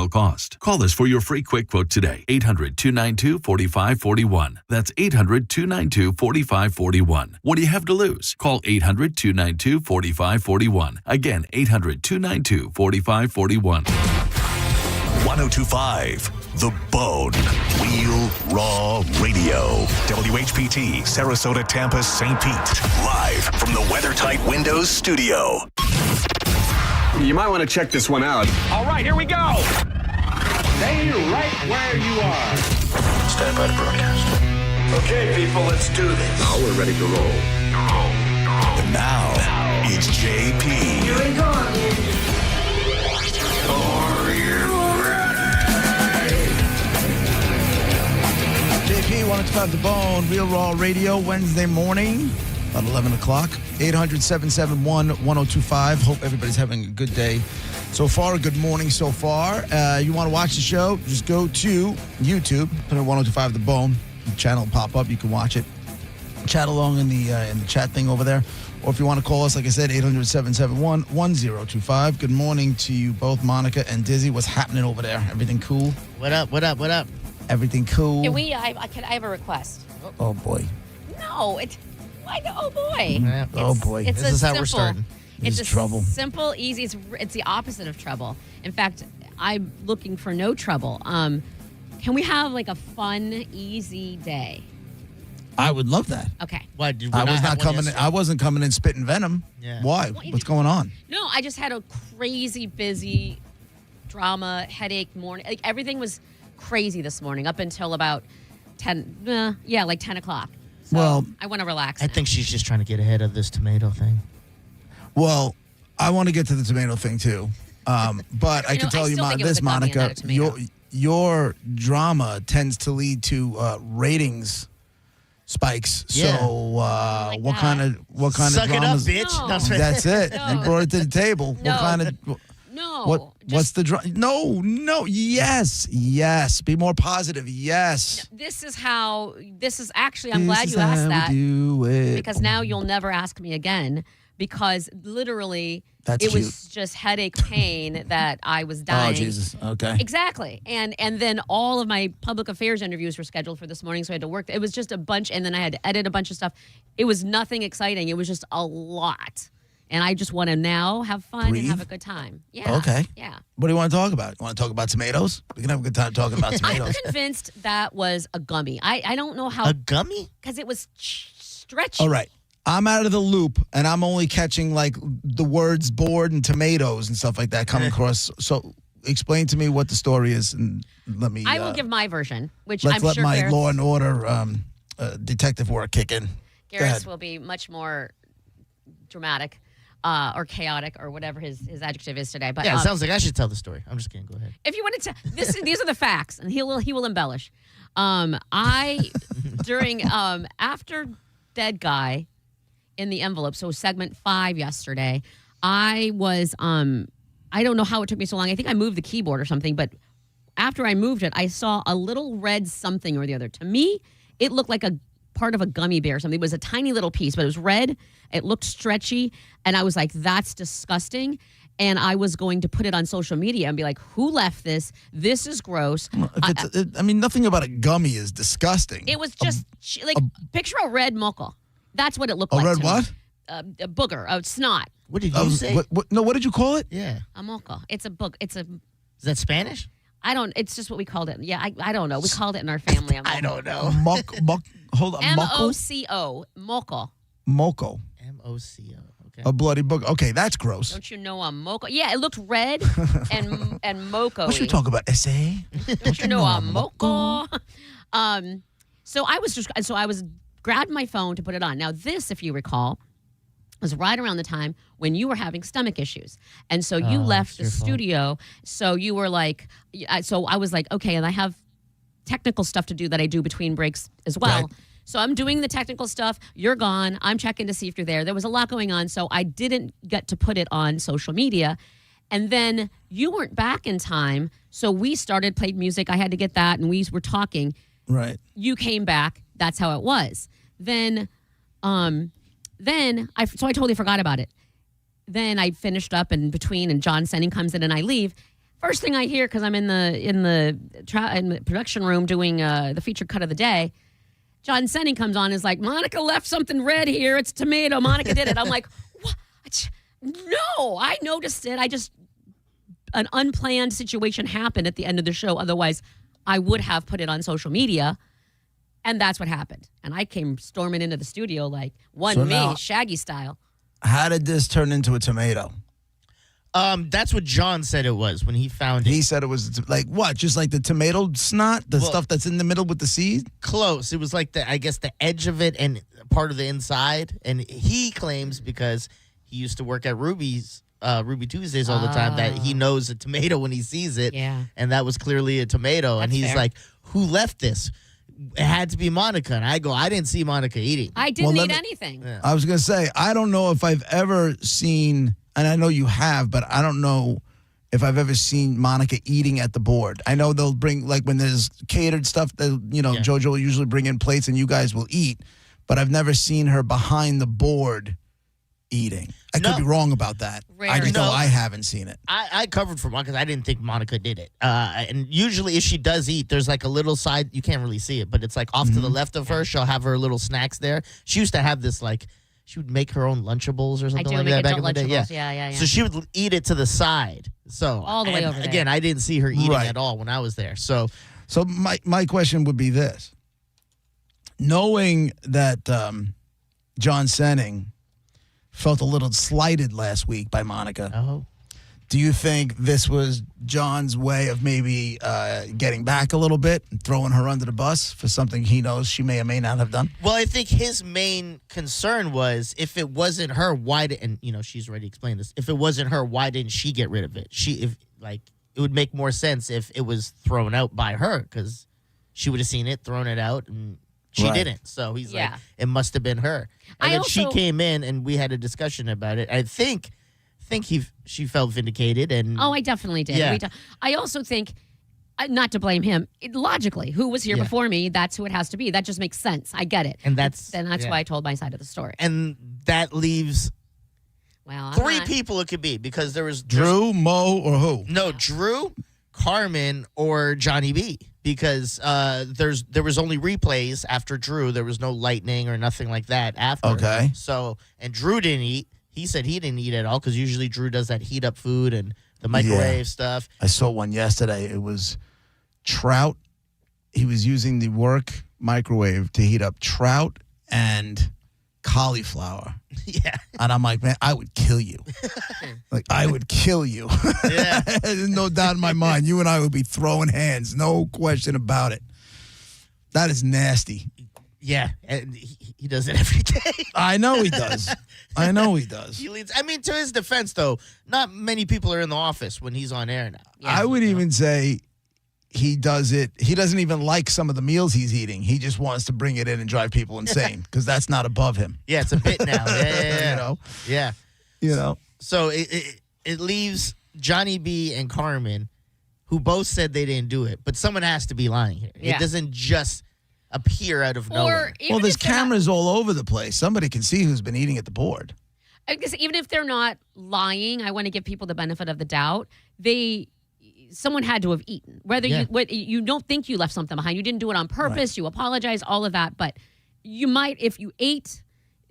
additional cost. Call us for your free quick quote today. 800-292-4541. That's 800-292-4541. What do you have to lose? Call 800-292-4541. Again, 800-292-4541. 1025 The Bone. Real Raw Radio. WHPT, Sarasota, Tampa, St. Pete. Live from the WeatherTight Windows studio. You might want to check this one out. All right, here we go. Stay right where you are. Stand by to broadcast. Okay, people, let's do this. Now we're ready to roll. And now, it's JP. Here we go. Are you ready? JP, 105 The Bone, Real Raw Radio, Wednesday morning, about 11 o'clock. 800-771-1025. Hope everybody's having a good day so far, a good morning so far. You want to watch the show, just go to YouTube, put in 105 The Bone. The channel will pop up. You can watch it. Chat along in the chat thing over there. Or if you want to call us, like I said, 800-771-1025. Good morning to you both, Monica and Dizzy. What's happening over there? Everything cool? What up? Everything cool? Can we? I have a request. Oh, boy. No, why? Oh boy. Yeah. Oh, boy. It's This is how simple, we're starting. This It's is trouble. Simple, easy. It's the opposite of trouble. In fact, I'm looking for no trouble. Can we have like a fun, easy day? I would love that. Okay. Why did we I was have not one coming. yesterday? I wasn't coming in spitting venom. Yeah. Why? Well, What's going on? No, I just had a crazy busy drama, headache morning. Like everything was crazy this morning up until about 10 o'clock. So Well, I want to relax. I now. think she's just trying to get ahead of this tomato thing. Well, I want to get to the tomato thing too, but I can tell you still think it was this, a gummy and Monica. not a tomato. Your drama tends to lead to ratings spikes. Yeah. So like what that. kind Suck of it up, dramas? bitch. No. No, I'm sorry. That's it. No. You brought it to the table. No. What kind of? No. What's the drama? No. Yes. Be more positive. Yes. This is actually, I'm glad you asked that. Do it. Because now you'll never ask me again because literally That's it was cute. just headache pain that I was dying. Oh Jesus. Okay. Exactly. And then all of my public affairs interviews were scheduled for this morning, so I had to work. It was just a bunch, and then I had to edit a bunch of stuff. It was nothing exciting. It was just a lot. And I just want to now have fun Breathe. and have a good time. Yeah. Okay. Yeah. What do you want to talk about? You want to talk about tomatoes? We can have a good time talking about I'm tomatoes. convinced that was a gummy. I don't know how, A gummy? because it was stretchy. All right. I'm out of the loop, and I'm only catching like the words board and tomatoes and stuff like that coming across. So explain to me what the story is, and let me. I will give my version, which Let's I'm let sure my Gareth, law and order detective work kick in. Go Gareth ahead. will be much more dramatic or chaotic or whatever his adjective is today. But Yeah, it sounds like I should tell the story. I'm just kidding. Go ahead. if you wanted to, these are the facts, and he will embellish. During after dead guy in the envelope, so segment 5 yesterday, I was I don't know how it took me so long. I think I moved the keyboard or something, but after I moved it, I saw a little red something or the other. To me, it looked like a part of a gummy bear or something. It was a tiny little piece, but it was red. It looked stretchy, and I was like, that's disgusting. And I was going to put it on social media and be like, who left this? This is gross. I mean, nothing about a gummy is disgusting. It was just picture a red mocha. That's what it looked A like. red to me. what? A booger, a snot, What did you say? What did you call it? Yeah. a mocha. It's a book. It's a. Is that Spanish? I don't. It's just what we called it. Yeah, I don't know. We called it in our family. I don't know. Hold on. MOCO. Mocha. Moco. MOCO. Okay. A bloody book. Okay, that's gross. Don't you know a mocha? Yeah, it looked red and mocha. What should we talk about? SA? Don't you know a mocha? So I was grabbed my phone to put it on. Now this, if you recall, was right around the time when you were having stomach issues. And so you left the studio. So you were like, so I was like, okay, and I have technical stuff to do that I do between breaks as well. Right. So I'm doing the technical stuff. You're gone. I'm checking to see if you're there. There was a lot going on, so I didn't get to put it on social media. And then you weren't back in time, so we played music. I had to get that, and we were talking. Right. You came back. That's how it was. Then I totally forgot about it. Then I finished up in between, and John Senning comes in, and I leave. First thing I hear, because I'm in the production room doing the featured cut of the day, John Senning comes on and is like, Monica left something red here. It's tomato. Monica did it. I'm like, what? No, I noticed it. An unplanned situation happened at the end of the show. Otherwise, I would have put it on social media. And that's what happened. And I came storming into the studio like, Shaggy style. How did this turn into a tomato? That's what John said it was when he found it. He said it was like what? Just like the tomato snot, stuff that's in the middle with the seed? Close. It was like the edge of it and part of the inside. And he claims because he used to work at Ruby Tuesdays all the time that he knows a tomato when he sees it. Yeah. And that was clearly a tomato. That's and he's fair. like, who left this? It had to be Monica. And I go, I didn't see Monica eating. I didn't eat anything. Yeah. I was going to say, I don't know if I've ever seen, and I know you have, but I don't know if I've ever seen Monica eating at the board. I know they'll bring, like when there's catered stuff, JoJo will usually bring in plates and you guys will eat, but I've never seen her behind the board eating. I could be wrong about that. I just know I haven't seen it. I covered for Monica because I didn't think Monica did it. And usually if she does eat, there's like a little side, you can't really see it, but it's like off to the left of her. She'll have her little snacks there. She used to have this like, she would make her own Lunchables or something like that back in the day. Yeah. So she would eat it to the side. So all the way over there. Again, I didn't see her eating at all when I was there. So my question would be this. Knowing that John Senning felt a little slighted last week by Monica, do you think this was John's way of maybe getting back a little bit and throwing her under the bus for something he knows she may or may not have done? Well, I think his main concern was if it wasn't her, and she's already explained this. If it wasn't her, why didn't she get rid of it? It would make more sense if it was thrown out by her because she would have seen it, thrown it out, and she didn't. So he's like, it must have been her. And then she came in and we had a discussion about it. I think she felt vindicated. And I definitely did. Yeah. I also think, not to blame him, logically, who was here before me, that's who it has to be. That just makes sense. I get it. And that's why I told my side of the story. And that leaves three people it could be because there's Drew, Mo, or who? No, Drew, Carmen, or Johnny B. Because there was only replays after Drew. There was no lightning or nothing like that after. Okay. So, and Drew didn't eat. He said he didn't eat at all because usually Drew does that heat up food and the microwave stuff. I saw one yesterday. It was trout. He was using the work microwave to heat up trout and cauliflower. Yeah. And I'm like, man, I would kill you. I would kill you. Yeah. There's no doubt in my mind. You and I would be throwing hands. No question about it. That is nasty. Yeah. And he does it every day. I know he does. He leads. I mean, to his defense, though, not many people are in the office when he's on air now. Yeah. I would even say he does it. He doesn't even like some of the meals he's eating. He just wants to bring it in and drive people insane because that's not above him. Yeah, it's a bit now. Yeah. Yeah. So it leaves Johnny B and Carmen, who both said they didn't do it, but someone has to be lying here. Yeah. It doesn't just appear out of nowhere. Well, there's cameras all over the place. Somebody can see who's been eating at the board. I guess even if they're not lying, I want to give people the benefit of the doubt. Someone had to have eaten. Whether you don't think you left something behind, you didn't do it on purpose. Right. You apologize, all of that, but you might if you ate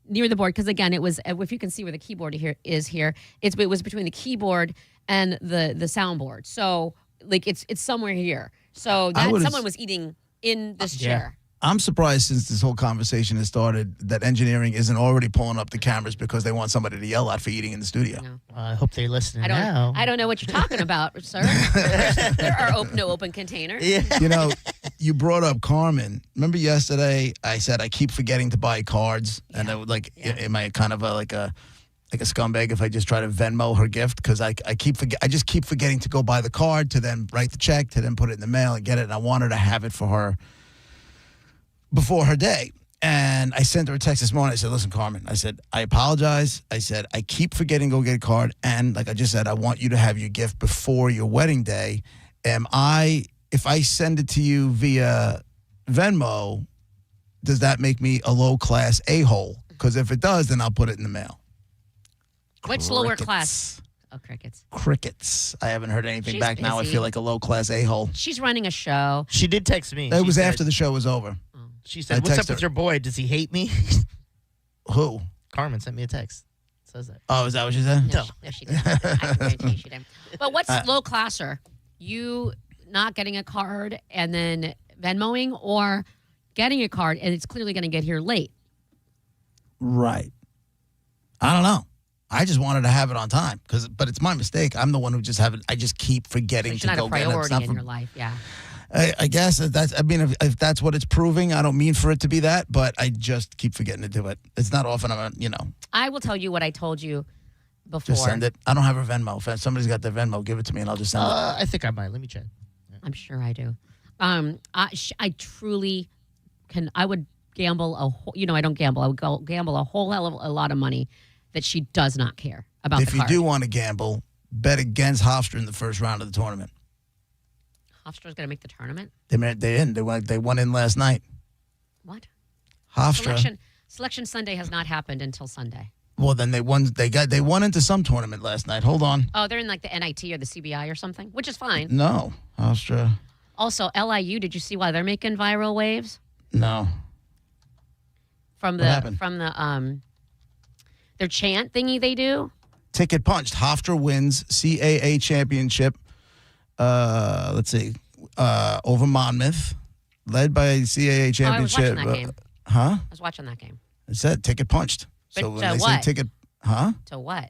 near the board because again, it was if you can see where the keyboard is here, it was between the keyboard and the soundboard. So like it's somewhere here. So that someone was eating in this chair. I'm surprised since this whole conversation has started that engineering isn't already pulling up the cameras because they want somebody to yell at for eating in the studio. No. I hope they're listening now. I don't know what you're talking about, sir. There are no open containers. Yeah. You brought up Carmen. Remember yesterday I said I keep forgetting to buy cards, and I would am I kind of like a scumbag if I just try to Venmo her gift because I just keep forgetting to go buy the card to then write the check to then put it in the mail and get it, and I wanted to have it for her before her day. And I sent her a text this morning. I said, listen, Carmen, I said, I apologize. I said, I keep forgetting to go get a card. And like I just said, I want you to have your gift before your wedding day. If I send it to you via Venmo, does that make me a low-class a-hole? Because if it does, then I'll put it in the mail. Which lower class? Oh, crickets. Crickets. I haven't heard anything She's back now. I busy. feel like a low-class a-hole. She's running a show. She did text me. It She was said- after the show was over. She said, I "What's up texted with her. your boy? Does he hate me?" Who? Carmen sent me a text. It says that. Oh, is that what you said? No. No, she didn't. I can guarantee you she didn't. But what's low classer? You not getting a card and then Venmoing, or getting a card and it's clearly going to get here late? Right. I don't know. I just wanted to have it on time, but it's my mistake. I'm the one who just haven't. I just keep forgetting It's to not go a get it. It's priority not in for- your life, yeah. I guess that's. I mean, if that's what it's proving, I don't mean for it to be that, but I just keep forgetting to do it. It's not often I'm, I will tell you what I told you before. just send it. I don't have a Venmo. If somebody's got their Venmo, give it to me and I'll just send it. I think I might. Let me check. I'm sure I do. I truly can. I would gamble I don't gamble. I would gamble a whole hell of a lot of money that she does not care about If the you card. do want to gamble, bet against Hofstra in the first round of the tournament. Hofstra's going to make the tournament. They didn't. They won in last night. What? Hofstra. Selection Sunday has not happened until Sunday. Well, then they won. They won into some tournament last night. Hold on. Oh, they're in like the NIT or the CBI or something, which is fine. No, Hofstra. Also, LIU. Did you see why they're making viral waves No. from What happened? their chant thingy they do? Ticket punched. Hofstra wins CAA championship. Let's see. Over Monmouth, led by CAA Oh, I was championship. watching that game. Huh? I was watching that game. It said ticket punched. But, So when they say what? ticket, huh? So what?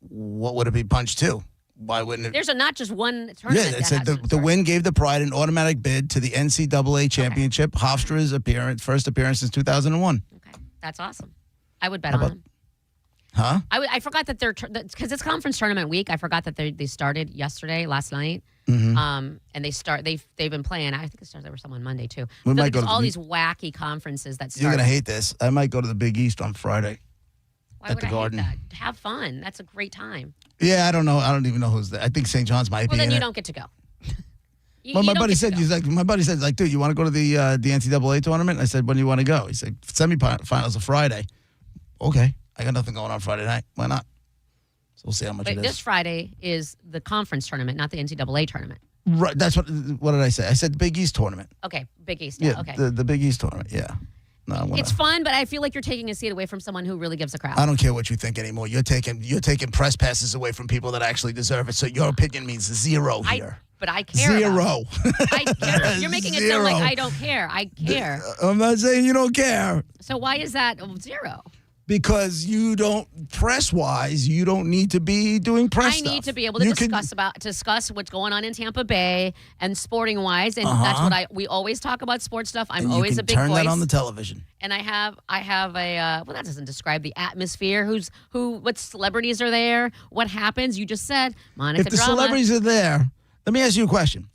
What would it be punched to? Why wouldn't it? There's not just one Yeah, tournament. it that said has the win gave the Pride an automatic bid to the NCAA championship. Hofstra's first appearance since 2001. Okay, that's awesome. I would bet How on about- them. Huh? I forgot that they're because it's conference tournament week. I forgot that they started last night. Mm-hmm. And they've been playing. I think there were some on Monday too. We I feel might like go there's to all the- these wacky conferences that start. You're gonna hate this. I might go to the Big East on Friday. Why at would the I Garden. hate that? Have fun. That's a great time. Yeah, I don't know. I don't even know who's there. I think St. John's might Well, be then in you it. don't get to go. Well, my don't buddy get to said, go. my buddy said, dude, you want to go to the NCAA tournament? I said, when do you want to go? He said, semifinals are Friday. Okay, I got nothing going on Friday night. Why not? So we'll see how much But it this is. Friday is the conference tournament, not the NCAA tournament. Right, that's what did I say? I said Big East tournament. Okay, Big East. Yeah, Yeah, okay. the Big East tournament. Yeah. No, I wanna- It's fun, but I feel like you're taking a seat away from someone who really gives a crap. I don't care what you think anymore. You're taking press passes away from people that actually deserve it. So your opinion means zero here. But I care. about Zero. it. I care. You're making it sound like Zero. I don't care. I care. I'm not saying you don't care. So why is that zero? Because you don't, press-wise, you don't need to be doing press I stuff. need to be able to You can- discuss what's going on in Tampa Bay and sporting wise, and that's what we always talk about sports stuff. I'm and you always can a big turn voice, that on the television. and I have a well, that doesn't describe the atmosphere. What celebrities are there? What happens? You just said Monica If the Drama. celebrities are there, let me ask you a question.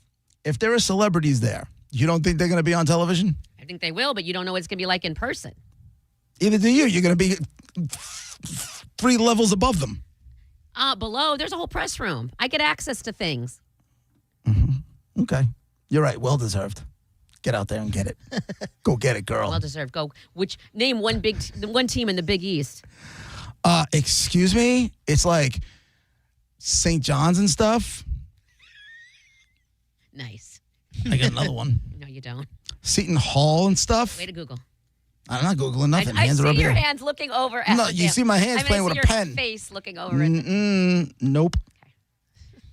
If there are celebrities there, you don't think they're going to be on television? I think they will, but you don't know what it's going to be like in person. Either do you. You're going to be 3 levels above them. Below, there's a whole press room. I get access to things. Okay. You're right. Well deserved. Get out there and get it. Go get it, girl. Well deserved. Go. Name one one team in the Big East. Excuse me? It's like St. John's and stuff. Nice. I got another one. No, you don't. Seton Hall and stuff. Way to Google. I'm not Googling nothing. I hands see are up your here. hands looking over at No, the you damn- see my hands I mean, playing I with see a your pen. face looking over at Nope.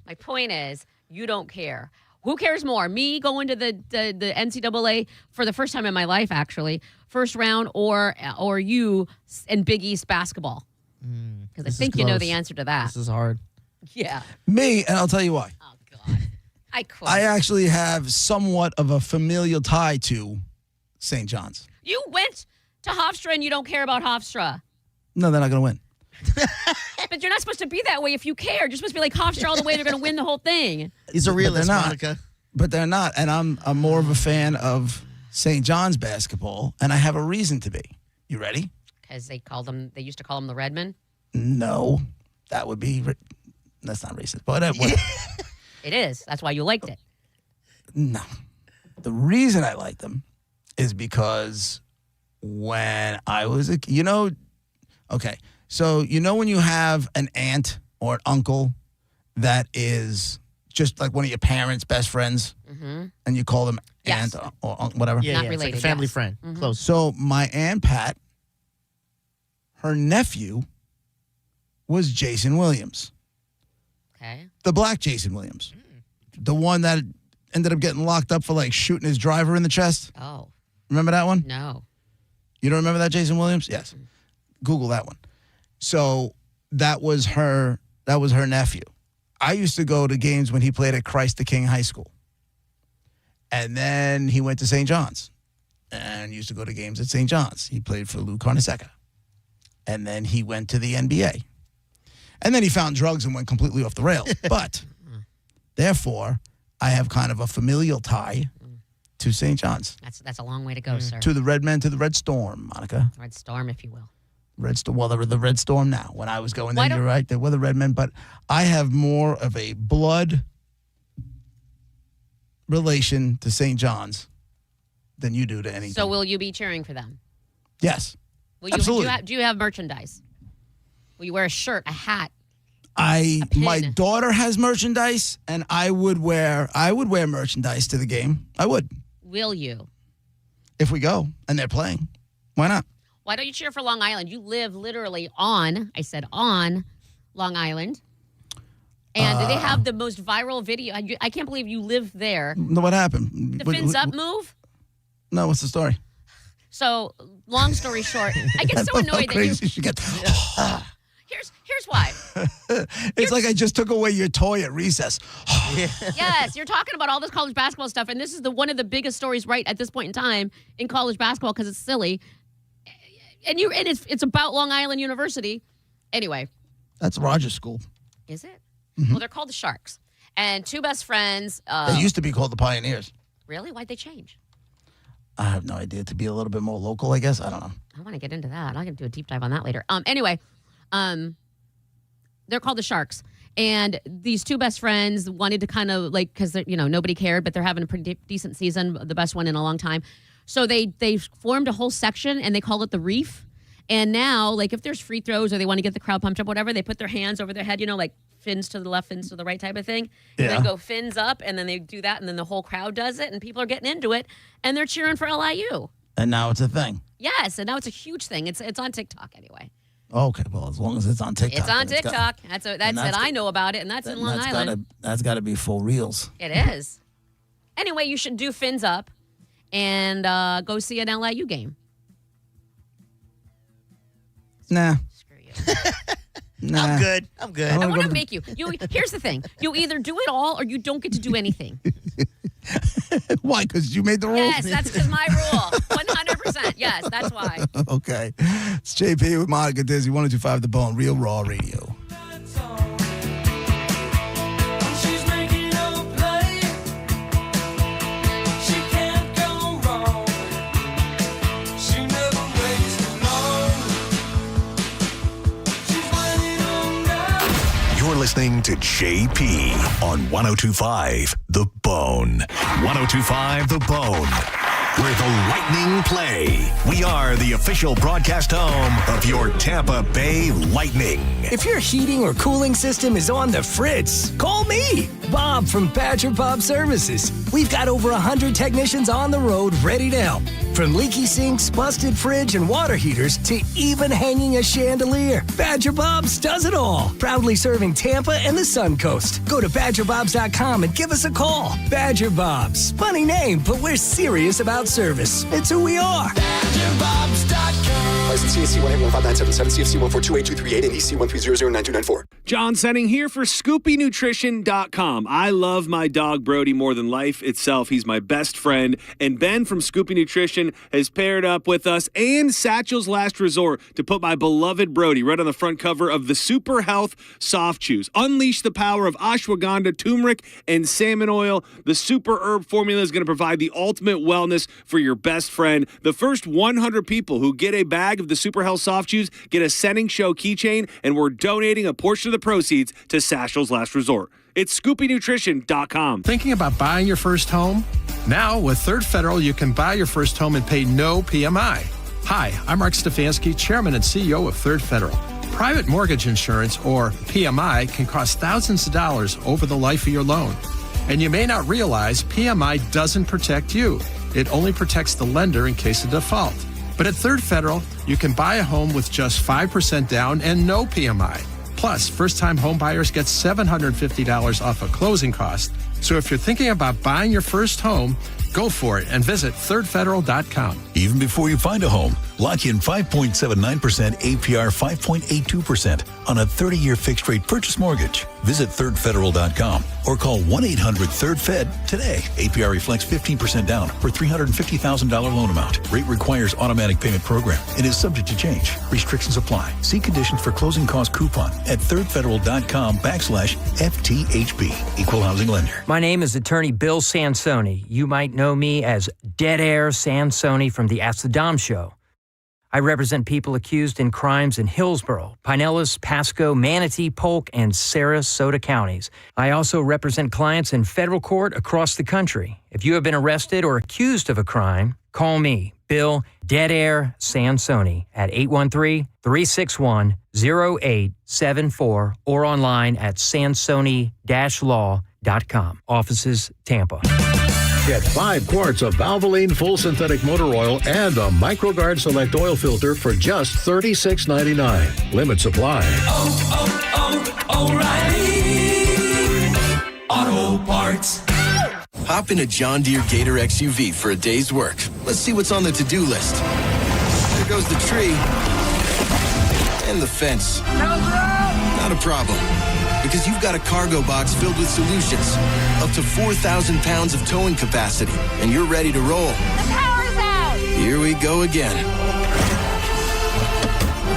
My point is, you don't care. Who cares more? Me going to the NCAA for the first time in my life, actually, first round, or you in Big East basketball? Because I This is think you know close. the answer to that. This is hard. Yeah. Me, and I'll tell you why. Oh God. I quit. I actually have somewhat of a familial tie to St. John's. You went to Hofstra and you don't care about Hofstra. No, they're not going to win. But you're not supposed to be that way if you care. You're supposed to be like Hofstra all the way. They're going to win the whole thing. He's a realist, not. Monica. But they're not. And I'm more of a fan of St. John's basketball, and I have a reason to be. You ready? Because they used to call them the Redmen. No. That would be, that's not racist. But It is. That's why you liked it. no. The reason I like them is because when I was okay, so when you have an aunt or an uncle that is just like one of your parents' best friends, and you call them Yes. aunt or whatever? Yeah, Not yeah, it's like related, a family yes. friend. Close. So my Aunt Pat, her nephew was Jason Williams, Okay. the black Jason Williams, the one that ended up getting locked up for like shooting his driver in the chest. Oh, Remember that one? no. You don't remember that Jason Williams? Yes. Google that one. So that was her nephew. I used to go to games when he played at Christ the King High School. And then he went to St. John's and used to go to games at St. John's. He played for Lou Carnesecca. And then he went to the NBA. And then he found drugs and went completely off the rails. But therefore, I have kind of a familial tie to St. John's, That's a long way to go, sir. to the Red Men, to the Red Storm, Monica. Red Storm, if you will. Red Storm. Well, they were the Red Storm now. When I was going Why there, don't- you're right. They were the Red Men. But I have more of a blood relation to St. John's than you do to anything. So will you be cheering for them? Yes. Will you, Absolutely. Do you have merchandise? Will you wear a shirt, a hat? My pin. daughter has merchandise, and I would wear merchandise to the game. I would. Will you? If we go and they're playing. Why not? Why don't you cheer for Long Island? You live literally on Long Island. And they have the most viral video. I can't believe you live there. No, what happened? The fins up move? No, what's the story? So, long story short, I get so How annoyed that you... crazy she gets. Here's why. It's like I just took away your toy at recess. Yes, you're talking about all this college basketball stuff, and this is one of the biggest stories right at this point in time in college basketball because it's silly. And it's about Long Island University. Anyway. That's Rogers School. Is it? Well, they're called the Sharks. And two best friends. They used to be called the Pioneers. Really? Why'd they change? I have no idea. To be a little bit more local, I guess. I don't know. I want to get into that. I'm going to do a deep dive on that later. Anyway, they're called the Sharks. And these two best friends wanted to kind of like, because nobody cared, but they're having a pretty decent season, the best one in a long time. So they formed a whole section and they call it the Reef. And now, like if there's free throws or they want to get the crowd pumped up, whatever, they put their hands over their head, like fins to the left, fins to the right type of thing. And Yeah. then go fins up and then they do that and then the whole crowd does it and people are getting into it and they're cheering for LIU. And now it's a thing. Yes, and now it's a huge thing. It's on TikTok anyway. Okay, well, as long as it's on TikTok. It's on then TikTok. That's it. I know about it, and that's in Long Island. That's got to be full reels. It is. Anyway, you should do fins up and go see an LIU game. Nah. Screw you. Nah. I'm good. I wanna want go to make you. Here's the thing. You either do it all or you don't get to do anything. Why? Because you made the rules? Yes, that's because my rule. 100%. Yes, that's why. Okay. It's JP with Monica Dizzy, 102.5 The Bone, Real Raw Radio. She's making a play. She can't go wrong. She never waits long. She's waiting on now. You're listening to JP on 102.5 The Bone. 102.5 The Bone, where the Lightning play. We are the official broadcast home of your Tampa Bay Lightning. If your heating or cooling system is on the fritz, call me, Bob from Badger Bob Services. We've got over 100 technicians on the road ready to help. From leaky sinks, busted fridge, and water heaters to even hanging a chandelier, Badger Bob's does it all. Proudly serving Tampa and the Sun Coast. Go to BadgerBobs.com and give us a call. Badger Bob's. Funny name, but we're serious about service. It's who we are. BadgerBobs.com. License CSC 1815977, CFC 1428238, and EC 130099294. John Senning here for ScoopyNutrition.com. I love my dog Brody more than life itself. He's my best friend. And Ben from Scoopy Nutrition has paired up with us and Satchel's Last Resort to put my beloved Brody right on the front cover of the Super Health Soft Chews. Unleash the power of ashwagandha, turmeric, and salmon oil. The super herb formula is going to provide the ultimate wellness for your best friend. The first 100 people who get a bag of the Super Health Soft Chews get a Senning Show keychain, and we're donating a portion of the proceeds to Satchel's Last Resort. It's ScoopyNutrition.com. Thinking about buying your first home? Now, with Third Federal, you can buy your first home and pay no PMI. Hi, I'm Mark Stefanski, Chairman and CEO of Third Federal. Private mortgage insurance, or PMI, can cost thousands of dollars over the life of your loan. And you may not realize PMI doesn't protect you. It only protects the lender in case of default. But at Third Federal, you can buy a home with just 5% down and no PMI. Plus, first-time home buyers get $750 off of closing costs. So if you're thinking about buying your first home, go for it and visit thirdfederal.com. Even before you find a home, lock in 5.79% APR 5.82% on a 30-year fixed-rate purchase mortgage. Visit thirdfederal.com or call 1-800-3rd-FED today. APR reflects 15% down for $350,000 loan amount. Rate requires automatic payment program and is subject to change. Restrictions apply. See conditions for closing cost coupon at thirdfederal.com/FTHB. Equal housing lender. My name is attorney Bill Sansoni. You might know me as Dead Air Sansoni from the Ask the Dom show. I represent people accused in crimes in Hillsborough, Pinellas, Pasco, Manatee, Polk, and Sarasota counties. I also represent clients in federal court across the country. If you have been arrested or accused of a crime, call me, Bill Dead Air Sansoni, at 813-361-0874 or online at sansoni-law.com. Offices, Tampa. Get 5 quarts of Valvoline full synthetic motor oil and a MicroGuard Select oil filter for just $36.99. Limit supply. O'Reilly Auto Parts. Hop in a John Deere Gator XUV for a day's work. Let's see what's on the to-do list. There goes the tree. And the fence. Not a problem. Because you've got a cargo box filled with solutions. Up to 4,000 pounds of towing capacity. And you're ready to roll. The power's out! Here we go again.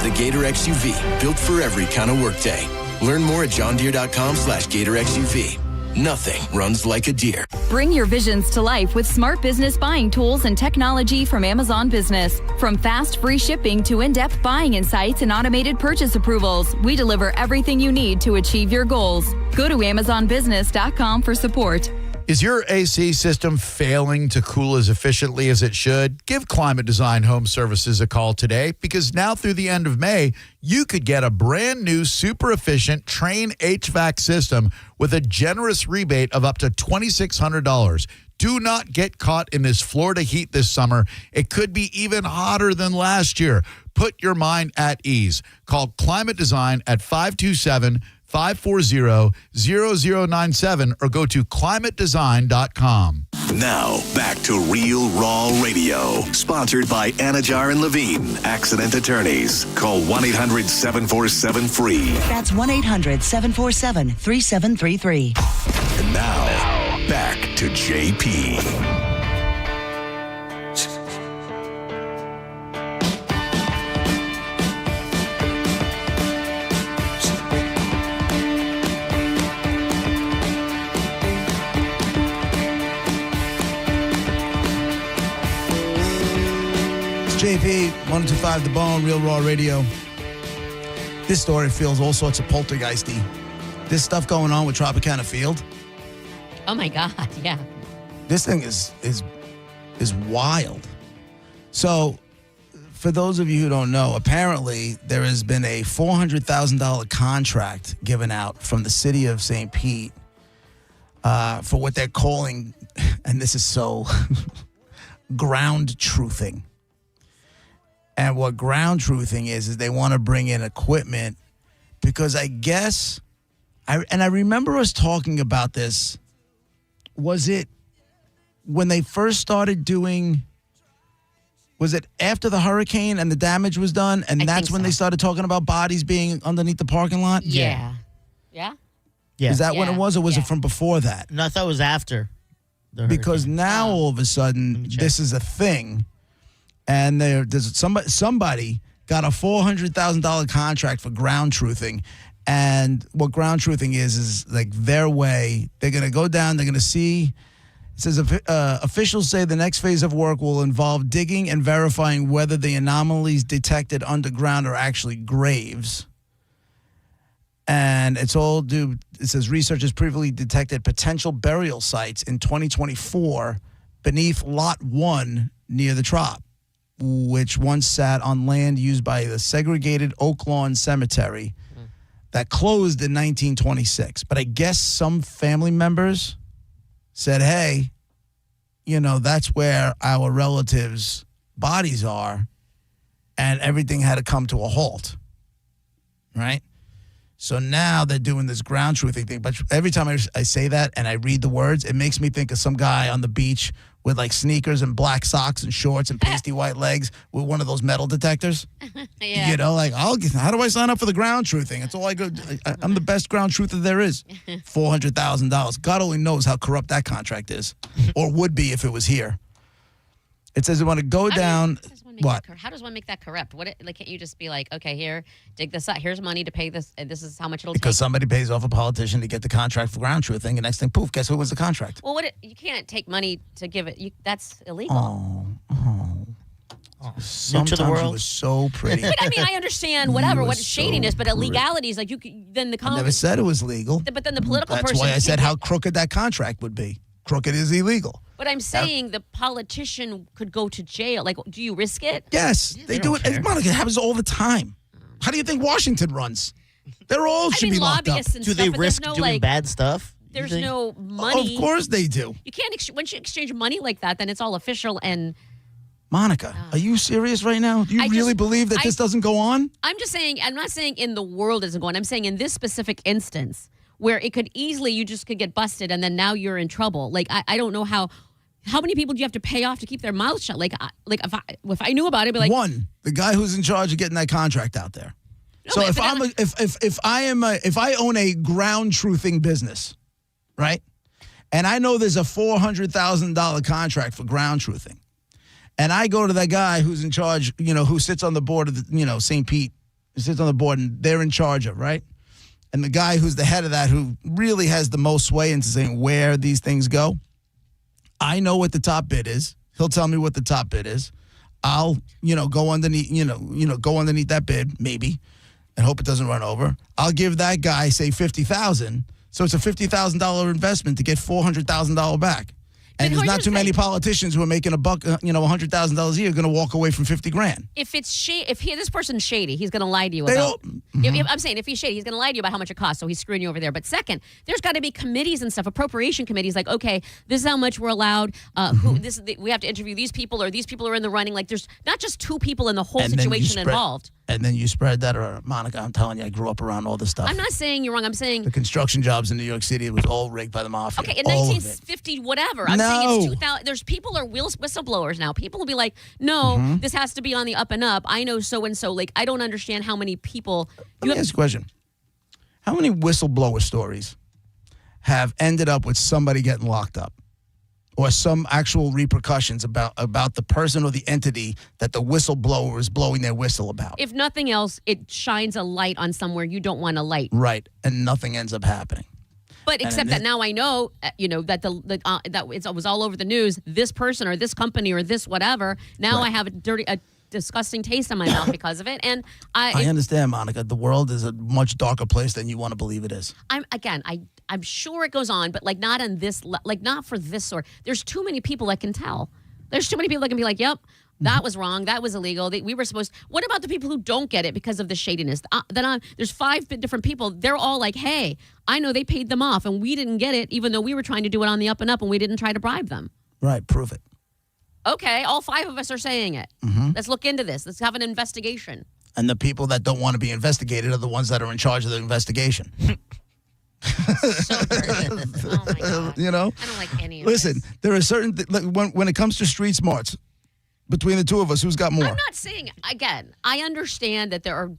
The Gator XUV. Built for every kind of workday. Learn more at johndeere.com/Gator XUV. Nothing runs like a deer. Bring your visions to life with smart business buying tools and technology from Amazon Business. From fast, free shipping to in-depth buying insights and automated purchase approvals, we deliver everything you need to achieve your goals. Go to amazonbusiness.com for support. Is your AC system failing to cool as efficiently as it should? Give Climate Design Home Services a call today, because now through the end of May, you could get a brand new super efficient Train HVAC system with a generous rebate of up to $2,600. Do not get caught in this Florida heat this summer. It could be even hotter than last year. Put your mind at ease. Call Climate Design at 527-540-0097 or go to climatedesign.com. Now, back to Real Raw Radio. Sponsored by Anajar and Levine, Accident Attorneys. Call 1-800-747-FREE. That's 1-800-747-3733. And now, back to JP. JP, 125 The Bone, Real Raw Radio. This story feels all sorts of poltergeisty. This stuff going on with Tropicana Field. Oh my God, yeah. This thing is wild. So, for those of you who don't know, apparently there has been a $400,000 contract given out from the city of St. Pete for what they're calling, and this is so, ground truthing. And what ground truthing is they want to bring in equipment because I guess, I remember us talking about this. Was it when they first started doing, was it after the hurricane and the damage was done? And that's when they started talking about bodies being underneath the parking lot? Yeah. Yeah? Yeah. Is that when it was, or was it from before that? No, I thought it was after. Because now all of a sudden, this is a thing. And there's somebody got a $400,000 contract for ground truthing. And what ground truthing is like their way. They're going to go down. They're going to see. It says officials say the next phase of work will involve digging and verifying whether the anomalies detected underground are actually graves. And it's all due. It says researchers previously detected potential burial sites in 2024 beneath Lot 1 near the Trop, which once sat on land used by the segregated Oak Lawn Cemetery that closed in 1926. But I guess some family members said, hey, that's where our relatives' bodies are, and everything had to come to a halt, right? So now they're doing this ground truthing thing. But every time I say that and I read the words, it makes me think of some guy on the beach with like sneakers and black socks and shorts and pasty white legs with one of those metal detectors. Yeah. How do I sign up for the ground truthing? It's all I go. I'm the best ground truther there is. $400,000. God only knows how corrupt that contract is, or would be if it was here. It says they want to go down. What? How does one make that corrupt? Can't you just be like, okay, here, dig this up. Here's money to pay this, and this is how much it'll Because take. somebody pays off a politician to get the contract for ground truthing, and next thing, poof, guess who wins the contract? Well, you can't take money to give it. That's illegal. Sometimes the world. it was so pretty. But I mean, I understand what shadiness, but illegalities, like then the I never said it was legal. But then the political That's person. why I said how crooked that contract would be. Crooked is illegal. But I'm saying the politician could go to jail. Like, do you risk it? Yes, they do it. Monica, it happens all the time. How do you think Washington runs? They're all should be locked up. lobbyists and Do stuff, they but risk there's no, doing bad stuff? There's no money. Of course they do. You can't once you exchange money like that, then it's all official. And Monica, are you serious right now? Do you really believe that this doesn't go on? I'm just saying. I'm not saying in the world isn't going. I'm saying in this specific instance where it could easily you just could get busted and then now you're in trouble. Like I don't know how many people do you have to pay off to keep their mouth shut? Like if I knew about it, I'd be like one, the guy who's in charge of getting that contract out there. No, So but if I own a ground truthing business, right, and I know there's a $400,000 contract for ground truthing, and I go to that guy who's in charge, who sits on the board of the, St. Pete, who sits on the board and they're in charge of, right, and the guy who's the head of that, who really has the most sway into saying where these things go, I know what the top bid is. He'll tell me what the top bid is. I'll, go underneath, go underneath that bid, maybe, and hope it doesn't run over. I'll give that guy, say, $50,000. So it's a $50,000 investment to get $400,000 back. And there's not too many politicians who are making $100,000 a year going to walk away from $50,000. if this person's shady, he's going to lie to you about. If I'm saying if he's shady, he's going to lie to you about how much it costs. So he's screwing you over there. But second, there's got to be committees and stuff, appropriation committees. Like, okay, this is how much we're allowed. We have to interview these people, or these people are in the running. Like, there's not just two people in the whole situation involved. And then you spread that around. Monica, I'm telling you, I grew up around all this stuff. I'm not saying you're wrong. I'm saying the construction jobs in New York City, it was all rigged by the mafia. Okay, in all 1950, whatever. I'm saying it's 2000. There's people are whistleblowers now. People will be like, no, this has to be on the up and up. I know so and so. Like, I don't understand how many people. Let me ask you a question. How many whistleblower stories have ended up with somebody getting locked up? Or some actual repercussions about the person or the entity that the whistleblower is blowing their whistle about? If nothing else, it shines a light on somewhere you don't want a light. Right, and nothing ends up happening. But except that now I know, that that it was all over the news. This person or this company or this whatever. Now I have a disgusting taste in my mouth because of it. And I understand, Monica. The world is a much darker place than you want to believe it is. I'm sure it goes on, but like not on this, like not for this sort. There's too many people that can tell. There's too many people that can be like, yep, that was wrong. That was illegal. We were supposed. What about the people who don't get it because of the shadiness? There's 5 different people. They're all like, hey, I know they paid them off and we didn't get it, even though we were trying to do it on the up and up and we didn't try to bribe them. Right, prove it. Okay, all 5 of us are saying it. Let's look into this. Let's have an investigation. And the people that don't want to be investigated are the ones that are in charge of the investigation. So oh my God. I don't like any of Listen, this. there are certain when it comes to street smarts, between the two of us, who's got more? I'm not saying, again, I understand that there are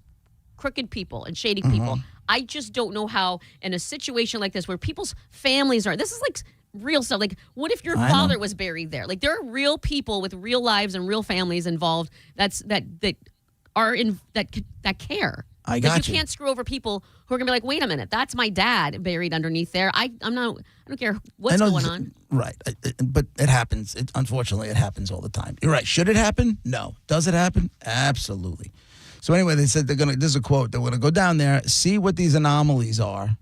crooked people and shady people. I just don't know how in a situation like this where people's families are, this is like real stuff. Like, what if your father was buried there? Like, there are real people with real lives and real families involved that care. I got you. You can't screw over people who are gonna be like, wait a minute, that's my dad buried underneath there. I don't care what's going on. Right, but it happens. Unfortunately, it happens all the time. You're right. Should it happen? No. Does it happen? Absolutely. So anyway, they said this is a quote. They're gonna go down there, see what these anomalies are.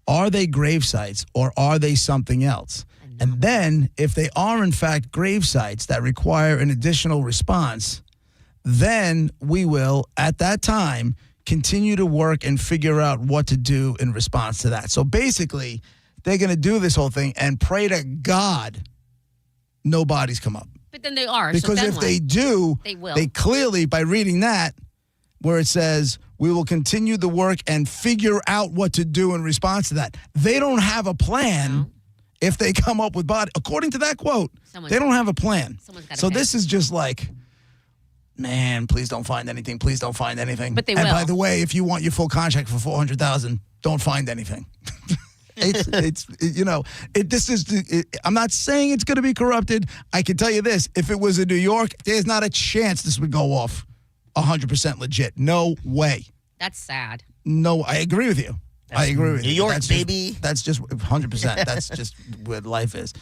Are they grave sites or are they something else? And then, if they are in fact grave sites that require an additional response, then we will, at that time, continue to work and figure out what to do in response to that. So basically, they're going to do this whole thing and pray to God no bodies come up. But then they are. Because so then if what? they do, they will. they clearly, by reading that, where it says, we will continue the work and figure out what to do in response to that. They don't have a plan if they come up with body. According to that quote, they don't have a plan. So this is just like, man, please don't find anything. Please don't find anything. But they and will. by the way, if you want your full contract for $400,000, don't find anything. I'm not saying it's going to be corrupted. I can tell you this. If it was in New York, there's not a chance this would go off 100% legit. No way. That's sad. No, I agree with you. I agree with New you. York, That's baby. That's just 100%. That's just what life is.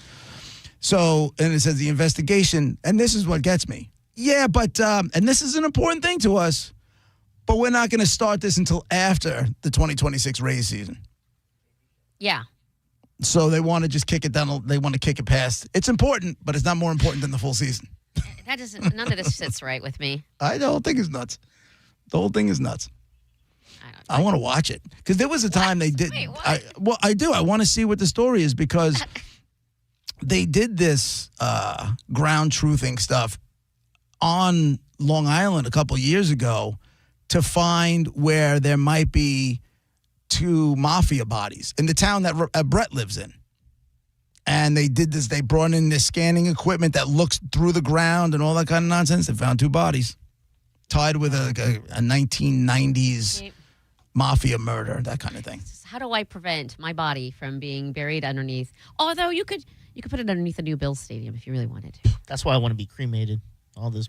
So, and it says the investigation, and this is what gets me. Yeah, but, and this is an important thing to us, but we're not going to start this until after the 2026 Rays season. Yeah. So they want to just kick it down. They want to kick it past. It's important, but it's not more important than the full season. That doesn't. None of this sits right with me. The whole thing is nuts. The whole thing is nuts. I want to watch it because there was a time they did. Wait, what? I do. I want to see what the story is because they did this ground truthing stuff on Long Island a couple years ago to find where there might be two mafia bodies in the town that Brett lives in. And they did this. They brought in this scanning equipment that looks through the ground and all that kind of nonsense. They found two bodies tied with a 1990s mafia murder, that kind of thing. How do I prevent my body from being buried underneath? Although you could put it underneath the new Bills Stadium if you really wanted to. That's why I want to be cremated. All this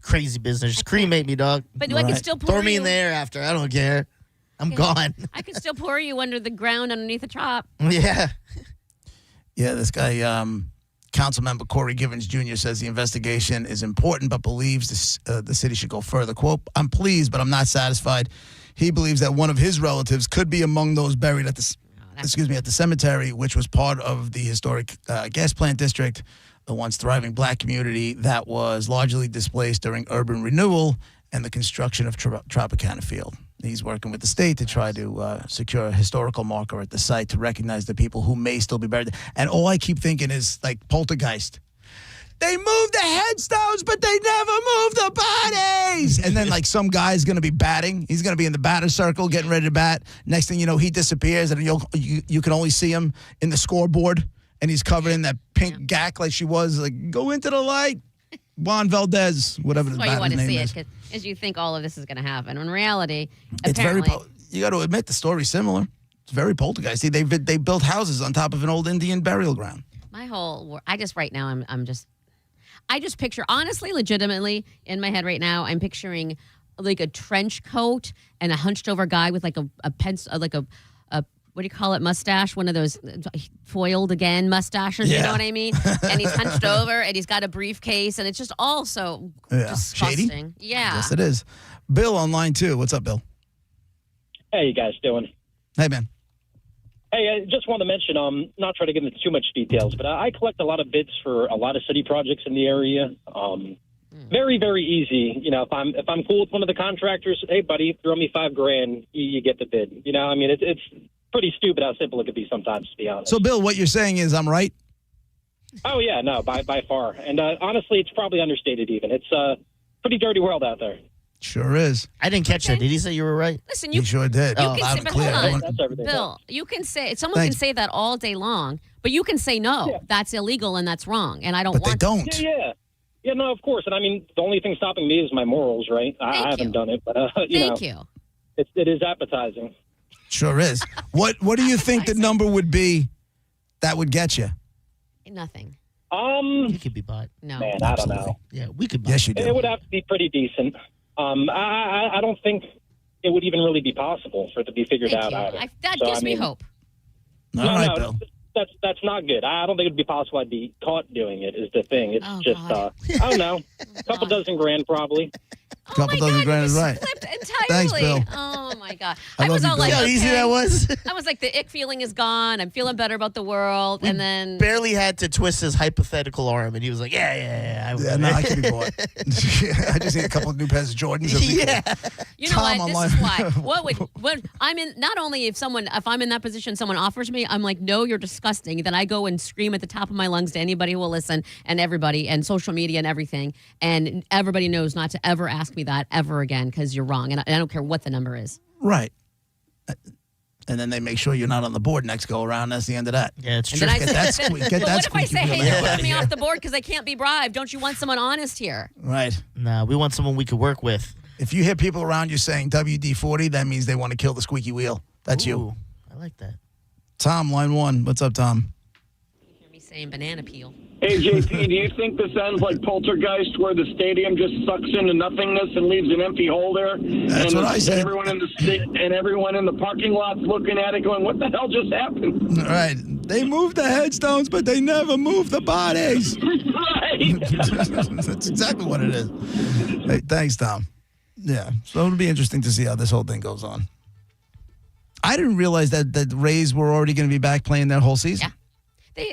crazy business. Just cremate me, dog. But I can still pour Throw me in you- there after. I don't care. I'm gone. I could still pour you under the ground underneath the top. Yeah. Yeah, this guy, Councilmember Corey Givens Jr. says the investigation is important but believes the city should go further. Quote, I'm pleased, but I'm not satisfied. He believes that one of his relatives could be among those buried at the cemetery, which was part of the historic gas plant district, the once thriving black community that was largely displaced during urban renewal and the construction of Tropicana Field. He's working with the state to try to secure a historical marker at the site to recognize the people who may still be buried. And all I keep thinking is like poltergeist. They moved the headstones, but they never moved the bodies. And then like some guy's going to be batting. He's going to be in the batter circle getting ready to bat. Next thing you know, he disappears and you can only see him in the scoreboard. And he's covered in that pink gack like she was. Like, go into the light. Juan Valdez, whatever the That's why you want batter's to see name it, is. because you think all of this is going to happen. In reality, It's very. apparently, You got to admit the story's similar. It's very poltergeisty. They built houses on top of an old Indian burial ground. my whole, I just right now, I just picture, honestly, legitimately, in my head right now, I'm picturing like a trench coat and a hunched over guy with like a pencil, like a what do you call it, mustache? One of those foiled again mustaches, you know what I mean? And he's hunched over and he's got a briefcase and it's just all so disgusting. Shady? Yeah. Yes, it is. Bill on line 2. What's up, Bill? Hey, you guys doing? Hey, man. Hey, I just want to mention, not trying to get into too much details, but I collect a lot of bids for a lot of city projects in the area. Very, very easy. You know, if I'm cool with one of the contractors, hey, buddy, throw me $5,000, you get the bid. You know, I mean, it's pretty stupid how simple it could be sometimes, to be honest. So, Bill, what you're saying is I'm right? Oh, yeah, no, by far. And honestly, it's probably understated even. It's a pretty dirty world out there. Sure is. I didn't catch that. Did he say you were right? Listen, He sure did. You can say, but hold on, everything. Bill. You can say someone Thanks. can say that all day long, but you can say no, that's illegal and that's wrong, and I don't But want. they don't. Yeah, no, of course. And I mean, the only thing stopping me is my morals, right? I haven't done it, but Thank you. It is appetizing. Sure is. What do you think the number would be that would get you? Nothing. You could be bought. No. Man, I don't know. Yeah, we could buy. Yes, you do. It would have to be pretty decent. I don't think it would even really be possible for it to be figured Thank out you. either. That So, gives I me mean, hope. All right, Bill. That's not good. I don't think it'd be possible I'd be caught doing it is the thing. It's Oh, just, God. I don't know, a couple dozen grand probably. Couple dozen grand is right. Flipped entirely. Thanks, Bill. Oh my my God. I I was love all you, like, Bill. See how easy okay. that was? I was like, the ick feeling is gone. I'm feeling better about the world. And then Barely had to twist his hypothetical arm, and he was like, yeah. Yeah, no, I can be bought. I just need a couple of new pairs of Jordans. Yeah. you know Tom, what? I'm This is like- why. What I'm in, not only if I'm in that position, someone offers me, I'm like, no, you're disgusting. Then I go and scream at the top of my lungs to anybody who will listen and everybody and social media and everything. And everybody knows not to ever ask me that ever again because you're wrong. And I don't care what the number is. Right. And then they make sure you're not on the board next go around. That's the end of that. Yeah, it's And true. then I Get say, that squeak. Get but that what if I squeaky say, wheel hey, out they're of putting me here. off the board because I can't be bribed? Don't you want someone honest here? Right. Nah, we want someone we could work with. If you hear people around you saying WD-40, that means they want to kill the squeaky wheel. That's you. Ooh, I like that. Tom, line 1. What's up, Tom? You hear me saying banana peel. Hey, JP, do you think this ends like Poltergeist, where the stadium just sucks into nothingness and leaves an empty hole there? That's what I said. Everyone in the parking lot's looking at it going, what the hell just happened? All right. They moved the headstones, but they never moved the bodies. That's exactly what it is. Hey, thanks, Tom. Yeah. So it'll be interesting to see how this whole thing goes on. I didn't realize that the Rays were already going to be back playing that whole season. Yeah.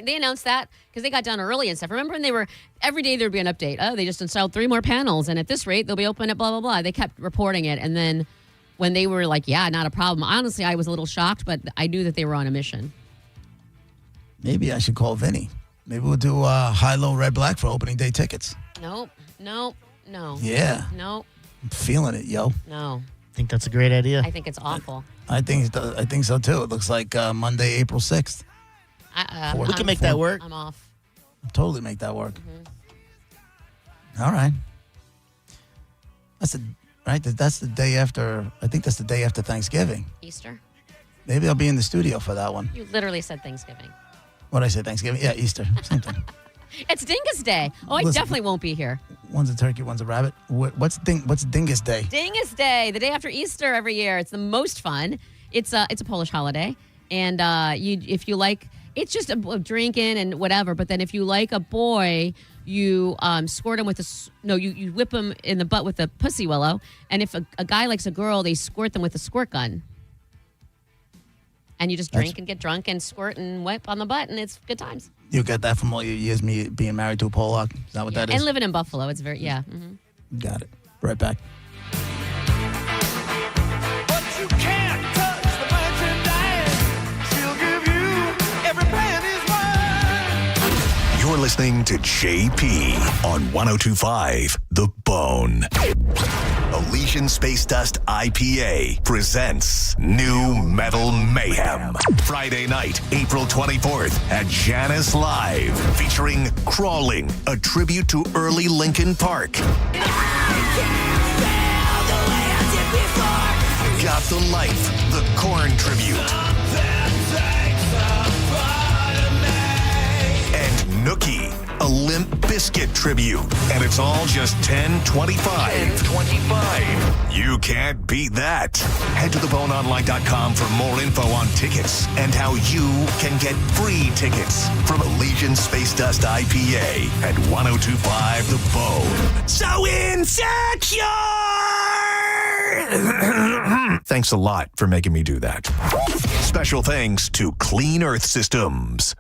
They announced that because they got done early and stuff. Remember when they were, every day there'd be an update. Oh, they just installed 3 more panels, and at this rate, they'll be open at blah, blah, blah. They kept reporting it. And then when they were like, yeah, not a problem, honestly, I was a little shocked, but I knew that they were on a mission. Maybe I should call Vinny. Maybe we'll do high, low, red, black for opening day tickets. Nope. Yeah. Nope. I'm feeling it, yo. No. I think that's a great idea. I think it's awful. I think so, too. It looks like Monday, April 6th. We can make that work. I'm off. Totally make that work. All right. That's the day after. I think that's the day after Thanksgiving. Easter? Maybe I'll be in the studio for that one. You literally said Thanksgiving. What did I say? Thanksgiving? Yeah, Easter. Same thing. It's Dingus Day. Oh, I Listen. definitely won't be here. One's a turkey, one's a rabbit. What's Dingus Day? Dingus Day, the day after Easter every year. It's the most fun. It's a Polish holiday, and if you like, it's just a drinking and whatever. But then if you like a boy, you squirt him with you whip him in the butt with a pussy willow, and if a guy likes a girl, they squirt them with a squirt gun. And you just drink and get drunk and squirt and whip on the butt, and it's good times. You got that from all your years me being married to a Polak? Is that what that is? And living in Buffalo, it's very Got it. Right back. But you can't touch the merchandise. She'll give you every penny's worth. You're listening to JP on 102.5 The Bone. Elysian Space Dust IPA presents New Metal Mayhem. Friday night, April 24th at Janus Live, featuring Crawling, a tribute to early Linkin Park. Got the Life, the Korn tribute. And Nookie, a Limp Bizkit tribute. And it's all just $10.25. $10.25. You can't beat that. Head to theboneonline.com for more info on tickets and how you can get free tickets from Elysian Space Dust IPA at 102.5 The Bone. So insecure! Thanks a lot for making me do that. Special thanks to Clean Earth Systems.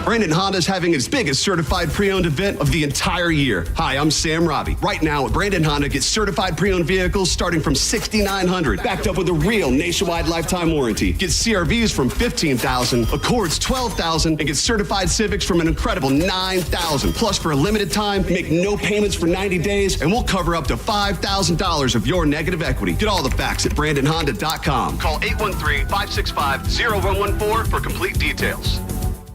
Brandon Honda's having its biggest certified pre-owned event of the entire year. Hi, I'm Sam Robbie. Right now, at Brandon Honda, get certified pre-owned vehicles starting from $6,900, backed up with a real nationwide lifetime warranty. Get CRVs from $15,000, Accords $12,000, and get certified Civics from an incredible $9,000. Plus, for a limited time, make no payments for 90 days, and we'll cover up to $5,000 of your negative equity. Get all the facts at BrandonHonda.com. Call 813-565-0114 for complete details.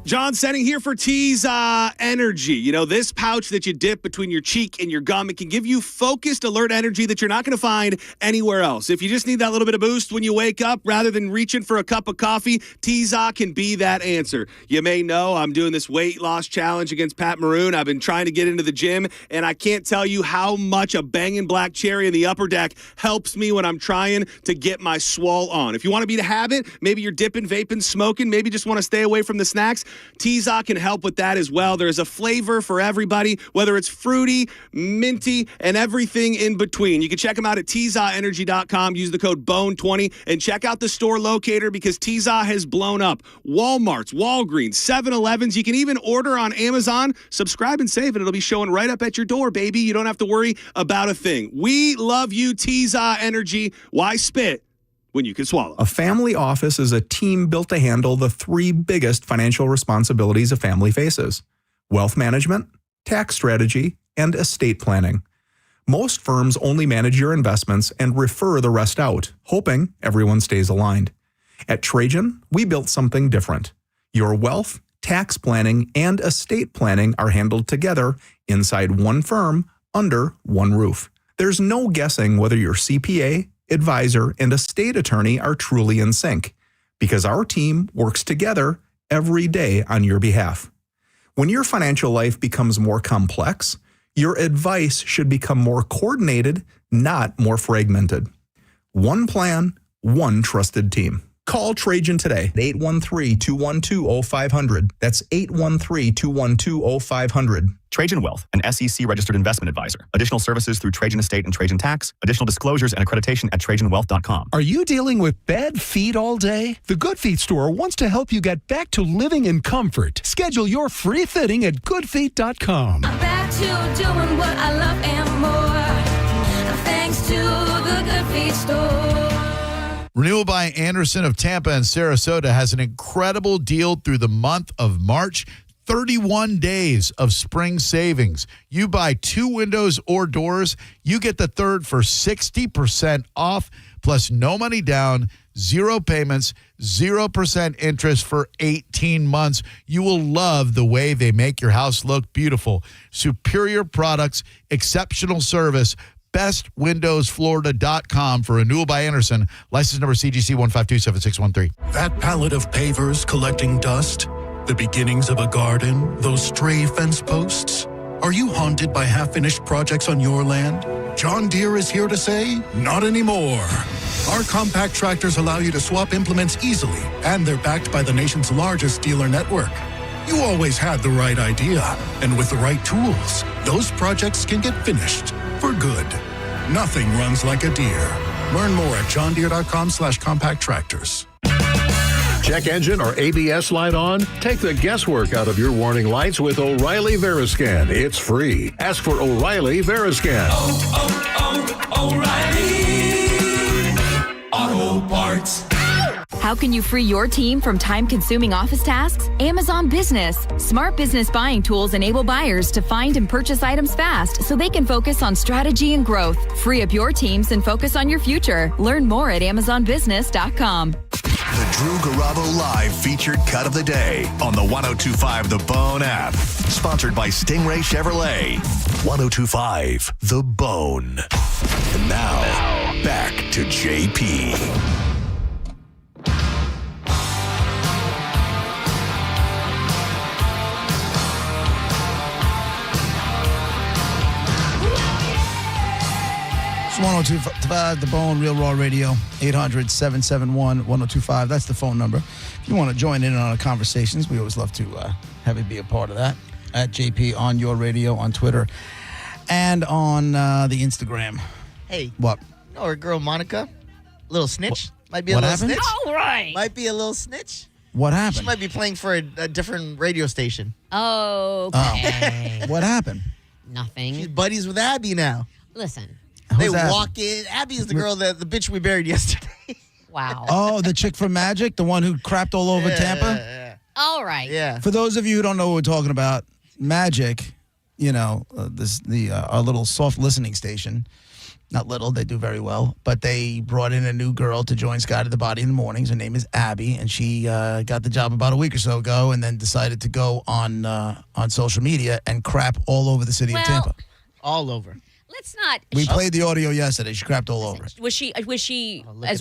John Setting here for Tease Energy. You know, this pouch that you dip between your cheek and your gum, it can give you focused, alert energy that you're not going to find anywhere else. If you just need that little bit of boost when you wake up, rather than reaching for a cup of coffee, Tease can be that answer. You may know I'm doing this weight loss challenge against Pat Maroon. I've been trying to get into the gym, and I can't tell you how much a banging black cherry in the upper deck helps me when I'm trying to get my swole on. If you want to beat a habit, maybe you're dipping, vaping, smoking, maybe just want to stay away from the snacks, Tiza can help with that as well. There's a flavor for everybody, whether it's fruity, minty, and everything in between. You can check them out at TizaEnergy.com. Use the code BONE20 and check out the store locator because Tiza has blown up. Walmarts, Walgreens, 7-Elevens. You can even order on Amazon. Subscribe and save it. It'll be showing right up at your door, baby. You don't have to worry about a thing. We love you, Tiza Energy. Why spit when you can swallow? A family office is a team built to handle the three biggest financial responsibilities a family faces: wealth management, tax strategy, and estate planning. Most firms only manage your investments and refer the rest out, hoping everyone stays aligned. At Trajan, we built something different. Your wealth, tax planning, and estate planning are handled together inside one firm under one roof. There's no guessing whether your CPA, advisor, and estate attorney are truly in sync, because our team works together every day on your behalf. When your financial life becomes more complex, your advice should become more coordinated, not more fragmented. One plan, one trusted team. Call Trajan today at 813-212-0500. That's 813-212-0500. Trajan Wealth, an SEC-registered investment advisor. Additional services through Trajan Estate and Trajan Tax. Additional disclosures and accreditation at TrajanWealth.com. Are you dealing with bad feet all day? The Good Feet store wants to help you get back to living in comfort. Schedule your free fitting at GoodFeet.com. I'm back to doing what I love and more. Thanks to the Good Feet store. Renewal by Anderson of Tampa and Sarasota has an incredible deal through the month of March. 31 days of spring savings. You buy 2 windows or doors, you get the third for 60% off, plus no money down, 0 payments, 0% interest for 18 months. You will love the way they make your house look beautiful. Superior products, exceptional service. BestWindowsFlorida.com for Renewal by Anderson. License number CGC 1527613. That pallet of pavers collecting dust, the beginnings of a garden, those stray fence posts. Are you haunted by half-finished projects on your land? John Deere is here to say, not anymore. Our compact tractors allow you to swap implements easily, and they're backed by the nation's largest dealer network. You always had the right idea, and with the right tools, those projects can get finished for good. Nothing runs like a Deere. Learn more at johndeere.com/compact tractors. Check engine or ABS light on? Take the guesswork out of your warning lights with O'Reilly Veriscan. It's free. Ask for O'Reilly Veriscan. O'Reilly Auto Parts. How can you free your team from time-consuming office tasks? Amazon Business. Smart business buying tools enable buyers to find and purchase items fast so they can focus on strategy and growth. Free up your teams and focus on your future. Learn more at AmazonBusiness.com. The Drew Garabo Live featured cut of the day on the 102.5 The Bone app. Sponsored by Stingray Chevrolet. 102.5 The Bone. And now, back to JP. It's 102.5 The Bone, Real Raw Radio, 800-771-1025. That's the phone number. If you want to join in on our conversations, we always love to have you be a part of that. At JP on your radio on Twitter and on the Instagram. Hey. What? You know our girl Monica? Little snitch. Might be a What little happened? snitch. All right. Might be a little snitch. What She happened? might be playing for a different radio station. Okay. What happened? Nothing. She's buddies with Abby now. Listen. They Who's Abby? walk in. Abby is the girl the bitch we buried yesterday. Wow. Oh, the chick from Magic, the one who crapped all over Tampa? All right. Yeah. For those of you who don't know what we're talking about, Magic, you know, our little soft listening station. Not little, they do very well. But they brought in a new girl to join Scott at the Body in the Mornings. Her name is Abby, and she got the job about a week or so ago, and then decided to go on social media and crap all over the city of Tampa. All over. Let's not. We played the audio yesterday. She crapped all over it. Was she as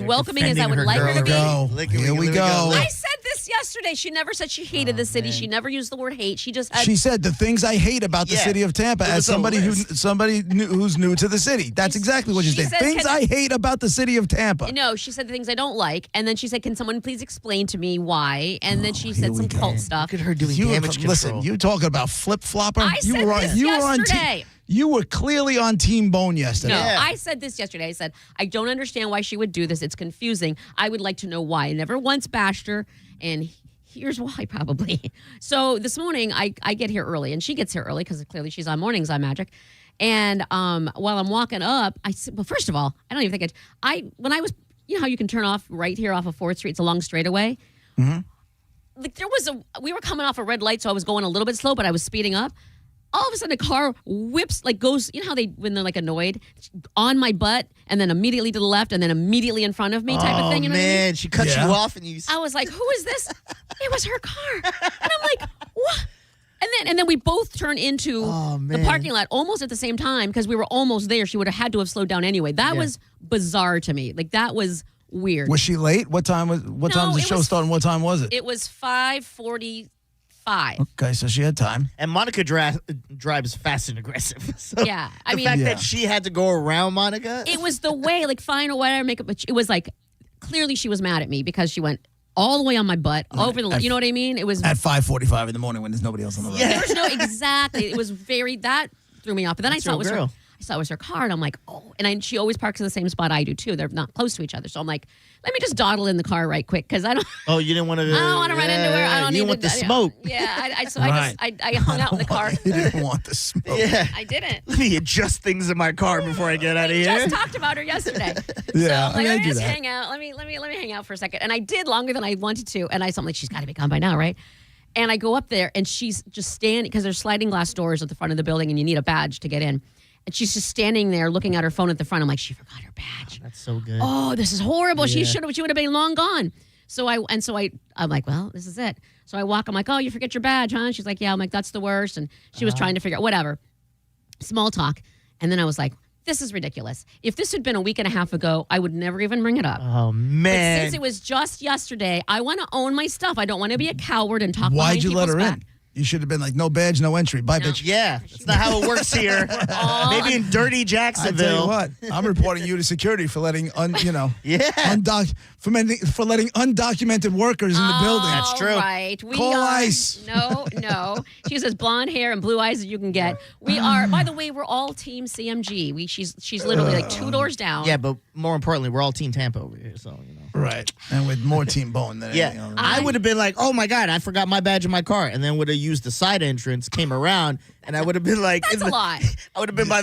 welcoming as I would like her to be? Here we go. I said this this yesterday. She never said she hated the city. She never used the word hate. She just had, She said the things I hate about the city of Tampa It as was a somebody list. who's new to the city. That's exactly what she She said. said, Things "Can I hate about the city of Tampa. No, she said the things I don't like, and then she said, "Can someone please explain to me why?" And then she said some cult stuff. Look at her doing You were- damage control. listen, you talking about flip flopper? I you said were on, this you were on yesterday. You were clearly on Team Bone yesterday. No, I said this yesterday. I said, I don't understand why she would do this. It's confusing. I would like to know why. I never once bashed her, and here's why, probably. So this morning, I get here early, and she gets here early because clearly she's on Mornings on Magic. And while I'm walking up, I said, well, first of all, I don't even think when I was, you know how you can turn off right here off of 4th Street? It's a long straightaway. Mm-hmm. Like we were coming off a red light, so I was going a little bit slow, but I was speeding up. All of a sudden, a car whips, like goes, you know how when they're like annoyed, on my butt, and then immediately to the left, and then immediately in front of me type of thing. You know what I mean? She cut you off, and you. I was like, who is this? It was her car. And I'm like, what? And then we both turn into the parking lot almost at the same time because we were almost there. She would have had to have slowed down anyway. That was bizarre to me. Like, that was weird. Was she late? What time was the show start and what time was it? It was 5:45. Okay, so she had time. And Monica drives fast and aggressive. So Yeah, I the mean- fact Yeah. that she had to go around Monica. It was the way, like, fine or whatever, make it, but it was like, clearly she was mad at me because she went all the way on my butt, over the, you know what I mean? It was. At 5:45 in the morning when there's nobody else on the road. There was no, exactly. It was that threw me off. But then That's I saw it was your her. girl. I saw it was her car, and I'm like, oh. And she always parks in the same spot I do too. They're not close to each other, so I'm like, let me just dawdle in the car right quick because I don't. Oh, you didn't want to. I don't want to run into her. I don't you need want the to, smoke. Yeah, so I hung out in the car. You didn't want the smoke. Yeah. I didn't. Let me adjust things in my car before I get out of We here. just talked about her yesterday. Yeah, So I'm like, I let me do just that. hang out. Let me hang out for a second. And I did longer than I wanted to. And I'm like, she's got to be gone by now, right? And I go up there, and she's just standing because there's sliding glass doors at the front of the building, and you need a badge to get in. And she's just standing there looking at her phone at the front. I'm like, she forgot her badge. That's so good. Oh, this is horrible. Yeah. She would have been long gone. I'm like, well, this is it. So I walk. I'm like, oh, you forget your badge, huh? And she's like, yeah. I'm like, that's the worst. And she was trying to figure out whatever. Small talk. And then I was like, this is ridiculous. If this had been a week and a half ago, I would never even bring it up. Oh, man. But since it was just yesterday, I want to own my stuff. I don't want to be a coward and talk Why'd behind you let people's her back. in? You should have been like, no badge, no entry. Bye, bitch. Yeah, that's not how it works here. Maybe in dirty I Jacksonville. tell you what, I'm reporting you to security for letting for letting undocumented workers in the building. That's true. Right. We Call are, ICE. No. She has blonde hair and blue eyes that you can get. We are, by the way, we're all Team CMG. She's literally like 2 doors down. Yeah, but more importantly, we're all Team Tampa over here, so you know. Right, and with more Team Bone than anything Yeah, else. I would have been like, "Oh my god, I forgot my badge in my car," and then would have used the side entrance, came around, and I would have been like, That's a lot. I would have been by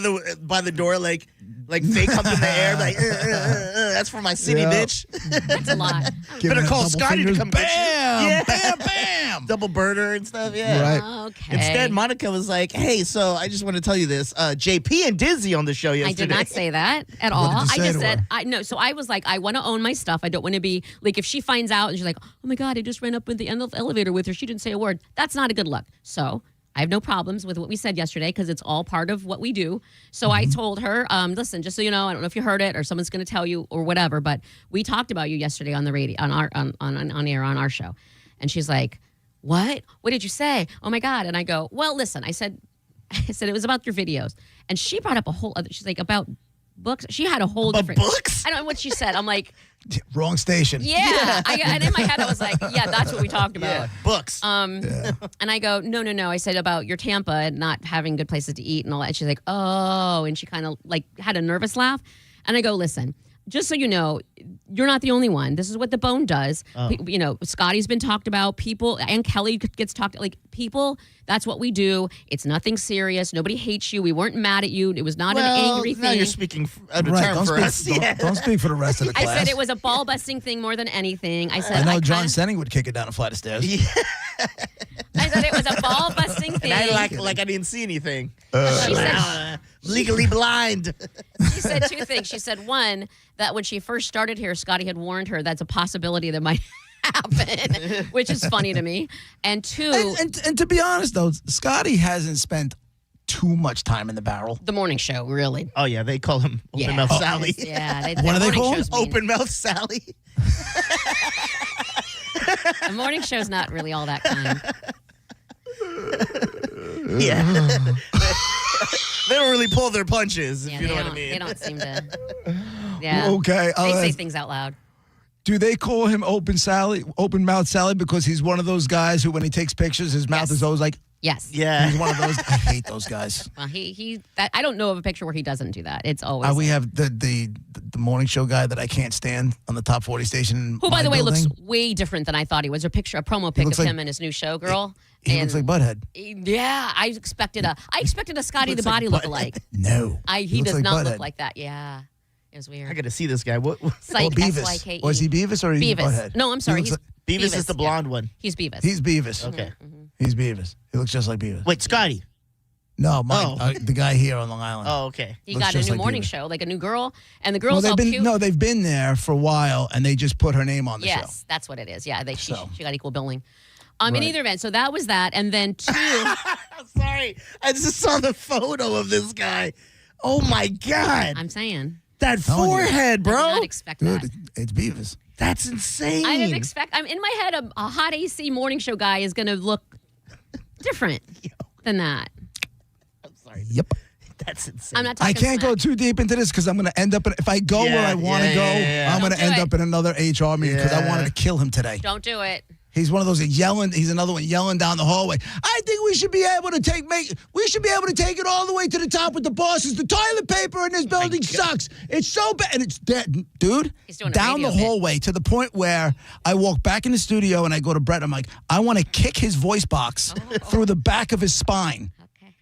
the door, like fake up in the air, like, that's for my city, Yeah. bitch. That's a lot. Giving Better her call double Scotty fingers. to come get you. Bam, Yeah. bam, bam. Double burner and stuff. Yeah. Right. Okay. Instead, Monica was like, "Hey, so I just want to tell you this. JP and Dizzy on the show yesterday." I did not say that at What all. did you I say just to said, her? no. So I was like, I want to own my stuff. I don't want to be like, if she finds out and she's like, oh my God, I just ran up with the end of the elevator with her. She didn't say a word. That's not a good look. So I have no problems with what we said yesterday because it's all part of what we do. So I told her, listen, just so you know, I don't know if you heard it or someone's going to tell you or whatever, but we talked about you yesterday on the radio, on air on our show. And she's like, what? What did you say? Oh my God. And I go, well, listen, I said it was about your videos. And she brought up a whole other, she's like, about books. She had a whole different. Books? I don't know what she said. I'm like, Wrong station. yeah. And in my head, I was like, yeah, that's what we talked about. Yeah, books. And I go, no. I said about your Tampa and not having good places to eat and all that. And she's like, oh, and she kind of like had a nervous laugh. And I go, listen, just so you know, you're not the only one. This is what the Bone does. You know, Scotty's been talked about. People, and Kelly gets talked, like people, that's what we do. It's nothing serious. Nobody hates you. We weren't mad at you. It was not an angry now thing. you're speaking out of Right, turn don't for speak, us. don't- Yeah. don't speak for the rest of the class. I said it was a ball busting thing more than anything. I said I know I John kinda- Senning would kick it down a flight of stairs. I said it was a ball busting thing. And I like I didn't see anything. She said Legally blind. she said two things. She said, one, that when she first started here, Scotty had warned her that's a possibility that might happen, which is funny to me. And two, And to be honest, though, Scotty hasn't spent too much time in the barrel. the morning show, really. Oh yeah, they call him Open Yeah. Mouth Oh, Sally. Yeah. What do they morning call him? shows mean- Open Mouth Sally. The morning show's not really all that kind. Yeah. They don't really pull their punches, Yeah, if you know they what I don't- mean. They don't seem to. Yeah. Okay, They say that's- things out loud. Do they call him open mouth Sally, because he's one of those guys who, when he takes pictures, his mouth is always like, Yes. Yeah. He's one of those. I hate those guys. Well, I don't know of a picture where he doesn't do that. It's always. We have the morning show guy that I can't stand on the top 40 station. in who, by my the way, building. looks way different than I thought he was. A promo pic looks of like- him and his new show girl. He looks like Butthead. Yeah, I expected a Scotty the Looks like Body Butthead. lookalike. No. He looks does like not Butthead. look like that. Yeah, it was weird. I got to see this guy. What? Psych, Beavis. S-Y-K-E. Or is he Beavis or is he Beavis. Butthead? No, I'm sorry. He He's looks Beavis is the blonde one. He's Beavis. He's Beavis. Okay. He's Beavis. He looks just like Beavis. Wait, Scotty. No, the guy here on Long Island. Oh, okay. He Looks got a just new like morning Beavis. show, like a new girl, and the Well, girl's all they've been cute. they've been there for a while, and they just put her name on the show. Yes, that's what it is. Yeah, she So. got equal billing. In Right. either event, so that was that, and then two. Sorry, I just saw the photo of this guy. Oh my God, I'm saying that Telling you. forehead, I did bro. not expect that. Dude, it's Beavis. That's insane. I didn't expect. I'm in my head. A hot AC morning show guy is going to look different than that. I'm sorry. Yep. That's insane. I'm not I talking. can't go too deep into this because I'm going to end up if I go where I want to go, I'm going to Don't do end it. up in another HR meeting because I Yeah. wanted to kill him today. Don't do it. He's one of those that yelling. He's another one yelling down the hallway. I think we should be able to take it all the way to the top with the bosses. The toilet paper in this building sucks. It's so bad, and it's dead, dude. He's doing a down the radio bit. hallway to the point where I walk back in the studio and I go to Brett. I'm like, I want to kick his voice box through the back of his spine. Okay.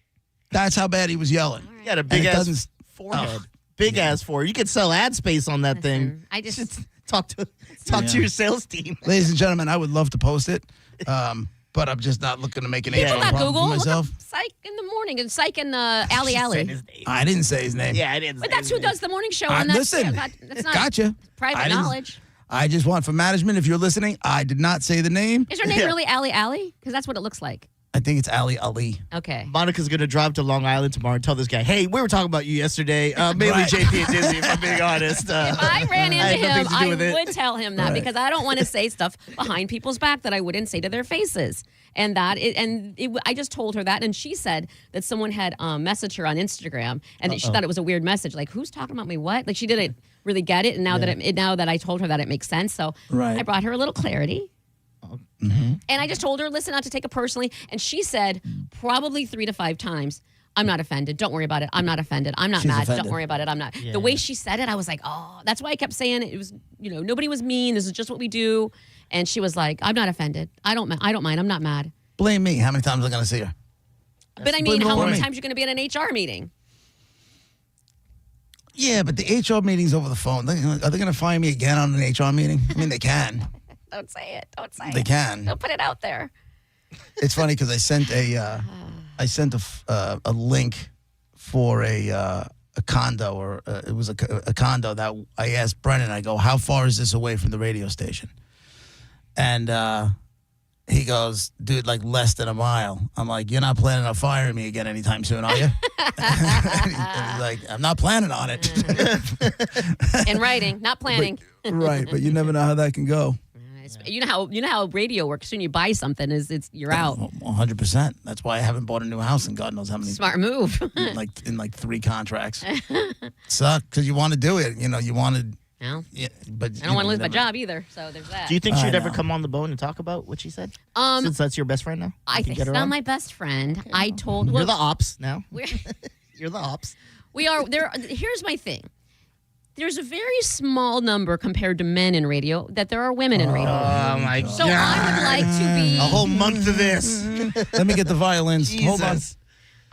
That's how bad he was yelling. You got a And big it ass doesn't- forehead. Big ass forehead. You could sell ad space on that thing. I just talk to your sales team. Ladies and gentlemen, I would love to post it, but I'm just not looking to make an People HR got problem Google. for Look myself. up Psych in the morning and Psych in Alley Alley. I didn't say his name. Yeah, I didn't. But that's who does the morning show. I- And that's, listen, that's not gotcha. private I didn't- knowledge. I just want for management, if you're listening, I did not say the name. Is her name really Alley Alley? Because that's what it looks like. I think it's Ali Ali. Okay. Monica's gonna drive to Long Island tomorrow and tell this guy, "Hey, we were talking about you yesterday. Mainly Right. JP and Disney, if I'm being honest." If I ran into had nothing him, to do I with it. would tell him that Right. because I don't want to say stuff behind people's back that I wouldn't say to their faces. And I just told her that, and she said that someone had messaged her on Instagram, and she thought it was a weird message, like who's talking about me? What? Like she didn't really get it, and now that I told her that, it makes sense. So Right. I brought her a little clarity. And I just told her, listen, not to take it personally. And she said probably 3 to 5 times, I'm not offended. Don't worry about it. I'm not offended. I'm not She's mad. offended. Don't worry about it. I'm not. The way she said it, I was like, oh, that's why I kept saying it was, nobody was mean. This is just what we do. And she was like, I'm not offended. I don't mind. I'm not mad. Blame me. How many times am I going to see her? But I mean, Blame it how all on many me. times you're going to be in an HR meeting? Yeah, but the HR meeting's over the phone. Are they going to fire me again on an HR meeting? I mean, they can. Don't say it. Don't say it. They can. Don't put it out there. It's funny because I sent a link for a condo, or it was a condo that I asked Brennan. I go, how far is this away from the radio station? And he goes, dude, like less than a mile. I'm like, you're not planning on firing me again anytime soon, are you? And he's like, I'm not planning on it. In writing, not planning. Right, but you never know how that can go. You know how radio works. Soon you buy something, you're out. 100%. That's why I haven't bought a new house in God knows how many. Smart move. in 3 contracts. Suck because you want to do it. You wanted. No. Yeah, but I don't want to lose my job either. So there's that. Do you think I she'd ever know. come on the bone and talk about what she said? Since that's your best friend now, I You think get she's her not on? my best friend. I told You're the ops now. we're, You're the ops. we are there. Here's my thing. There's a very small number compared to men in radio that there are women in radio. Oh my God! So I would like to be. A whole month of this. Let me get the violins. Hold on. Jesus.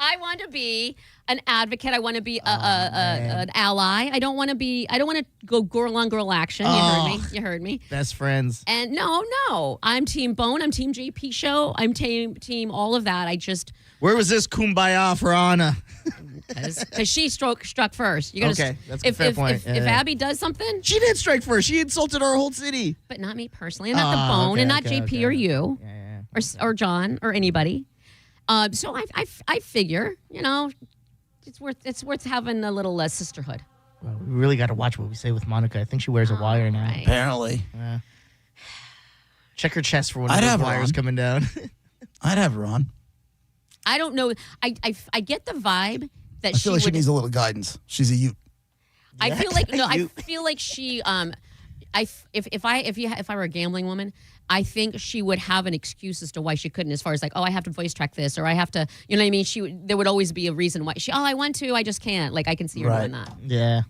I want to be an advocate. I want to be an ally. I don't want to go girl on girl action. You heard me. Best friends. And no. I'm Team Bone. I'm Team JP Show. I'm team all of that. I just Where was this kumbaya for Anna? because she struck first. You're gonna Okay, that's a fair if, point. If Yeah. Abby does something, She did strike first. She insulted our whole city. but not me personally, and not the Bone, and not JP or you, or John or anybody. So I figure it's worth having a little sisterhood. Well, we really got to watch what we say with Monica. I think she wears a wire now. Right. Apparently. Check her chest for one I'd of have those her wires on. coming down. I'd have her on. I don't know. I get the vibe that I feel like she would. needs a little guidance. She's a youth. I feel like I feel like she. If I were a gambling woman, I think she would have an excuse as to why she couldn't. As far as like, oh, I have to voice track this, or I have to, you know what I mean? There would always be a reason why she. Oh, I want to, I just can't. Like I can see her doing that. Yeah.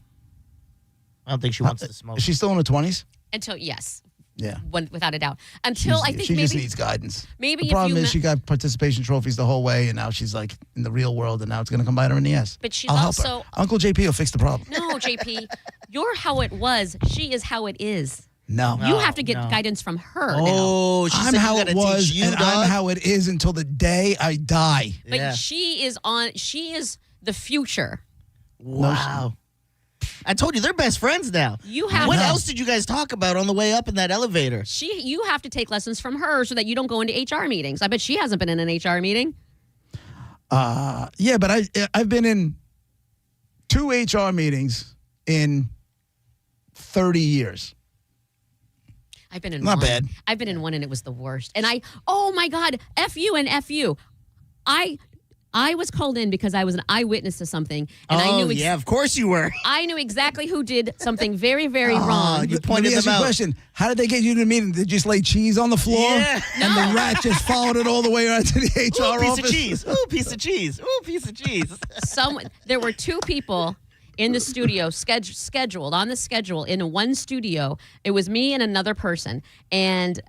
I don't think she wants to smoke. Is she still in her 20s? Until yes. Yeah. Without a doubt. Until I think she maybe just needs guidance. Maybe the if problem you is she got participation trophies the whole way, and now she's like in the real world, and now it's going to come bite her in the ass. But she's I'll help also her. Uncle JP will fix the problem. No, JP, you're how it was. She is how it is. No. You have to get guidance from her Oh, now. I'm how it was, and I'm how it is until the day I die. But she is the future. Wow. I told you they're best friends now. You have What to- else did you guys talk about on the way up in that elevator? You have to take lessons from her so that you don't go into HR meetings. I bet she hasn't been in an HR meeting. Yeah, but I've been in 2 HR meetings in 30 years. I've been in Not one. bad. I've been in one and it was the worst. And oh my God, F you and F you. I was called in because I was an eyewitness to something. And I knew yeah, of course you were. I knew exactly who did something very, very wrong. You Let me ask you a question. How did they get you to the meeting? Did they just lay cheese on the floor? Yeah. And the rat just followed it all the way around to the HR Ooh, piece office? of cheese. Ooh, piece of cheese. Ooh, piece of cheese. There were 2 people in the studio scheduled on the schedule in one studio. It was me and another person. And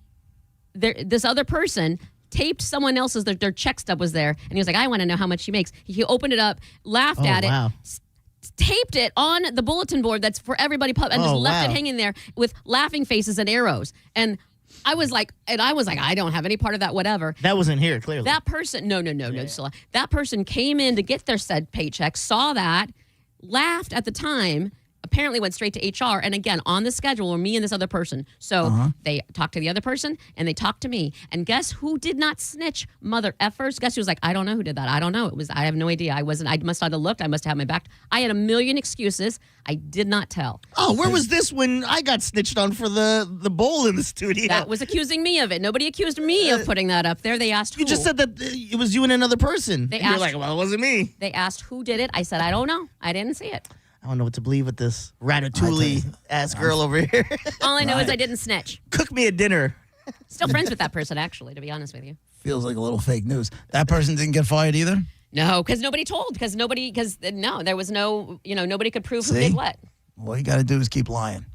this other person taped someone else's, their check stub was there. And he was like, I want to know how much she makes. He opened it up, laughed at it, taped it on the bulletin board that's for everybody, and just left it hanging there with laughing faces and arrows. And I was like, I don't have any part of that, whatever. That wasn't here, clearly. That person, no, Stella. That person came in to get their said paycheck, saw that, laughed at the time, apparently went straight to HR, and again, on the schedule were me and this other person. So they talked to the other person, and they talked to me. And guess who did not snitch? Mother effers. Guess who was like, I don't know who did that. I don't know. I have no idea. I must not have looked. I must have my back. I had a million excuses. I did not tell. Oh, where was this when I got snitched on for the bowl in the studio? That was accusing me of it. Nobody accused me of putting that up there. They asked who. You just said that it was you and another person. You're like, well, it wasn't me. They asked who did it. I said, I don't know. I didn't see it. I don't know what to believe with this ratatouille-ass girl over here. All I know is I didn't snitch. Cook me a dinner. Still friends with that person, actually, to be honest with you. Feels like a little fake news. That person didn't get fired either? No, because nobody told. There was no, nobody could prove who See? did what. All you got to do is keep lying.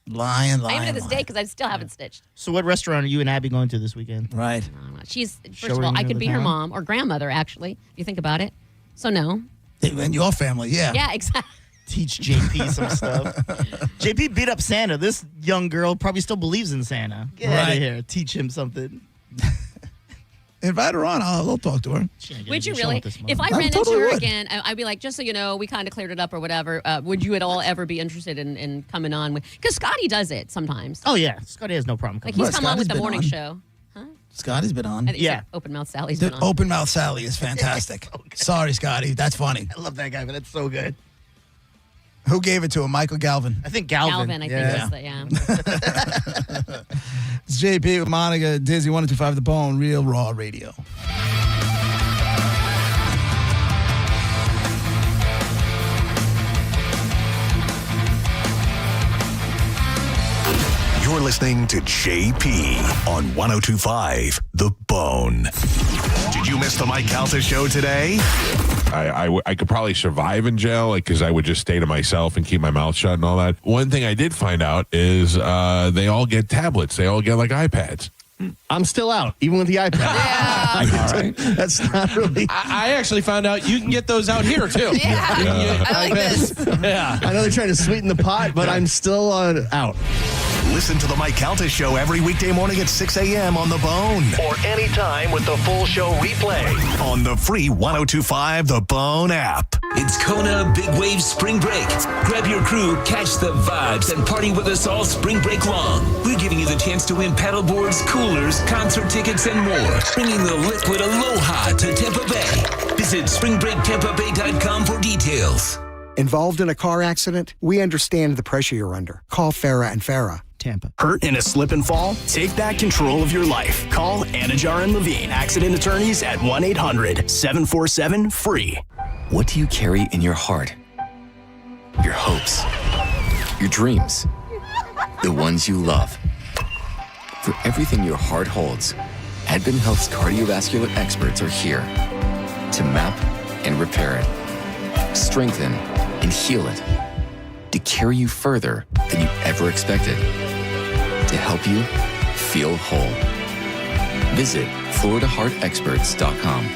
Lying. I am to this day because I still haven't snitched. So what restaurant are you and Abby going to this weekend? Right. She's, first Showing of all, I you could the be her town? mom or grandmother, actually, if you think about it. So no. And your family, yeah. Yeah, exactly. Teach JP some stuff. JP beat up Santa. This young girl probably still believes in Santa. Get out of here. Teach him something. Invite her on. I'll talk to her. Would you really? If I ran into her again, I'd be like, just so you know, we kind of cleared it up or whatever. Would you at all ever be interested in coming on? Because Scotty does it sometimes. Oh, yeah. Scotty has no problem Like coming. he's come on with the morning show. Scotty's been on. I think he said Open Mouth Sally's The been on. Open Mouth Sally is fantastic. Sorry, Scotty. That's funny. I love that guy, but that's so good. Who gave it to him? Michael Galvin. I think Galvin. I think was It's JP with Monica, Dizzy, 102.5 The Bone, Real Raw Radio. You're listening to JP on 102.5 The Bone. Did you miss the Mike Calta show today? I could probably survive in jail because I would just stay to myself and keep my mouth shut and all that. One thing I did find out is they all get tablets. They all get like iPads. I'm still out, even with the iPad. That's not really. I actually found out you can get those out here too. I like this. Yeah. I know they're trying to sweeten the pot, but I'm still out. Listen to the Mike Calta show every weekday morning at 6 a.m. on The Bone. Or anytime with the full show replay on the free 102.5 The Bone app. It's Kona Big Wave Spring Break. Grab your crew, catch the vibes, and party with us all spring break long. We're giving you the chance to win paddleboards, coolers, concert tickets, and more. Bringing the liquid aloha to Tampa Bay. Visit springbreaktampabay.com for details. Involved in a car accident? We understand the pressure you're under. Call Farah and Farah. Tampa. Hurt in a slip and fall? Take back control of your life. Call Anajar and Levine, accident attorneys at 1-800-747-FREE. What do you carry in your heart? Your hopes, your dreams, the ones you love. For everything your heart holds, Advent Health's cardiovascular experts are here to map and repair it, strengthen and heal it, to carry you further than you ever expected, to help you feel whole. Visit FloridaHeartExperts.com.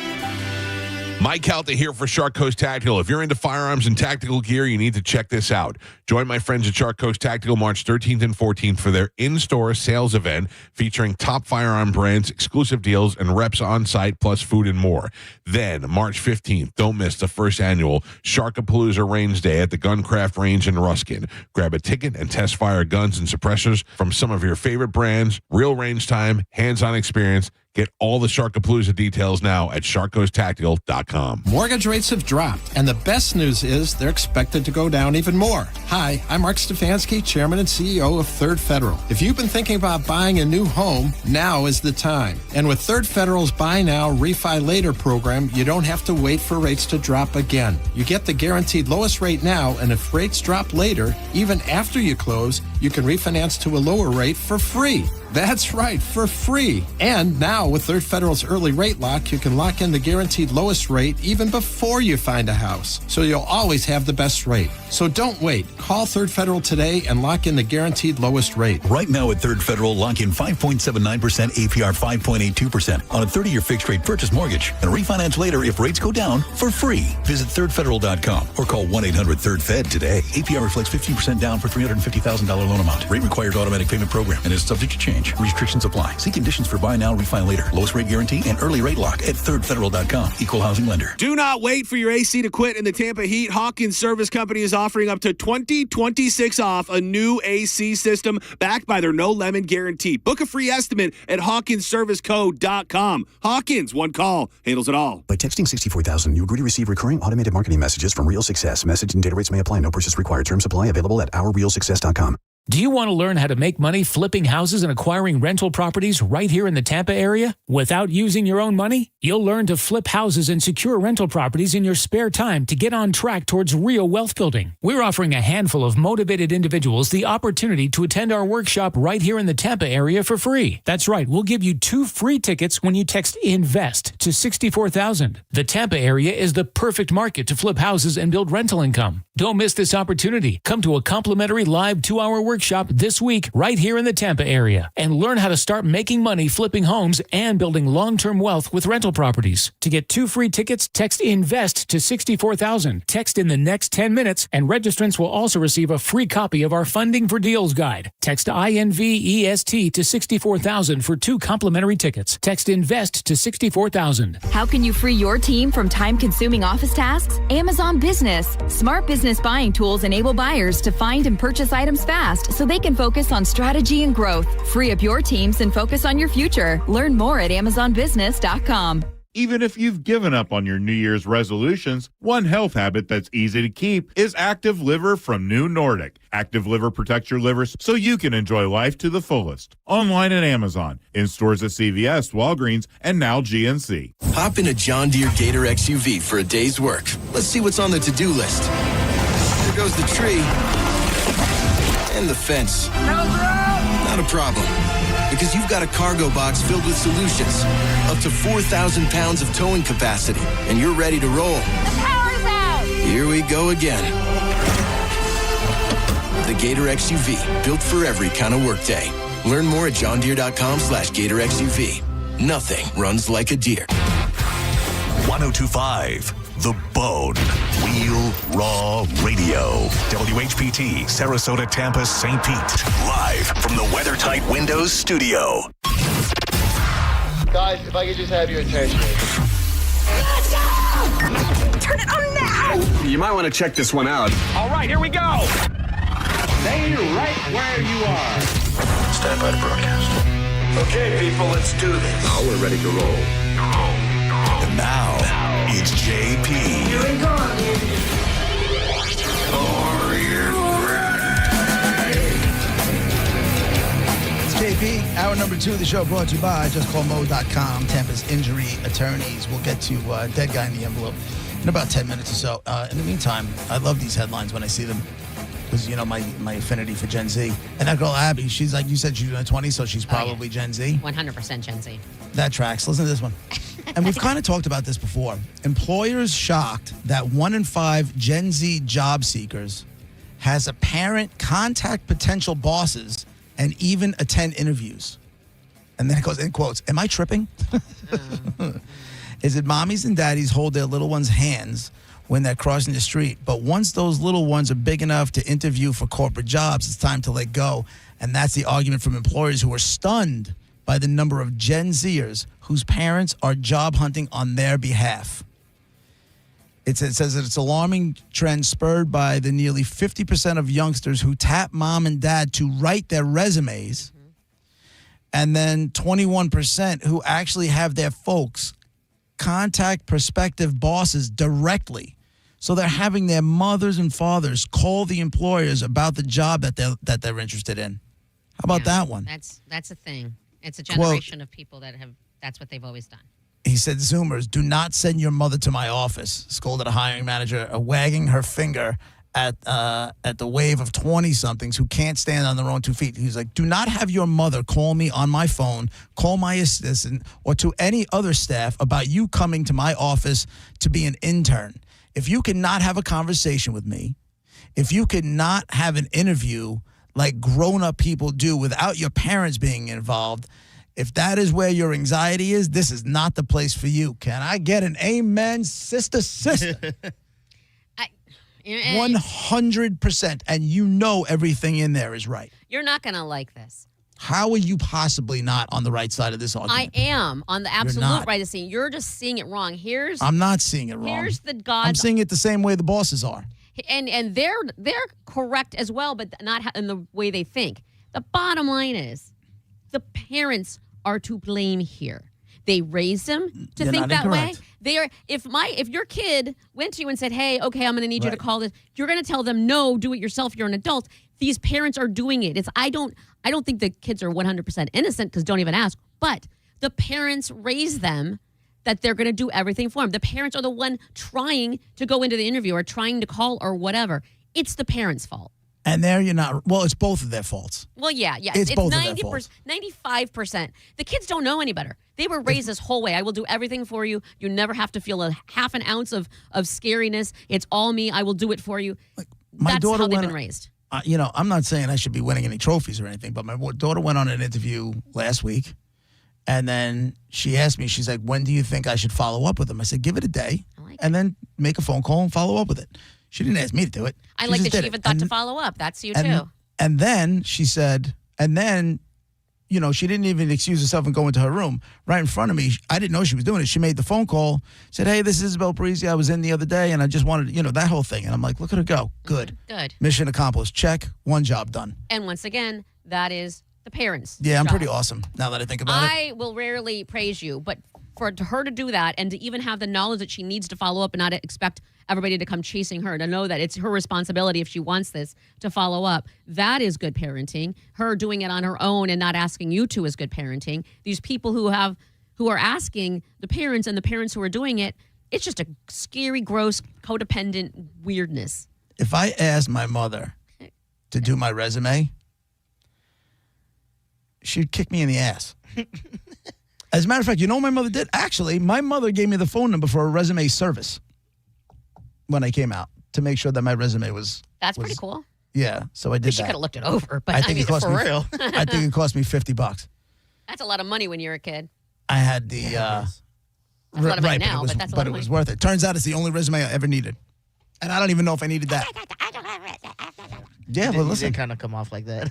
Mike Calta here for Shark Coast Tactical. If you're into firearms and tactical gear, you need to check this out. Join my friends at Shark Coast Tactical March 13th and 14th for their in-store sales event featuring top firearm brands, exclusive deals, and reps on site, plus food and more. Then, March 15th, don't miss the first annual Sharkapalooza Range Day at the Guncraft Range in Ruskin. Grab a ticket and test fire guns and suppressors from some of your favorite brands, real range time, hands-on experience. Get all the Sharkapalooza details now at sharkcoasttactical.com. Mortgage rates have dropped, and the best news is they're expected to go down even more. Hi, I'm Mark Stefanski, Chairman and CEO of Third Federal. If you've been thinking about buying a new home, now is the time. And with Third Federal's Buy Now, Refi Later program, you don't have to wait for rates to drop again. You get the guaranteed lowest rate now, and if rates drop later, even after you close, you can refinance to a lower rate for free. That's right, for free. And now with Third Federal's early rate lock, you can lock in the guaranteed lowest rate even before you find a house. So you'll always have the best rate. So don't wait. Call Third Federal today and lock in the guaranteed lowest rate. Right now at Third Federal, lock in 5.79% APR 5.82% on a 30-year fixed rate purchase mortgage and refinance later if rates go down for free. Visit thirdfederal.com or call 1-800-3rd-FED today. APR reflects 15% down for $350,000 loan amount. Rate requires automatic payment program and is subject to change. Restrictions apply. See conditions for buy now, refi later. Lowest rate guarantee and early rate lock at thirdfederal.com. Equal housing lender. Do not wait for your AC to quit in the Tampa Heat. Hawkins Service Company is offering up to 2026 off a new AC system backed by their no lemon guarantee. Book a free estimate at hawkinsservicecode.com. Hawkins, one call, handles it all. By texting 64000, you agree to receive recurring automated marketing messages from Real Success. Message and data rates may apply. No purchase required. Terms apply. Available at ourrealsuccess.com. Do you want to learn how to make money flipping houses and acquiring rental properties right here in the Tampa area without using your own money? You'll learn to flip houses and secure rental properties in your spare time to get on track towards real wealth building. We're offering a handful of motivated individuals the opportunity to attend our workshop right here in the Tampa area for free. That's right, we'll give you 2 free tickets when you text INVEST to 64,000. The Tampa area is the perfect market to flip houses and build rental income. Don't miss this opportunity. Come to a complimentary live 2-hour workshop this week right here in the Tampa area and learn how to start making money flipping homes and building long-term wealth with rental properties. To get 2 free tickets, text INVEST to 64,000. Text in the next 10 minutes and registrants will also receive a free copy of our Funding for Deals guide. Text INVEST to 64,000 for 2 complimentary tickets. Text INVEST to 64,000. How can you free your team from time-consuming office tasks? Amazon Business. Smart business buying tools enable buyers to find and purchase items fast so they can focus on strategy and growth. Free up your teams and focus on your future. Learn more at AmazonBusiness.com. Even if you've given up on your New Year's resolutions, one health habit that's easy to keep is Active Liver from New Nordic. Active Liver protects your liver so you can enjoy life to the fullest. Online at Amazon, in stores at CVS, Walgreens, and now GNC. Hop in a John Deere Gator XUV for a day's work. Let's see what's on the to-do list. There goes the tree. And the fence. Not a problem. Because you've got a cargo box filled with solutions. Up to 4,000 pounds of towing capacity. And you're ready to roll. The power's out! Here we go again. The Gator XUV. Built for every kind of workday. Learn more at johndeere.com/Gator XUV. Nothing runs like a deer. 1025 The Bone. Real Raw Radio. WHPT, Sarasota, Tampa, St. Pete. Live from the WeatherTight Windows studio. Guys, if I could just have your attention. Let's go! Turn it on now! You might want to check this one out. All right, here we go. Stay right where you are. Stand by the broadcast. Okay, people, let's do this. Now we're ready to roll. And now, it's JP. Here we go. Are you ready? Hour number 2 of the show brought to you by JustCallMo.com, Tampa's injury attorneys. We'll get to Dead Guy in the Envelope in about 10 minutes or so. In the meantime, I love these headlines when I see them because, you know, my affinity for Gen Z. And that girl, Abby, she's like, you said she's in her 20s, so she's probably Gen Z. 100% Gen Z. That tracks. Listen to this one. And we've kind of talked about this before. Employers shocked that 1 in 5 Gen Z job seekers has a parent contact potential bosses and even attend interviews. And then it goes in quotes, am I tripping? Is it mommies and daddies hold their little ones' hands when they're crossing the street, but once those little ones are big enough to interview for corporate jobs, it's time to let go. And that's the argument from employers who are stunned by the number of Gen Zers whose parents are job hunting on their behalf. It says that it's alarming trend spurred by the nearly 50% of youngsters who tap mom and dad to write their resumes, and then 21% who actually have their folks contact prospective bosses directly. So they're having their mothers and fathers call the employers about the job that they're interested in. How about that one? That's a thing. It's a generation of people that that's what they've always done. He said, Zoomers, do not send your mother to my office, scolded a hiring manager, wagging her finger at the wave of 20-somethings who can't stand on their own 2 feet. He's like, do not have your mother call me on my phone, call my assistant, or to any other staff about you coming to my office to be an intern. If you cannot have a conversation with me, if you cannot have an interview like grown-up people do without your parents being involved, if that is where your anxiety is, this is not the place for you. Can I get an amen, sister? 100%. And you know everything in there is right. You're not going to like this. How are you possibly not on the right side of this argument? I am on the absolute right of seeing. You're just seeing it wrong. I'm not seeing it wrong. Here's the God's. I'm seeing it the same way the bosses are. And they're correct as well, but not in the way they think. The bottom line is the parents are to blame here. They raised them to think that way. They are. If your kid went to you and said, "Hey, okay, I'm going to need you to call this," you're going to tell them, "No, do it yourself. You're an adult." These parents are doing it. I don't think the kids are 100% innocent because don't even ask. But the parents raise them that they're going to do everything for them. The parents are the one trying to go into the interview or trying to call or whatever. It's the parents' fault. And there you're not. Well, it's both of their faults. Well, yeah. It's both of their faults. 95%. The kids don't know any better. They were raised this whole way. I will do everything for you. You never have to feel a half an ounce of scariness. It's all me. I will do it for you. That's how they've been raised. I'm not saying I should be winning any trophies or anything, but my daughter went on an interview last week, and then she asked me, she's like, when do you think I should follow up with them? I said, give it a day, and then make a phone call and follow up with it. She didn't ask me to do it. I like that she even thought to follow up. That's you, too. And then she said, she didn't even excuse herself and go into her room right in front of me. I didn't know she was doing it. She made the phone call, said, hey, this is Isabel Parisi. I was in the other day, and I just wanted, that whole thing. And I'm like, look at her go. Good. Good. Mission accomplished. Check. One job done. And once again, that is the parents' Yeah, I'm job. pretty awesome now that I think about it. I will rarely praise you, but for her to do that and to even have the knowledge that she needs to follow up and not expect everybody to come chasing her, to know that it's her responsibility if she wants this to follow up, that is good parenting. Her doing it on her own and not asking you to is good parenting. These people who are asking the parents and the parents who are doing it, it's just a scary, gross, codependent weirdness. If I asked my mother to do my resume, she'd kick me in the ass. As a matter of fact, you know what my mother did? Actually, my mother gave me the phone number for a resume service when I came out to make sure that my resume was... That's pretty cool. Yeah, so I did She that. could have looked it over, but I think it cost for me, real. I think it cost me $50. That's a lot of money when you're a kid. I had the... That's a lot of money now, but that's a lot but of it was money. worth it. Turns out it's the only resume I ever needed. And I don't even know if I needed that. Yeah, well, listen. You did kind of come off like that.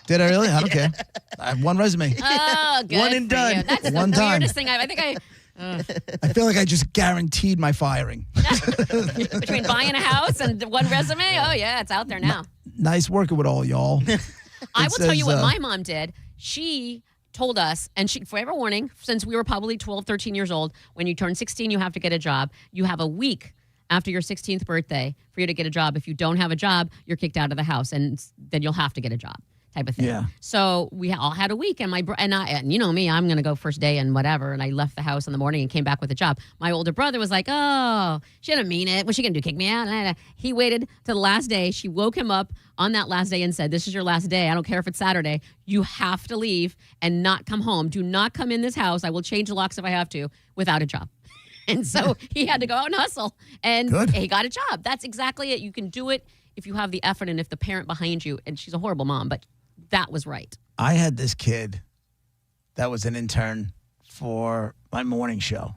Did I really? I don't care. I have one resume. Oh, good. One and for done. you. That's One the time. weirdest thing I think I... I feel like I just guaranteed my firing. Between buying a house and one resume, oh yeah, it's out there now. Nice working with all y'all. I will tell you what my mom did. She told us, and she forever warning, since we were probably 12, 13 years old, when you turn 16, you have to get a job. You have a week after your 16th birthday for you to get a job. If you don't have a job, you're kicked out of the house, and then you'll have to get a job. type of thing. Yeah. So we all had a week, and and you know me, I'm gonna go first day and whatever. And I left the house in the morning and came back with a job. My older brother was like, "Oh, she didn't mean it. What's she gonna do? Kick me out?" He waited to the last day. She woke him up on that last day and said, "This is your last day. I don't care if it's Saturday. You have to leave and not come home. Do not come in this house. I will change the locks if I have to without a job." And so he had to go out and hustle, and he got a job. That's exactly it. You can do it if you have the effort and if the parent behind you, and she's a horrible mom, but that was right. I had this kid that was an intern for my morning show,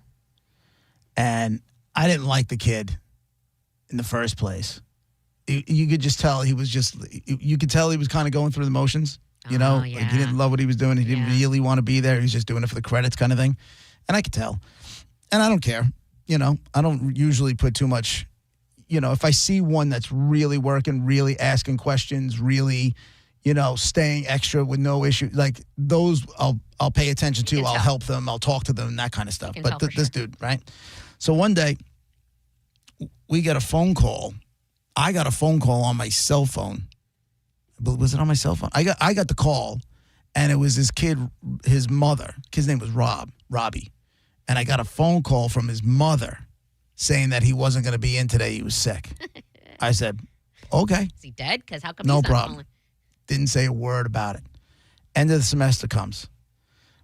and I didn't like the kid in the first place. You could just tell you could tell he was kind of going through the motions, like he didn't love what he was doing. He didn't really want to be there. He was just doing it for the credits kind of thing. And I could tell. And I don't care. I don't usually put too much, if I see one that's really working, really asking questions, really, staying extra with no issue, like those I'll pay attention to. I'll help them. I'll talk to them, that kind of stuff. But this dude, right? So one day we get a phone call. I got a phone call on my cell phone. Was it on my cell phone? I got the call, and it was this kid, his mother. His name was Robbie. And I got a phone call from his mother saying that he wasn't going to be in today. He was sick. I said, okay. Is he dead? Because how come no he's not problem. calling? Didn't say a word about it. End of the semester comes.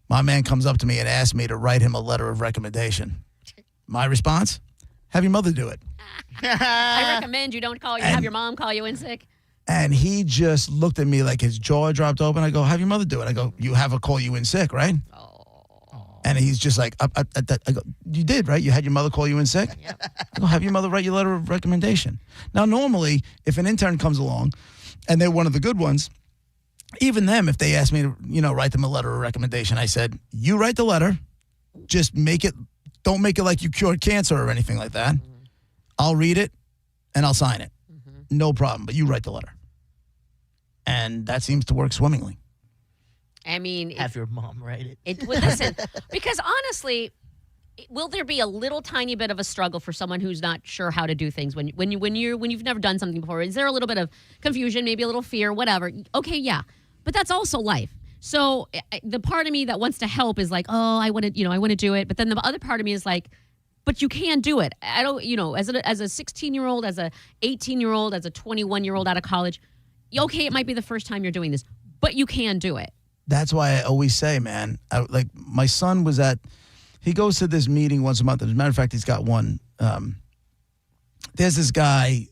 My man comes up to me and asks me to write him a letter of recommendation. My response? Have your mother do it. I recommend you don't have your mom call you in sick. And he just looked at me like his jaw dropped open. I go, have your mother do it. I go, you have her call you in sick, right? And he's just like, I go, you did, right? You had your mother call you in sick? Yep. I go, have your mother write your letter of recommendation. Now, normally, if an intern comes along and they're one of the good ones, even them, if they ask me to, write them a letter of recommendation, I said, you write the letter, just don't make it like you cured cancer or anything like that. Mm-hmm. I'll read it and I'll sign it. Mm-hmm. No problem, but you write the letter. And that seems to work swimmingly. I mean, have your mom write it. Listen, because honestly, will there be a little tiny bit of a struggle for someone who's not sure how to do things when you've never done something before? Is there a little bit of confusion, maybe a little fear, whatever? Okay, yeah, but that's also life. So the part of me that wants to help is like, oh, I want to do it, but then the other part of me is like, but you can do it. I don't, as a 16-year-old, as a 18-year-old, as a 21-year-old out of college, okay, it might be the first time you're doing this, but you can do it. That's why I always say, man, like my son he goes to this meeting once a month. As a matter of fact, he's got one. There's this guy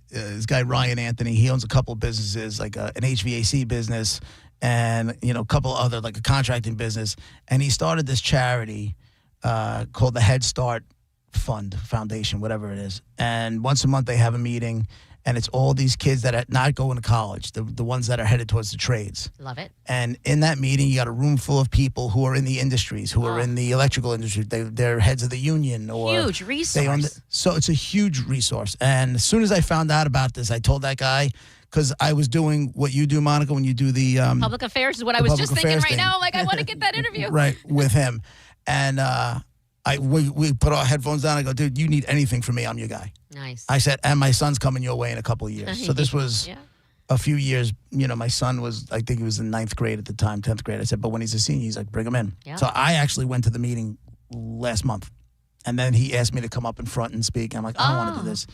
Ryan Anthony. He owns a couple of businesses, like an HVAC business and, a couple other, like a contracting business. And he started this charity called the Head Start Foundation, whatever it is. And once a month they have a meeting. And it's all these kids that are not going to college, the ones that are headed towards the trades. Love it. And in that meeting, you got a room full of people who are in the industries, who are in the electrical industry. They're heads of the union. Or huge resource. So it's a huge resource. And as soon as I found out about this, I told that guy, because I was doing what you do, Monica, when you do the public affairs is what I was just thinking right now. Like, I want to get that interview. Right, with him. And we put our headphones down. I go, dude, you need anything from me, I'm your guy. Nice. I said, and my son's coming your way in a couple of years. So this was a few years. My son was, I think he was in 9th grade at the time, 10th grade. I said, but when he's a senior, he's like, bring him in. Yeah. So I actually went to the meeting last month. And then he asked me to come up in front and speak. I'm like, I don't want to do this.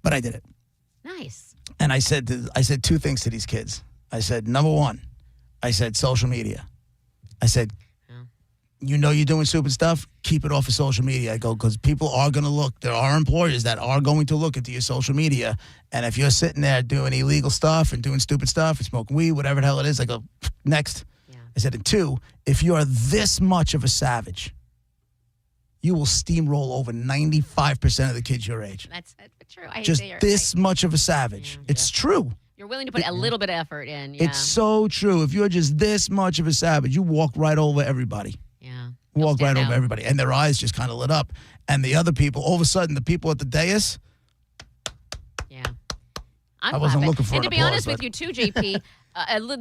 But I did it. Nice. And I said two things to these kids. I said, number one, I said, social media. I said, you're doing stupid stuff, keep it off of social media. I go, because people are going to look. There are employers that are going to look into your social media. And if you're sitting there doing illegal stuff and doing stupid stuff and smoking weed, whatever the hell it is, I go, next. Yeah. I said, and two, if you are this much of a savage, you will steamroll over 95% of the kids your age. That's true. I just this much of a savage. Yeah, it's true. You're willing to put a little bit of effort in. Yeah. It's so true. If you're just this much of a savage, you walk right over everybody. Yeah. Walk right over everybody. And their eyes just kind of lit up. And the other people, all of a sudden, the people at the dais. Yeah. I wasn't looking for and an to be applause, honest with you, too, JP,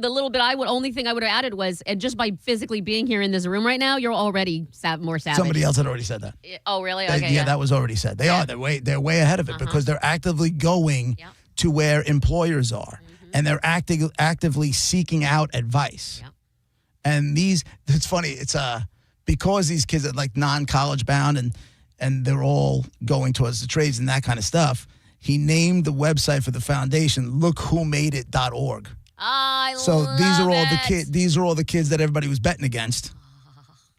the little bit only thing I would have added was, and just by physically being here in this room right now, you're already more savage. Somebody else had already said that. Oh, really? Okay. Yeah, that was already said. They're way ahead of it because they're actively going to where employers are. and they're actively seeking out advice. Yep. And it's funny. It's because these kids are like non-college bound and they're all going towards the trades and that kind of stuff. He named the website for the foundation lookwhomadeit.org. These are all the kids. These are all the kids that everybody was betting against,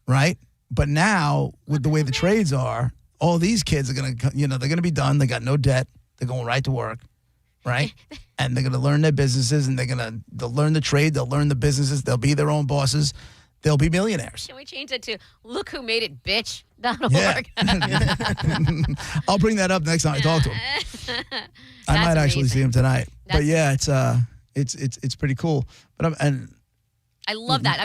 right? But now with the way the trades are, all these kids are gonna, they're gonna be done. They got no debt. They're going right to work, right? And they're gonna learn their businesses, and they'll learn the trade. They'll learn the businesses. They'll be their own bosses. They'll be millionaires. Can we change it to look who made it, bitch? Yeah. I'll bring that up next time I talk to him. I might actually see him tonight. But yeah, it's pretty cool. But I love that.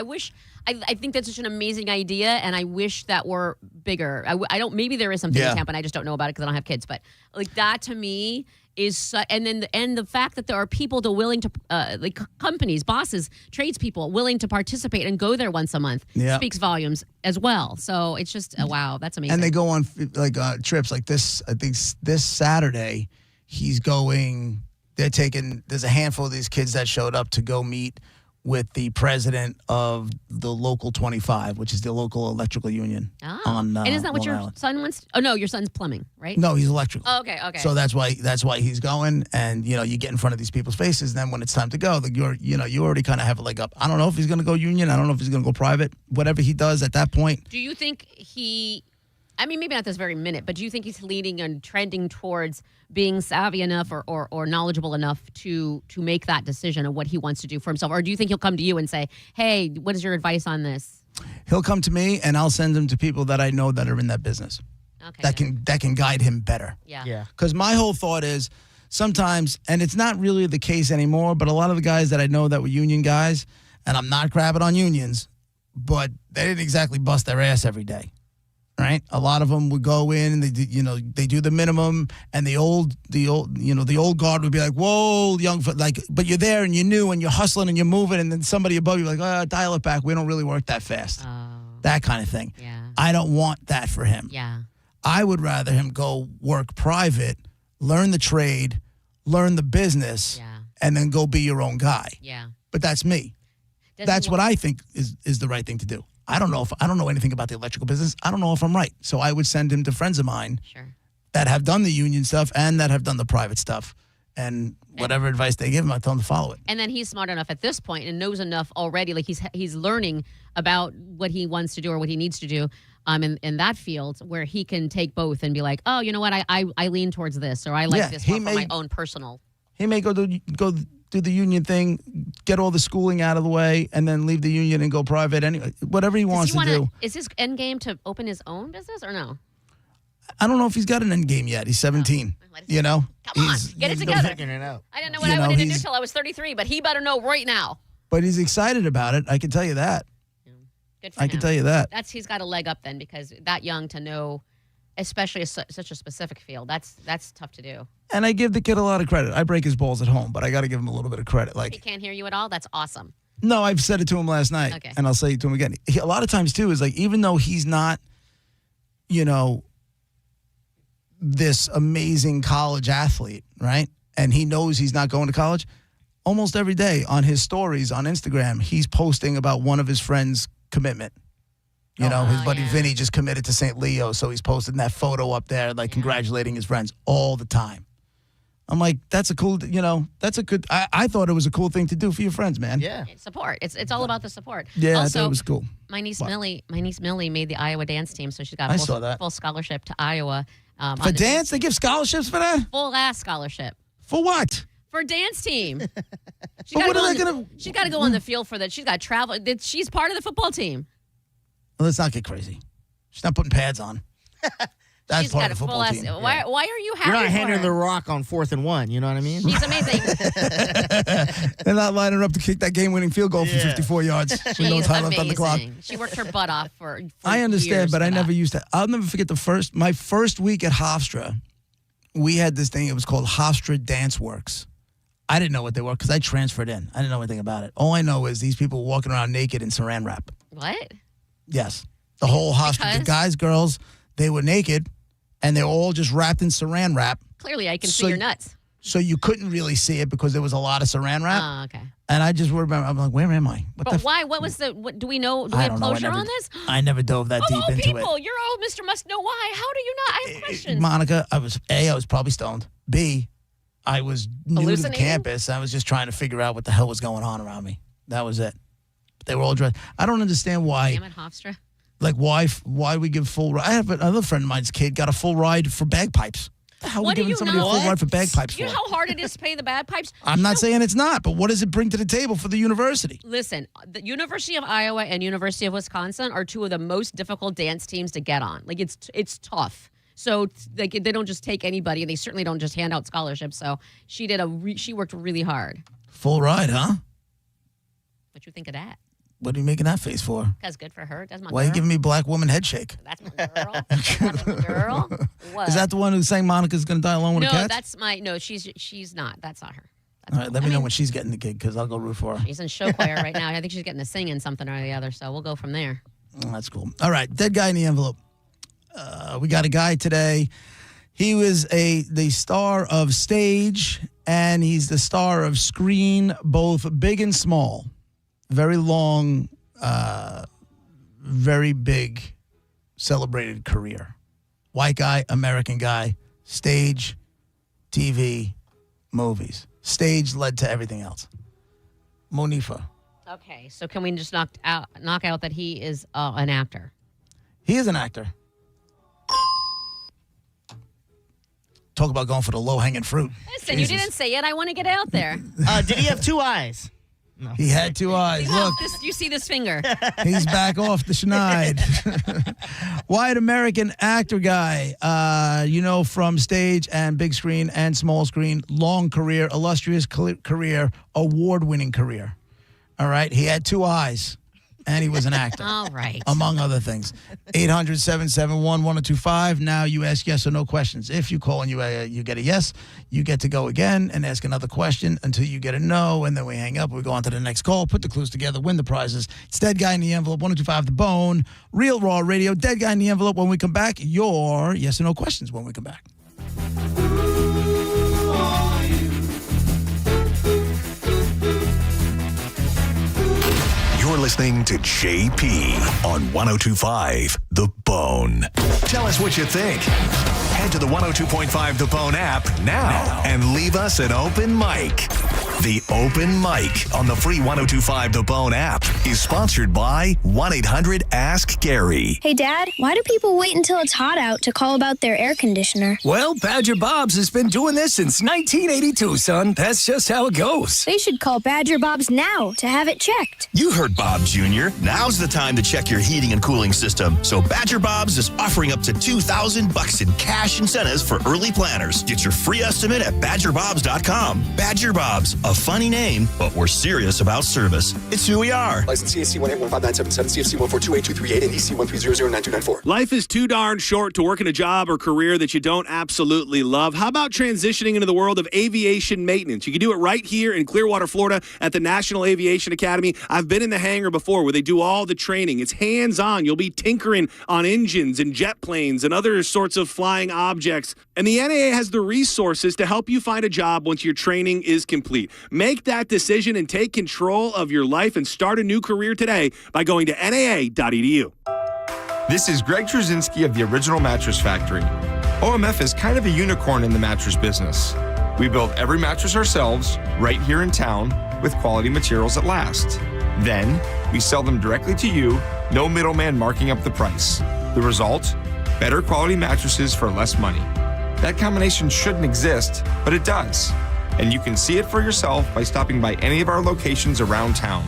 I think that's such an amazing idea, and I wish that were bigger. I don't. Maybe there is something in Tampa, and I just don't know about it because I don't have kids. But like that to me is, and the fact that there are people willing to, like companies, bosses, tradespeople willing to participate and go there once a month speaks volumes as well. So it's just wow, that's amazing. And they go on like trips like this. I think this Saturday, he's going. There's a handful of these kids that showed up to go meet with the president of the local 25, which is the local electrical union. Oh. On, and is that what Long your Island. son wants? Oh no, your son's plumbing, right? No, he's electrical. Oh, okay. So that's why he's going, and you get in front of these people's faces. And then when it's time to go, you already kind of have a leg up. I don't know if he's going to go union. I don't know if he's going to go private. Whatever he does at that point. Do you think I mean, maybe not this very minute, but do you think he's leading and trending towards being savvy enough or knowledgeable enough to make that decision of what he wants to do for himself? Or do you think he'll come to you and say, hey, what is your advice on this? He'll come to me, and I'll send him to people that I know that are in that business. Okay. That can guide him better. Yeah. Because my whole thought is sometimes, and it's not really the case anymore, but a lot of the guys that I know that were union guys, and I'm not crapping on unions, but they didn't exactly bust their ass every day. Right, a lot of them would go in and they do the minimum, and the old guard would be like, "Whoa, but you're there and you're new and you're hustling and you're moving," and then somebody above you like, "Dial it back. We don't really work that fast." That kind of thing. Yeah. I don't want that for him. Yeah. I would rather him go work private, learn the trade, learn the business, and then go be your own guy. Yeah. But that's me. That's what I think is the right thing to do. I don't know anything about the electrical business. I don't know if I'm right. So I would send him to friends of mine that have done the union stuff and that have done the private stuff. And whatever advice they give him, I tell him to follow it. And then he's smart enough at this point and knows enough already. Like he's learning about what he wants to do or what he needs to do in that field where he can take both and be like, oh, you know what? I lean towards this, or I like this more for my own personal. He may go do the union thing, get all the schooling out of the way, and then leave the union and go private anyway. Whatever he wants to do. Is his end game to open his own business or no? I don't know if he's got an end game yet. He's 17. Come on, get it together. Figuring it out. I didn't know what I wanted to do till I was 33, but he better know right now. But he's excited about it. I can tell you that. Good for him. I can tell you that. He's got a leg up then, because that young to know, especially such a specific field, that's tough to do. And I give the kid a lot of credit. I break his balls at home, but I got to give him a little bit of credit. He can't hear you at all? That's awesome. No, I've said it to him last night, and I'll say it to him again. A lot of times, too, is like, even though he's not, this amazing college athlete, right? And he knows he's not going to college, almost every day on his stories on Instagram, he's posting about one of his friends' commitment. His buddy Vinny just committed to St. Leo, so he's posting that photo up there, congratulating his friends all the time. I'm like, that's a cool, that's a good, I thought it was a cool thing to do for your friends, man. Yeah. Support. It's all about the support. Yeah, also, I thought it was cool. My niece Millie made the Iowa dance team, so she's got I a saw that. full scholarship to Iowa. For dance? They give scholarships for that? Full ass scholarship. For what? For dance team. She But got what are they gonna? She's got to go on the field for that. She's got to travel. She's part of the football team. Well, let's not get crazy. She's not putting pads on. That's She's part got of the a football full team. ass. Why are you happy? You're not for handing her? the rock on 4th and 1. You know what I mean? She's amazing. They're not lining her up to kick that game-winning field goal from 54 yards. With no She's time left on the clock. amazing. She worked her butt off for I understand, years but for I that. never used to. I'll never forget my first week at Hofstra. We had this thing. It was called Hofstra Dance Works. I didn't know what they were because I transferred in. I didn't know anything about it. All I know is these people walking around naked in saran wrap. What? Yes. The whole Hofstra, the guys, girls, they were naked, and they were all just wrapped in saran wrap. Clearly, I can So see your nuts. so you couldn't really see it because there was a lot of saran wrap. Oh, okay. And I just remember, I'm like, where am I? But why? What was the? What do we know? Do we I have don't know. closure on this? I never dove that deep into people, it. you're old, Mr. Must Know Why. How do you not? I have questions. Monica, I was probably stoned. B, I was new to the Hallucinating? campus. I was just trying to figure out what the hell was going on around me. That was it. They were all dressed. I don't understand why. Damn it, Hofstra. Like, why we give full ride? I have another friend of mine's kid got a full ride for bagpipes. What the hell are we giving somebody a full ride for bagpipes You for? know how hard it is to pay the bagpipes? I'm not saying it's not, but what does it bring to the table for the university? Listen, the University of Iowa and University of Wisconsin are two of the most difficult dance teams to get on. Like, it's tough. So they don't just take anybody, and they certainly don't just hand out scholarships. So she worked really hard. Full ride, huh? What you think of that? What are you making that face for? That's good for her. That's my Why are you giving me black woman head shake? That's my girl. That's my girl. What? Is that the one who's saying Monica's going to die alone with a cat? That's my she's not. That's not her. All right, let me know when she's getting the gig because I'll go root for her. She's in show choir right now. I think she's getting to sing in something or the other. So we'll go from there. Oh, that's cool. All right, dead guy in the envelope. We got a guy today. He was the star of stage, and he's the star of screen, both big and small. Very long, very big, celebrated career. White guy, American guy, stage, TV, movies. Stage led to everything else. Monifa. Okay, so can we just knock out that he is an actor? He is an actor. Talk about going for the low-hanging fruit. Listen, you didn't say it. I want to get out there. Did he have 2 eyes? No. He had 2 eyes. Look, you see this finger. he's back off the schneid. White American actor guy, from stage and big screen and small screen, long career, illustrious career, award-winning career. All right, he had 2 eyes, and he was an actor. All right. Among other things. 800-771-1025. Now you ask yes or no questions. If you call and you get a yes, you get to go again and ask another question until you get a no, and then we hang up. We go on to the next call, put the clues together, win the prizes. It's Dead Guy in the Envelope, 1025 The Bone, Real Raw Radio, Dead Guy in the Envelope. When we come back, your yes or no questions when we come back. You're listening to JP on 1025 The Bone. Tell us what you think. Head to the 102.5 The Bone app now and leave us an open mic. The Open Mic on the free 1025 The Bone app is sponsored by 1-800-ASK-GARY. Hey, Dad, why do people wait until it's hot out to call about their air conditioner? Well, Badger Bob's has been doing this since 1982, son. That's just how it goes. They should call Badger Bob's now to have it checked. You heard Bob Jr. Now's the time to check your heating and cooling system. So Badger Bob's is offering up to $2,000 in cash incentives for early planners. Get your free estimate at badgerbobs.com. Badger Bob's, a funny name, but we're serious about service. It's who we are. License CAC 1815977, CFC 1428238, and EC 13009294. Life is too darn short to work in a job or career that you don't absolutely love. How about transitioning into the world of aviation maintenance? You can do it right here in Clearwater, Florida at the National Aviation Academy. I've been in the hangar before where they do all the training. It's hands-on. You'll be tinkering on engines and jet planes and other sorts of flying objects. And the NAA has the resources to help you find a job once your training is complete. Make that decision and take control of your life and start a new career today by going to naa.edu. This is Greg Trzynski of the Original Mattress Factory. OMF is kind of a unicorn in the mattress business. We build every mattress ourselves right here in town with quality materials that last. Then, we sell them directly to you, no middleman marking up the price. The result? Better quality mattresses for less money. That combination shouldn't exist, but it does. And you can see it for yourself by stopping by any of our locations around town.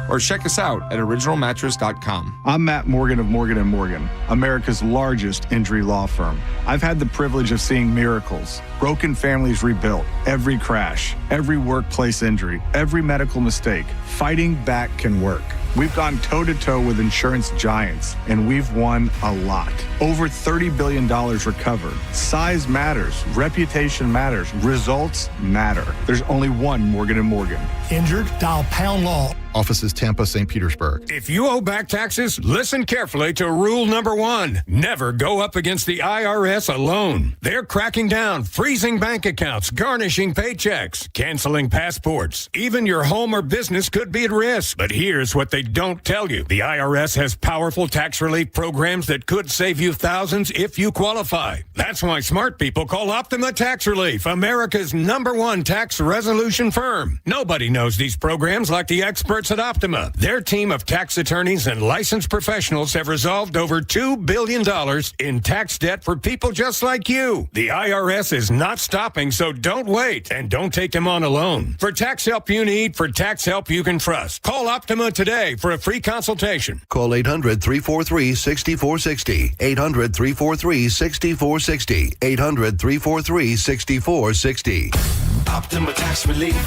Or check us out at originalmattress.com. I'm Matt Morgan of Morgan & Morgan, America's largest injury law firm. I've had the privilege of seeing miracles, broken families rebuilt, every crash, every workplace injury, every medical mistake. Fighting back can work. We've gone toe-to-toe with insurance giants, and we've won a lot. Over $30 billion recovered. Size matters. Reputation matters. Results matter. There's only one Morgan & Morgan. Injured? Dial pound law Offices Tampa, St. Petersburg. If you owe back taxes, listen carefully to rule number 1. Never go up against the IRS alone. They're cracking down, freezing bank accounts, garnishing paychecks, canceling passports. Even your home or business could be at risk. But here's what they don't tell you. The IRS has powerful tax relief programs that could save you thousands if you qualify. That's why smart people call Optima Tax Relief, America's #1 tax resolution firm. Nobody knows these programs like the experts at Optima. Their team of tax attorneys and licensed professionals have resolved over $2 billion in tax debt for people just like you. The IRS is not stopping, so don't wait and don't take them on alone. For tax help you need, for tax help you can trust, call Optima today for a free consultation. Call 800-343-6460. 800-343-6460. 800-343-6460. Optima Tax Relief.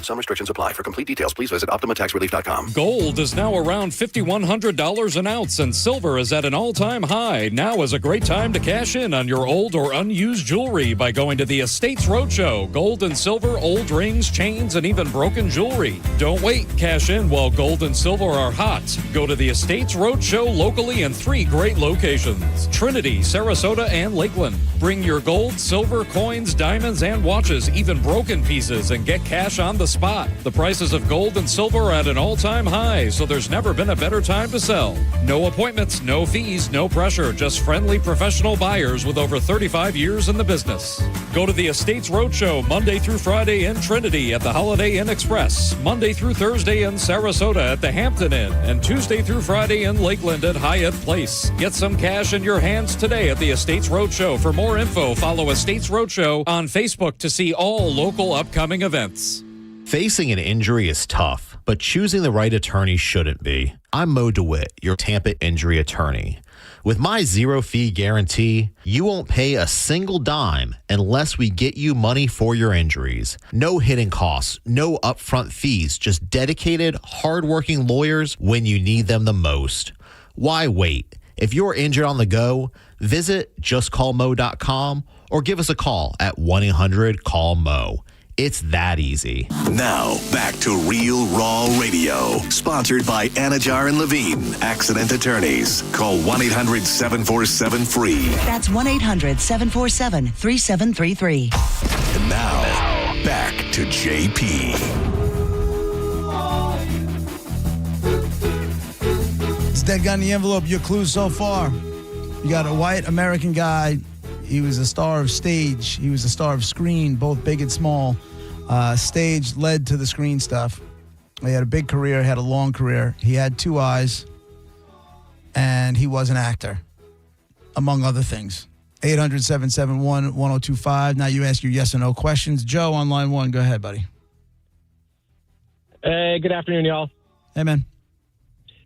Some restrictions apply. For complete details, please visit OptimaTaxRelief.com. Gold is now around $5,100 an ounce, and silver is at an all-time high. Now is a great time to cash in on your old or unused jewelry by going to the Estates Roadshow. Gold and silver, old rings, chains, and even broken jewelry. Don't wait. Cash in while gold and silver are hot. Go to the Estates Roadshow locally in 3 great locations: Trinity, Sarasota, and Lakeland. Bring your gold, silver, coins, diamonds, and watches, even broken pieces, and get cash on the spot. The prices of gold and silver are at an all-time high, so there's never been a better time to sell. No appointments, no fees, no pressure, just friendly professional buyers with over 35 years in the business. Go to the Estates Roadshow Monday through Friday in Trinity at the Holiday Inn Express, Monday through Thursday in Sarasota at the Hampton Inn, and Tuesday through Friday in Lakeland at Hyatt Place. Get some cash in your hands today at the Estates Roadshow. For more info, follow Estates Roadshow on Facebook to see all local upcoming events. Facing an injury is tough, but choosing the right attorney shouldn't be. I'm Mo DeWitt, your Tampa injury attorney. With my zero-fee guarantee, you won't pay a single dime unless we get you money for your injuries. No hidden costs, no upfront fees, just dedicated, hardworking lawyers when you need them the most. Why wait? If you're injured on the go, visit justcallmo.com or give us a call at 1-800-CALL-MO. It's that easy. Now, back to Real Raw Radio. Sponsored by Anajar and Levine, Accident Attorneys. Call 1-800-747-FREE. That's 1-800-747-3733. And now, back to JP. It's Dead Guy in the Envelope. Your clues so far. You got a white American guy. He was a star of stage. He was a star of screen, both big and small. Stage led to the screen stuff. He had a big career, had a long career. He had 2 eyes, and he was an actor, among other things. 800-771-1025. Now you ask your yes or no questions. Joe on line 1. Go ahead, buddy. Hey, good afternoon, y'all. Hey, man.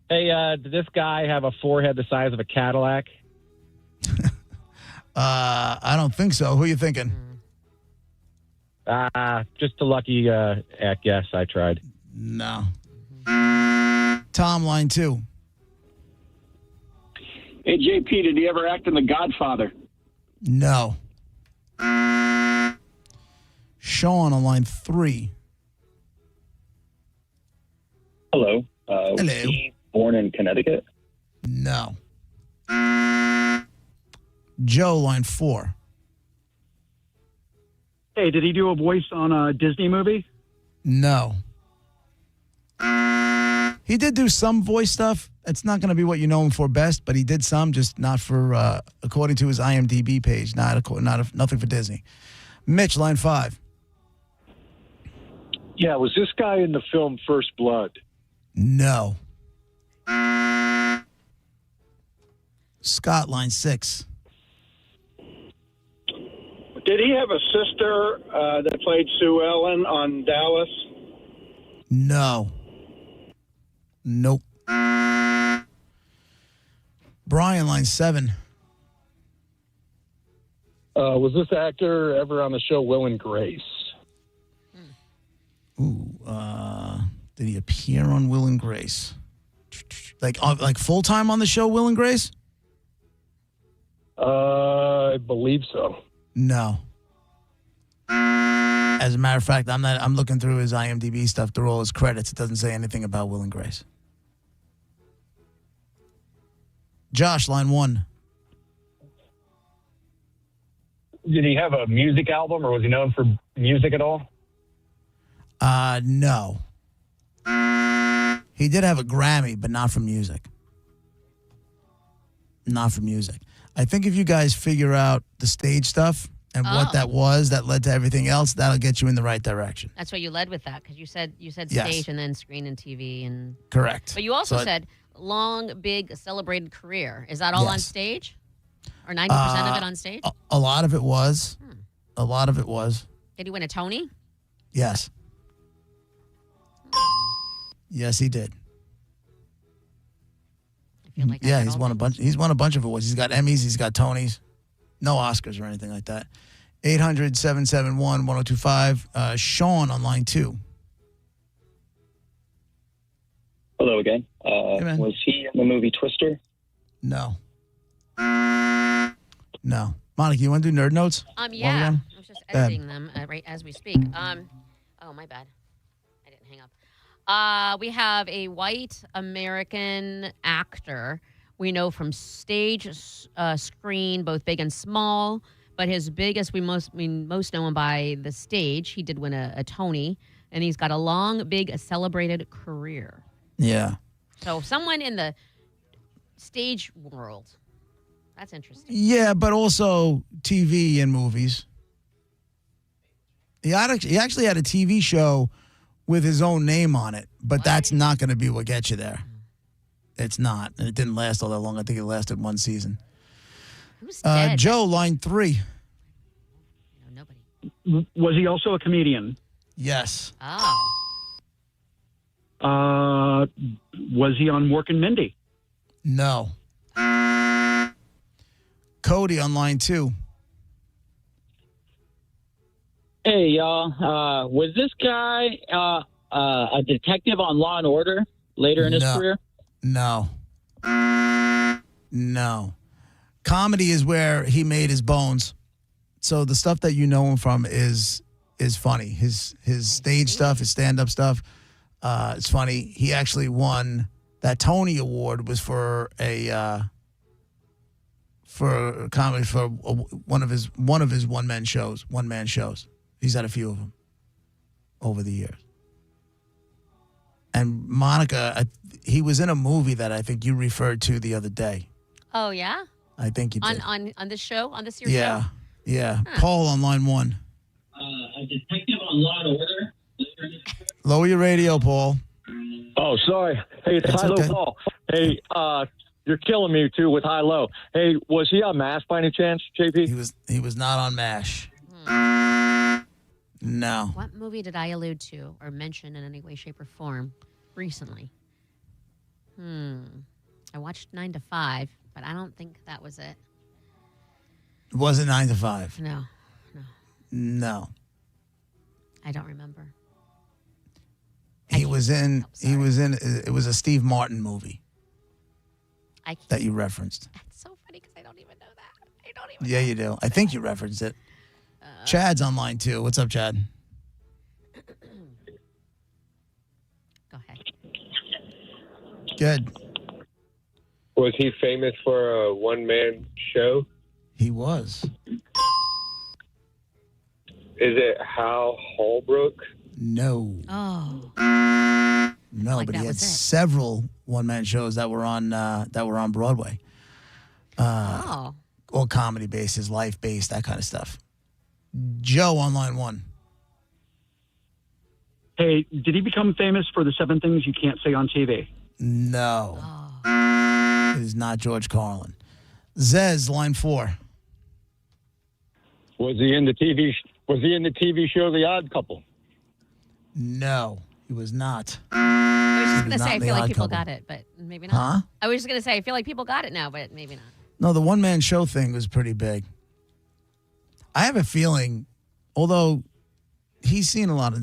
Hey, did this guy have a forehead the size of a Cadillac? I don't think so. Who are you thinking? Just a lucky guess. I tried. No. Tom, line 2. Hey, JP, did he ever act in The Godfather? No. Sean on line 3. Hello. Hello. Was he born in Connecticut? No. Joe, line 4. Hey, did he do a voice on a Disney movie? No. He did do some voice stuff. It's not going to be what you know him for best, but he did some, just not for, according to his IMDb page, nothing for Disney. Mitch, line 5. Yeah, was this guy in the film First Blood? No. Scott, line 6. Did he have a sister that played Sue Ellen on Dallas? No. Nope. Brian, line 7. Was this actor ever on the show Will and Grace? Ooh, did he appear on Will and Grace? Like full-time on the show Will and Grace? I believe so. No. As a matter of fact, I'm looking through his IMDb stuff, through all his credits. It doesn't say anything about Will and Grace. Josh, line 1. Did he have a music album, or was he known for music at all? No. He did have a Grammy, but not for music. Not for music. I think if you guys figure out the stage stuff and what that was that led to everything else, that'll get you in the right direction. That's why you led with that, because you said Yes. stage and then screen and TV and Correct. But you also So said long, big, celebrated career. Is that all on Yes. stage, or 90% of it on stage? A lot of it was. A lot of it was. Did he win a Tony? Yes. Yes, he did. I feel like yeah, he's won a bunch. He's won a bunch of awards. He's got Emmys. He's got Tonys. No Oscars or anything like that. 800-771-1025. Sean on line 2. Hello again. man. Was he in the movie Twister? No. No. Monica, you want to do nerd notes? Yeah. I was just editing them right as we speak. Oh, my bad. I didn't hang up. We have a white American actor we know from stage, screen, both big and small. But his biggest, we most know him by the stage. He did win a Tony, and he's got a long, big, celebrated career. Yeah. So someone in the stage world. That's interesting. Yeah, but also TV and movies. He actually had a TV show with his own name on it, but that's not going to be what gets you there. It's not. And it didn't last all that long. I think it lasted one season. Who's dead? Joe, line 3. Nobody. Was he also a comedian? Yes. Oh. Was he on Mork and Mindy? No. Cody on line 2. Hey, y'all. Was this guy a detective on Law and Order later in his career? No. No. Comedy is where he made his bones. So the stuff that you know him from is funny. His stage stuff, his stand-up stuff, it's funny. He actually won that Tony Award was for a comedy for one of his one-man shows. He's had a few of them over the years. And Monica, he was in a movie that I think you referred to the other day. Oh, yeah? I think you did. On this show? On this year's Yeah. show? Yeah. Paul on line 1. A detective on Law and Order? Lower your radio, Paul. Oh, sorry. Hey, it's That's High-Low okay. Paul. Hey, you're killing me, too, with High-Low. Hey, was he on MASH by any chance, JP? He was not on MASH. No. What movie did I allude to or mention in any way, shape, or form recently? I watched 9 to 5, but I don't think that was it. It wasn't 9 to 5. No, No. I don't remember. It was a Steve Martin movie that you referenced. That's so funny because I don't even know that. Yeah, you do. I think you referenced it. Chad's on line 2. What's up, Chad? Go ahead. Good. Was he famous for a one-man show? He was. Is it Hal Holbrook? No. Oh. No, Like but that he had was it. several one-man shows that were on Broadway. All comedy based, his life based, that kind of stuff. Joe on line 1. Hey, did he become famous for the 7 things you can't say on TV? No. It is not George Carlin. Zez, line 4. Was he in the TV show The Odd Couple? No, he was not. I was just He going was to say, not I in The feel like Odd people Couple. got it, but maybe not. Huh? I was just going to say, I feel like people got it now, but maybe not. No, the one-man show thing was pretty big. I have a feeling, although he's seen a lot of,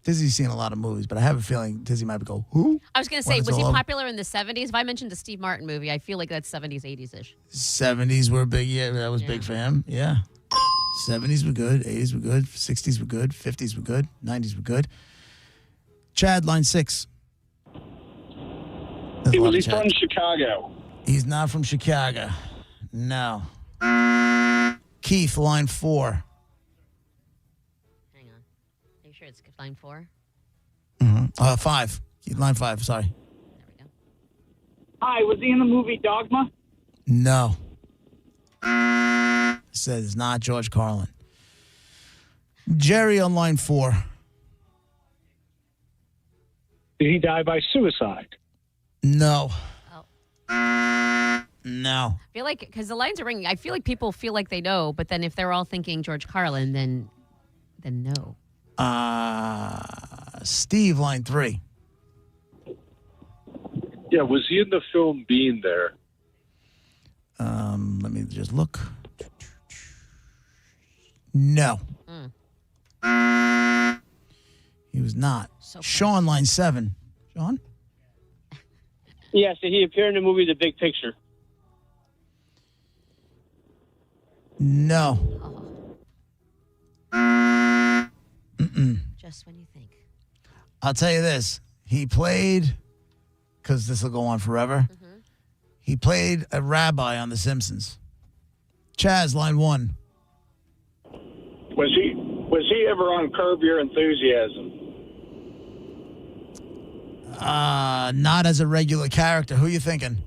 Dizzy's seen a lot of movies, but I have a feeling Dizzy might go, who? I was going to When say, it's was he all over. popular in the 70s? If I mentioned the Steve Martin movie, I feel like that's 70s, 80s-ish. 70s were big. Yeah, that was big for him. Yeah. 70s were good. 80s were good. 60s were good. 50s were good. 90s were good. Chad, line 6. Was he from Chicago? He's not from Chicago. No. Keith, line 4. Hang on. Are you sure it's line 4? 5. Line 5, sorry. Hi, was he in the movie Dogma? No. Says not George Carlin. Jerry on line 4. Did he die by suicide? No. Oh. No. I feel like, because the lines are ringing, I feel like people feel like they know, but then if they're all thinking George Carlin, then no. Steve, line 3. Yeah, was he in the film Being There? Let me just look. No. He was not. Sean, line 7. Sean? Yes, he appeared in the movie The Big Picture. No. Just when you think. I'll tell you this. He played, because this will go on forever, he played a rabbi on The Simpsons. Chaz, line 1. Was he ever on Curb Your Enthusiasm? Not as a regular character. Who you thinking?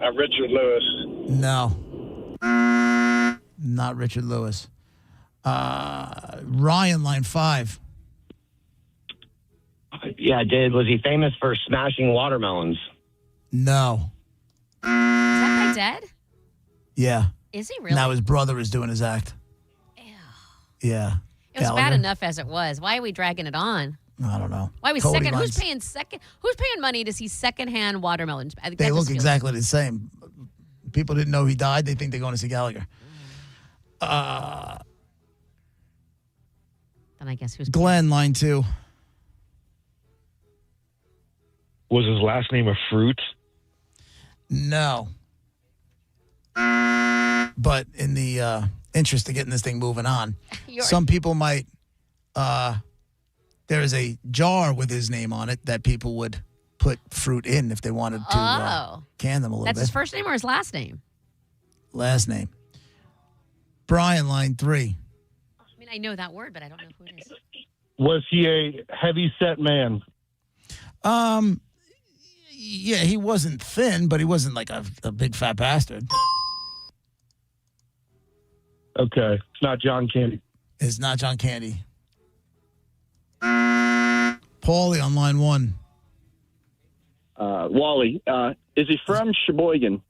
Richard Lewis. No. Not Richard Lewis. Ryan, line 5. Yeah, was he famous for smashing watermelons? No. Is that guy dead? Yeah. Is he really? Now his brother is doing his act. Ew. Yeah. It was Gallagher? bad enough as it was. Why are we dragging it on? I don't know. Why are we Cody second? lines. Who's paying money to see secondhand watermelons? I think They that look just feels- exactly the same. People didn't know he died. They think they're going to see Gallagher. Then I guess who's Glenn, line 2. Was his last name a fruit? No. But in the interest of getting this thing moving on, some people might. There is a jar with his name on it that people would put fruit in if they wanted to can them a little That's bit. his first name or his last name? Last name. Brian, line 3. I mean, I know that word, but I don't know who it is. Was he a heavy-set man? Yeah, he wasn't thin, but he wasn't like a big fat bastard. Okay, it's not John Candy. It's not John Candy. Paulie on line 1. Wally, is he from Sheboygan?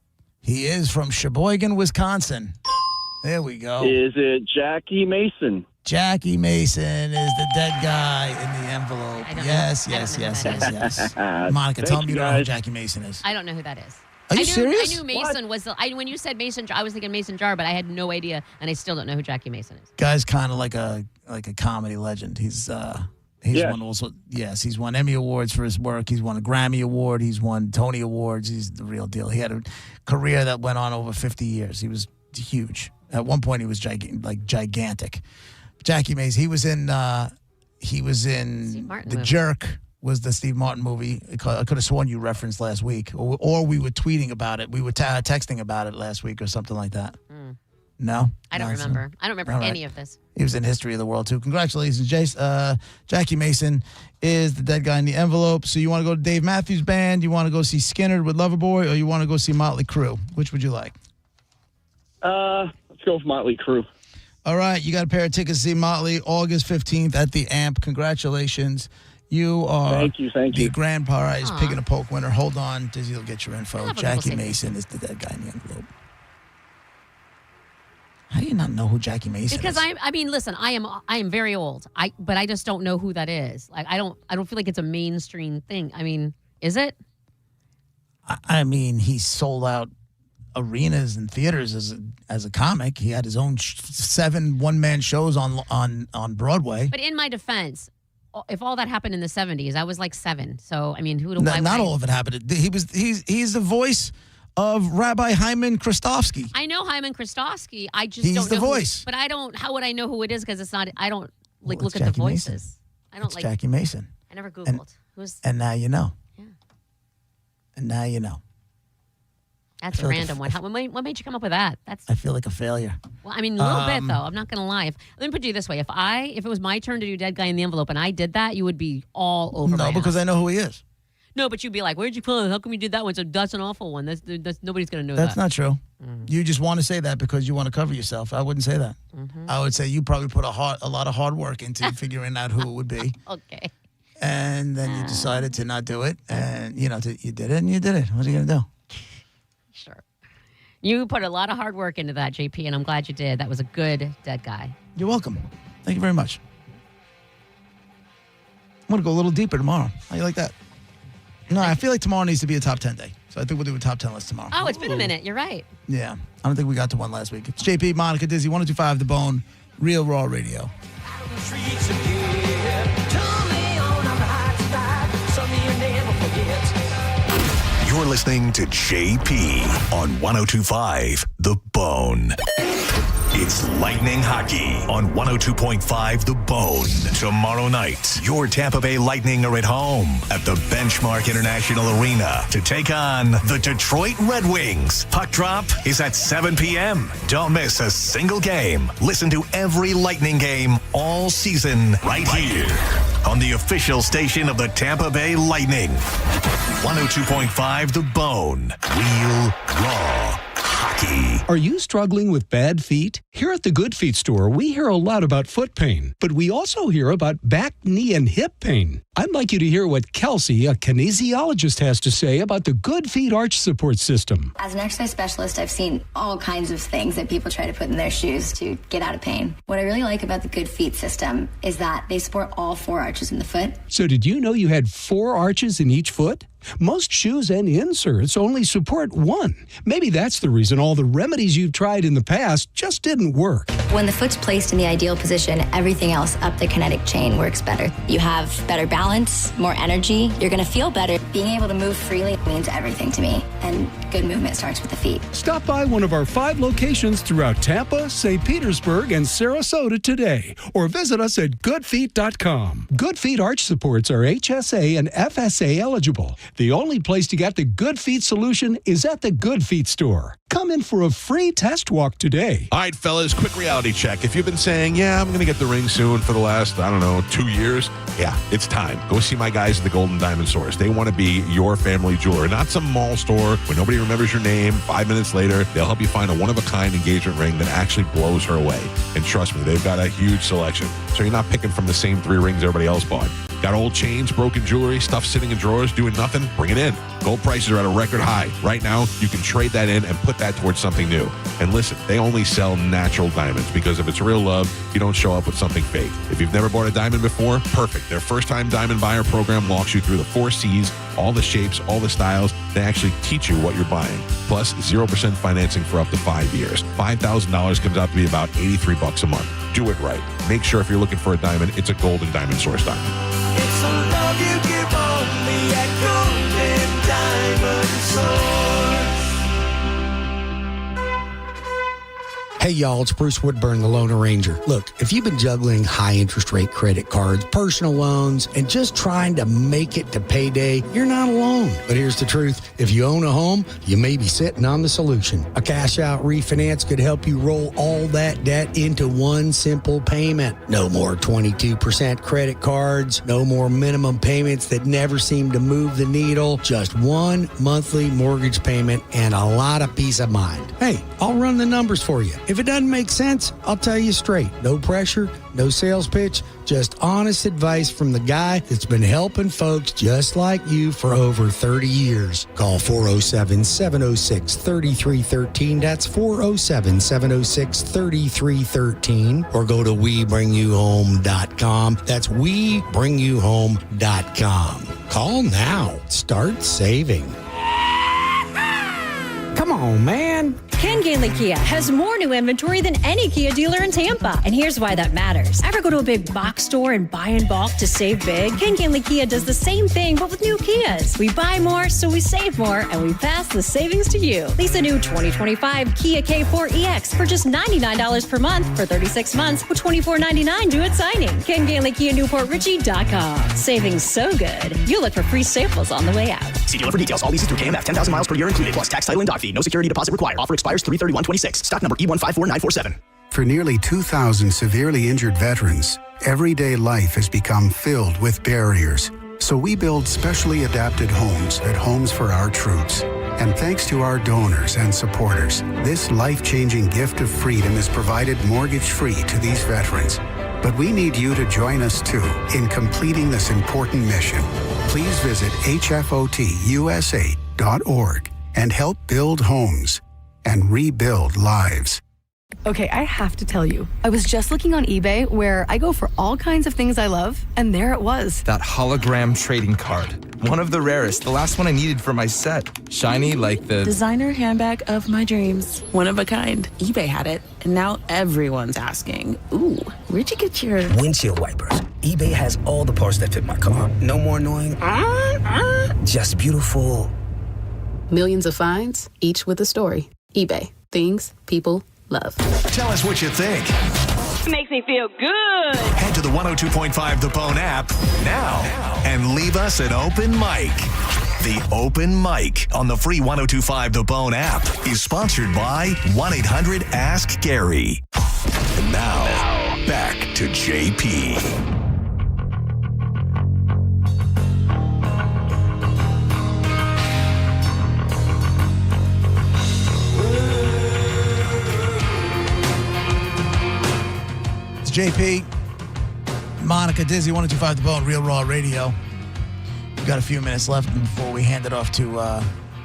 He is from Sheboygan, Wisconsin. There we go. Is it Jackie Mason? Jackie Mason is the dead guy in the envelope. Yes. Monica, tell me you don't know who Jackie Mason is. I don't know who that is. Are you serious? I knew Mason was when you said Mason jar, I was thinking Mason Jar, but I had no idea, and I still don't know who Jackie Mason is. Guy's kind of like a comedy legend. He's won also. Yes, he's won Emmy Awards for his work. He's won a Grammy Award. He's won Tony Awards. He's the real deal. He had a career that went on over 50 years. He was huge. At one point, he was gigantic. Jackie Mason. He was in The movie. Jerk. Was the Steve Martin movie. I could have sworn you referenced last week. Or we were tweeting about it. We were texting about it last week or something like that. No? I don't remember. I don't remember All right. any of this. He was in History of the World, too. Congratulations, Jace. Jackie Mason is the dead guy in the envelope. So you want to go to Dave Matthews Band, you want to go see Skinner with Loverboy, or you want to go see Motley Crue? Which would you like? Let's go with Motley Crue. All right, you got a pair of tickets to see Motley August 15th at the Amp. Congratulations. You are Thank you. the grand prize Aw. Pig in a Poke winner. Hold on, Dizzy will get your info. love when people Jackie say Mason is the dead guy in the envelope. How do you not know who Jackie Mason Because is? I mean, listen, I am very old. But I just don't know who that is. Like I don't feel like it's a mainstream thing. I mean, is it? I mean, he sold out arenas and theaters as a comic. He had his own 7 one-man shows on Broadway. But in my defense, if all that happened in the 70s, I was like 7. So I mean, Not all of it happened. He's the voice of Rabbi Hyman Christofsky. I know Hyman Christofsky. I just He's don't know the voice. But I don't. How would I know who it is? Because it's not. I don't look at the Jackie voices. Mason. I don't It's like Jackie Mason. I never Googled. And now you know. Yeah. And now you know. That's a random one. What made you come up with that? I feel like a failure. Well, I mean, a little bit though. I'm not gonna lie. Let me put it to you this way: if it was my turn to do Dead Guy in the Envelope, and I did that, you would be all over. No, because I know who he is. No, but you'd be like, "Where'd you pull it? How come you did that one?" So that's an awful one. That's nobody's gonna know that. That's not true. You just want to say that because you want to cover yourself. I wouldn't say that. I would say you probably put a lot of hard work into figuring out who it would be. Okay. And then you decided to not do it, and you did it, and you did it. What are you gonna do? Sure. You put a lot of hard work into that, JP, and I'm glad you did. That was a good Dead Guy. You're welcome. Thank you very much. I'm going to go a little deeper tomorrow. How you like that? No, I feel like tomorrow needs to be a top 10 day. So I think we'll do a top 10 list tomorrow. Oh, it's been a minute. You're right. Yeah. I don't think we got to one last week. It's JP, Monica, Dizzy, 102.5 The Bone, Real Raw Radio. You're listening to JP on 102.5 The Bone. It's Lightning Hockey on 102.5 The Bone. Tomorrow night, your Tampa Bay Lightning are at home at the Benchmark International Arena to take on the Detroit Red Wings. Puck drop is at 7 p.m. Don't miss a single game. Listen to every Lightning game all season right here on the official station of the Tampa Bay Lightning. 102.5 The Bone. Real Raw Hockey. Are you struggling with bad feet? Here at the Good Feet store, we hear a lot about foot pain, but we also hear about back, knee, and hip pain. I'd like you to hear what Kelsey, a kinesiologist, has to say about the Good Feet arch support system. As an exercise specialist, I've seen all kinds of things that people try to put in their shoes to get out of pain. What I really like about the Good Feet system is that they support all 4 arches in the foot. So did you know you had 4 arches in each foot? Most shoes and inserts only support 1. Maybe that's the reason all the remedies you've tried in the past just didn't work. When the foot's placed in the ideal position, everything else up the kinetic chain works better. You have better balance, more energy. You're going to feel better. Being able to move freely means everything to me. And good movement starts with the feet. Stop by one of our 5 locations throughout Tampa, St. Petersburg, and Sarasota today, or visit us at goodfeet.com. Good Feet arch supports are HSA and FSA eligible. The only place to get the Good Feet solution is at the Good Feet store. Come in for a free test walk today. All right, fellas, quick reality check. If you've been saying, I'm going to get the ring soon for the last, 2 years, it's time. Go see my guys at the Golden Diamond Source. They want to be your family jeweler, not some mall store where nobody remembers your name. 5 minutes later, they'll help you find a one-of-a-kind engagement ring that actually blows her away. And trust me, they've got a huge selection. So you're not picking from the same 3 rings everybody else bought. Got old chains, broken jewelry, stuff sitting in drawers, doing nothing? Bring it in. Gold prices are at a record high. Right now, you can trade that in and put that towards something new. And listen, they only sell natural diamonds because if it's real love, you don't show up with something fake. If you've never bought a diamond before, perfect. Their first-time diamond buyer program walks you through the 4 C's, all the shapes, all the styles. They actually teach you what you're buying. Plus, 0% financing for up to 5 years. $5,000 comes out to be about $83 a month. Do it right. Make sure if you're looking for a diamond, it's a Golden Diamond Source diamond. It's a love you give only at Golden Diamond Source. Hey y'all, it's Bruce Woodburn, the Lone Ranger. Look, if you've been juggling high interest rate credit cards, personal loans, and just trying to make it to payday, you're not alone. But here's the truth. If you own a home, you may be sitting on the solution. A cash out refinance could help you roll all that debt into one simple payment. No more 22% credit cards, no more minimum payments that never seem to move the needle, just one monthly mortgage payment and a lot of peace of mind. Hey, I'll run the numbers for you. If it doesn't make sense, I'll tell you straight. No pressure, no sales pitch, just honest advice from the guy that's been helping folks just like you for over 30 years. Call 407-706-3313. That's 407-706-3313. Or go to WeBringYouHome.com. That's WeBringYouHome.com. Call now. Start saving. Come on, man. Can Ken Gainley Kia has more new inventory than any Kia dealer in Tampa. And here's why that matters. Ever go to a big box store and buy in bulk to save big? Ken Gainley Kia does the same thing, but with new Kias. We buy more, so we save more, and we pass the savings to you. Lease a new 2025 Kia K4 EX for just $99 per month for 36 months with $24.99 due at signing. Ken Gainley Kia NewportRichie.com. Savings so good, you'll look for free samples on the way out. See dealer for details. All leases through KMF. 10,000 miles per year included, plus tax, title, and dock fee. No security deposit required. Offer expires 3/31/26. Stock number E154947. For nearly 2,000 severely injured veterans, everyday life has become filled with barriers. So we build specially adapted homes at Homes for Our Troops. And thanks to our donors and supporters, this life-changing gift of freedom is provided mortgage-free to these veterans. But we need you to join us, too, in completing this important mission. Please visit hfotusa.org and help build homes and rebuild lives. Okay, I have to tell you, I was just looking on eBay where I go for all kinds of things I love, and there it was. That hologram trading card. One of the rarest, the last one I needed for my set. Shiny like the designer handbag of my dreams. One of a kind. eBay had it, and now everyone's asking, ooh, where'd you get your windshield wipers? eBay has all the parts that fit my car. No more annoying, just beautiful. Millions of finds, each with a story. eBay. Things people love. Tell us what you think. Makes me feel good. Head to the 102.5 The Bone app now and leave us an open mic. The open mic on the free 102.5 The Bone app is sponsored by 1-800-ASK-GARY. And now, back to JP. JP, Monica, Dizzy, 102.5 The Bone, Real Raw Radio. We've got a few minutes left before we hand it off to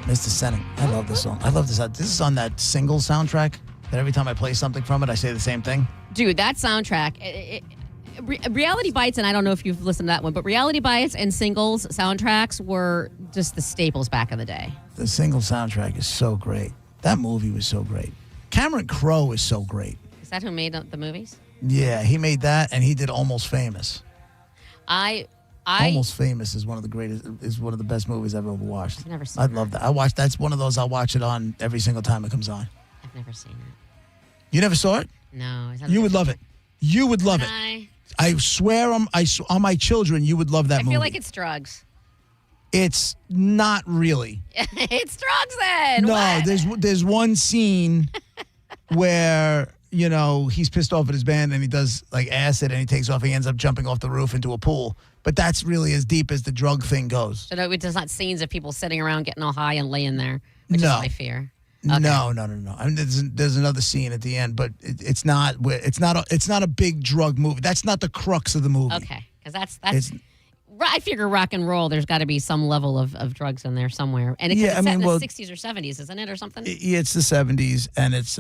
Mr. Senning. I love this song. I love this. This is on that single soundtrack that every time I play something from it, I say the same thing. Dude, that soundtrack, Reality Bites, and I don't know if you've listened to that one, but Reality Bites and Singles soundtracks were just the staples back in the day. The single soundtrack is so great. That movie was so great. Cameron Crowe is so great. Is that who made the movies? Yeah, he made that, and he did Almost Famous. Almost Famous is one of the greatest, is one of the best movies I've ever watched. I've never seen I love that. That's one of those I'll watch it on every single time it comes on. I've never seen it. You never saw it? No. You would love it. You would love it. I swear on my children, you would love that movie. I feel like it's drugs. It's not really. It's drugs then. No, what? there's one scene where, you know, he's pissed off at his band and he does like acid and he takes off. He ends up jumping off the roof into a pool. But that's really as deep as the drug thing goes. So no, it's not scenes of people sitting around getting all high and laying there, which is my fear. Okay. No. I mean, there's another scene at the end, but it's not a big drug movie. That's not the crux of the movie. Okay, because that's I figure rock and roll. There's got to be some level of drugs in there somewhere, and it's set in the 60s or 70s, isn't it, or something? Yeah, it's the 70s, and it's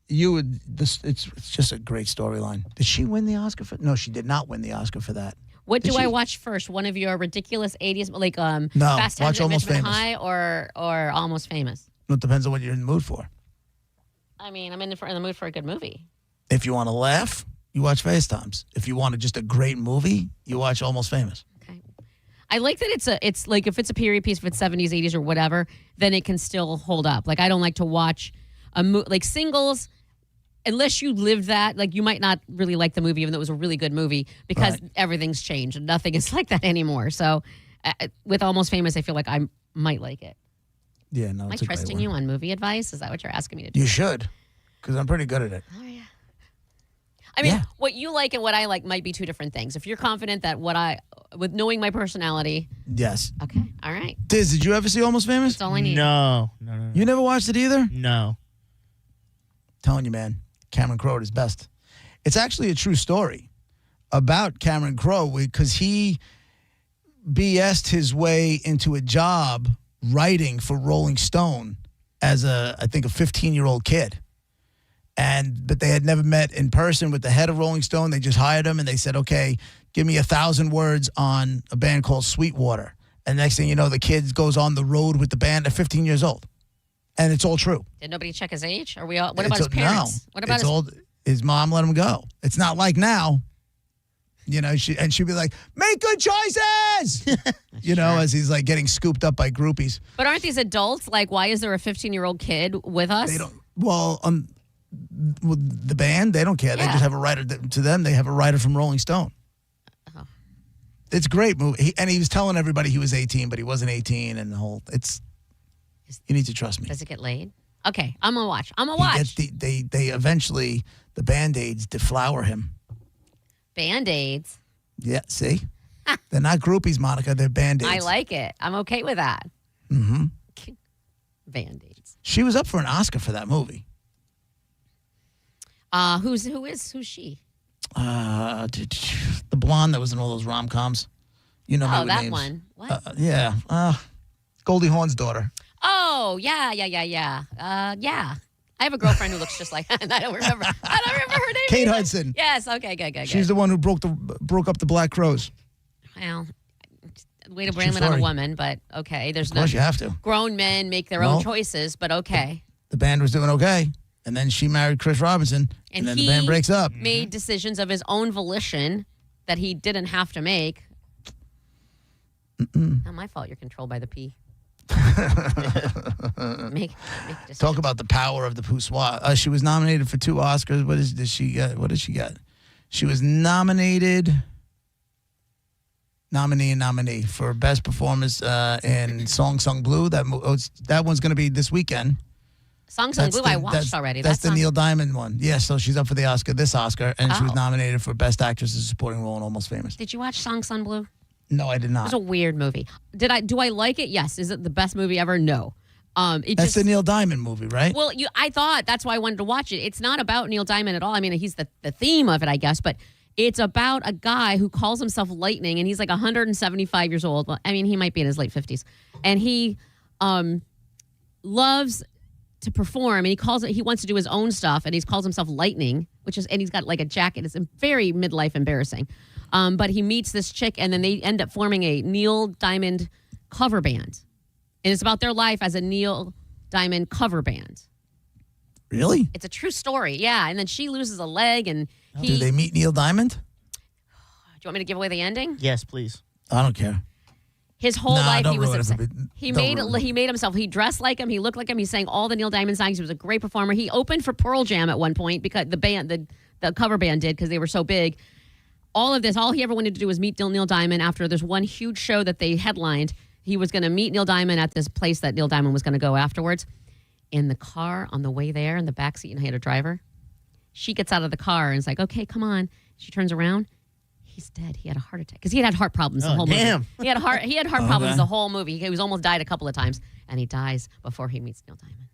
it's just a great storyline. Did she win the Oscar for? No, she did not win the Oscar for that. What do I watch first? One of your ridiculous 80s, like no, Fast Times watch at Almost Ridgemont Famous. High or Almost Famous? It depends on what you're in the mood for. I mean, I'm in the mood for a good movie. If you want to laugh, you watch Fast Times. If you want just a great movie, you watch Almost Famous. Okay. I like that it's like if it's a period piece, if it's 70s, 80s, or whatever, then it can still hold up. Like I don't like to watch like Singles. Unless you lived that, like you might not really like the movie, even though it was a really good movie, because everything's changed and nothing is like that anymore. So with Almost Famous, I feel like I might like it. Yeah, no, Am I it's a great trusting one. you on movie advice? Is that what you're asking me to do? You should, because I'm pretty good at it. Oh, yeah. I mean, what you like and what I like might be two different things. If you're confident that with knowing my personality. Yes. Okay, all right. Diz, did you ever see Almost Famous? That's all I need. No. You never watched it either? No. Telling you, man. Cameron Crowe at his best. It's actually a true story about Cameron Crowe because he BS'd his way into a job writing for Rolling Stone as I think a 15-year-old kid. But they had never met in person with the head of Rolling Stone. They just hired him and they said, okay, give me 1,000 words on a band called Sweetwater. And next thing you know, the kid goes on the road with the band at 15 years old. And it's all true. Did nobody check his age? Are we all? What about his parents? No. What about his mom let him go. It's not like now. You know, she'd be like, make good choices, you know, as he's like getting scooped up by groupies. But aren't these adults? Like, why is there a 15-year-old kid with us? They don't. Well, the band, they don't care. Yeah. They just have a writer. To them, they have a writer from Rolling Stone. Oh. It's a great movie. And he was telling everybody he was 18, but he wasn't 18. And the whole, you need to trust me. Does it get laid? Okay, I'm going to watch. I'm going to watch. They eventually, the Band-Aids deflower him. Band-Aids? Yeah, see? They're not groupies, Monica. They're Band-Aids. I like it. I'm okay with that. Mm-hmm. Band-Aids. She was up for an Oscar for that movie. Who's she? The blonde that was in all those rom-coms. You know me with that names. one. What? Yeah. Goldie Hawn's daughter. Oh, yeah. Yeah. I have a girlfriend who looks just like her. I don't remember her name. Kate either. Hudson. Yes. Okay. Good. She's the one who broke up the Black Crowes. Well, way to blame it on a woman, but okay. There's Of course you have to. Grown men make their own choices, but okay. The band was doing okay, and then she married Chris Robinson, and then the band breaks up. Made decisions of his own volition that he didn't have to make. Not my fault. You're controlled by the P. Make Talk about the power of the poussoir. She was nominated for 2 Oscars. What did she get? She was nominee for Best Performance in Song Sung Blue. That one's going to be this weekend. Song Sung Blue, I watched already. That's the Neil Diamond one. Yeah, so she's up for the Oscar, and she was nominated for Best Actress in a Supporting Role in Almost Famous. Did you watch Song Sung Blue? No, I did not. It was a weird movie. Do I like it? Yes. Is it the best movie ever? No. That's the Neil Diamond movie, right? Well, I thought that's why I wanted to watch it. It's not about Neil Diamond at all. I mean, he's the theme of it, I guess, but it's about a guy who calls himself Lightning, and he's like 175 years old. Well, I mean, he might be in his late 50s, and he loves to perform, and he wants to do his own stuff, and he calls himself Lightning, and he's got like a jacket. It's very midlife embarrassing. But he meets this chick, and then they end up forming a Neil Diamond cover band. And it's about their life as a Neil Diamond cover band. Really? It's a true story, yeah. And then she loses a leg, and Do they meet Neil Diamond? Do you want me to give away the ending? Yes, please. I don't care. His whole life, he was ruin it upset. for me. He Don't ruin made himself. He dressed like him. He looked like him. He sang all the Neil Diamond songs. He was a great performer. He opened for Pearl Jam at one point because the cover band did because they were so big. All of this, all he ever wanted to do was meet Neil Diamond after this one huge show that they headlined. He was going to meet Neil Diamond at this place that Neil Diamond was going to go afterwards. In the car on the way there, in the backseat, and he had a driver. She gets out of the car and is like, okay, come on. She turns around. He's dead. He had a heart attack because he had heart problems the whole movie. He had heart problems the whole movie. He was almost died a couple of times, and he dies before he meets Neil Diamond.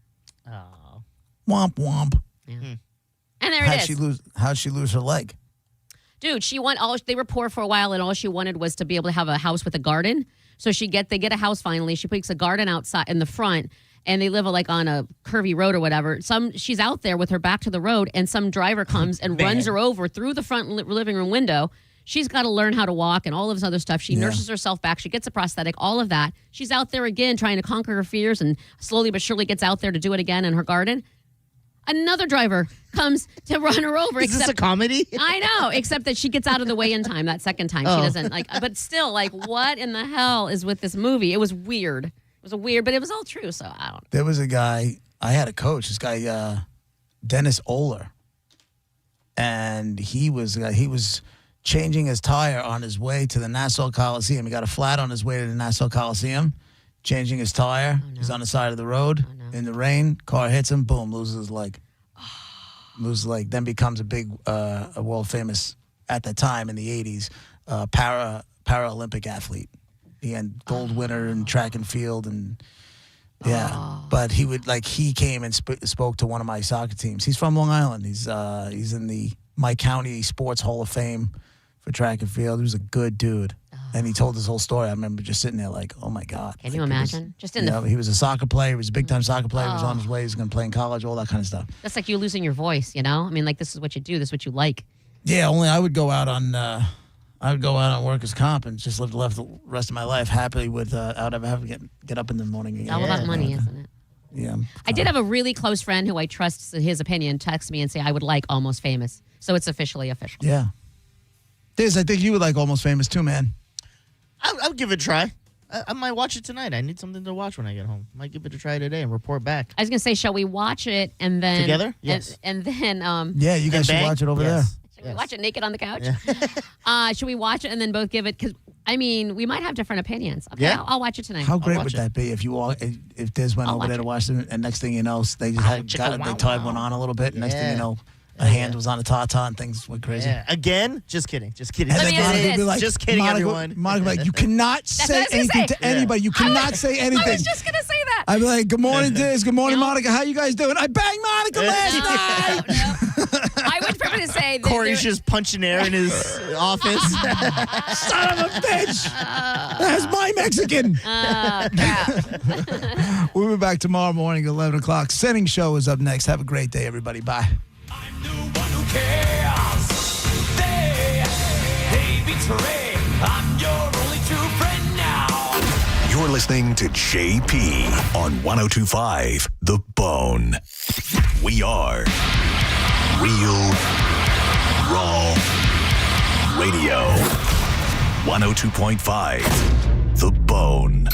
Oh. Womp womp. Yeah. And there it is. How'd she lose her leg? Dude, they were poor for a while, and all she wanted was to be able to have a house with a garden. So they get a house finally. She puts a garden outside in the front, and they live on a curvy road or whatever. She's out there with her back to the road, and some driver comes and runs her over through the front living room window. She's got to learn how to walk and all of this other stuff. She nurses herself back. She gets a prosthetic, all of that. She's out there again trying to conquer her fears, and slowly but surely gets out there to do it again in her garden. Another driver comes to run her over. Is this a comedy? I know, except that she gets out of the way in time that second time. She doesn't but still, what in the hell is with this movie? It was weird. It was but it was all true, so I don't. There was a guy, I had a coach, this guy, Dennis Oler. And he was changing his tire on his way to the Nassau Coliseum. He got a flat on his way to the Nassau Coliseum, changing his tire. He's on the side of the road in the rain. Car hits him, boom, loses his leg. Loses leg, then becomes a big, a world famous, at the time in the 80s, Paralympic athlete. He had gold winner in track and field and but he came and spoke to one of my soccer teams. He's from Long Island. He's in the my county sports hall of fame for track and field. He was a good dude. And he told his whole story. I remember just sitting there like, oh my God. Can you imagine? He was a soccer player. He was a big time soccer player. He was on his way. He was going to play in college, all that kind of stuff. That's like you losing your voice, you know? I mean, this is what you do. This is what you like. Yeah, only I would go out on workers' comp and just live the rest of my life happily without ever having to get up in the morning again. It's all about money, isn't it? Yeah. I did have a really close friend who I trust his opinion text me and say I would like Almost Famous. So it's officially official. Yeah. Diz, I think you would like Almost Famous too, man. I'll give it a try. I might watch it tonight. I need something to watch when I get home. Might give it a try today and report back. I was going to say, shall we watch it and then... Together? Yes. And then... yeah, you guys should watch it over there. Should we watch it naked on the couch? Yeah. Should we watch it and then both give it... Because, I mean, we might have different opinions. Okay, Yeah. I'll watch it tonight. How great would that be if if Diz went over there to watch it, and next thing you know, they just they tied one on a little bit, and next thing you know, a hand was on the ta-ta and things went crazy. Yeah. Again? Just kidding. Just kidding. And Just then Monica kidding. would be like, Just kidding, everyone. Monica would be like, you cannot say what I was gonna anything say. to anybody. You cannot say anything. I was just going to say that. I'd be like, good morning, Diz. Good morning, Monica. How you guys doing? I banged Monica last night. I would prefer to say... that Corey's just punching air in his office. Son of a bitch. That's my Mexican. We'll be back tomorrow morning at 11 o'clock. Setting Show is up next. Have a great day, everybody. Bye. You're listening to JP on 102.5 The Bone. We are Real Raw Radio. 102.5 The Bone.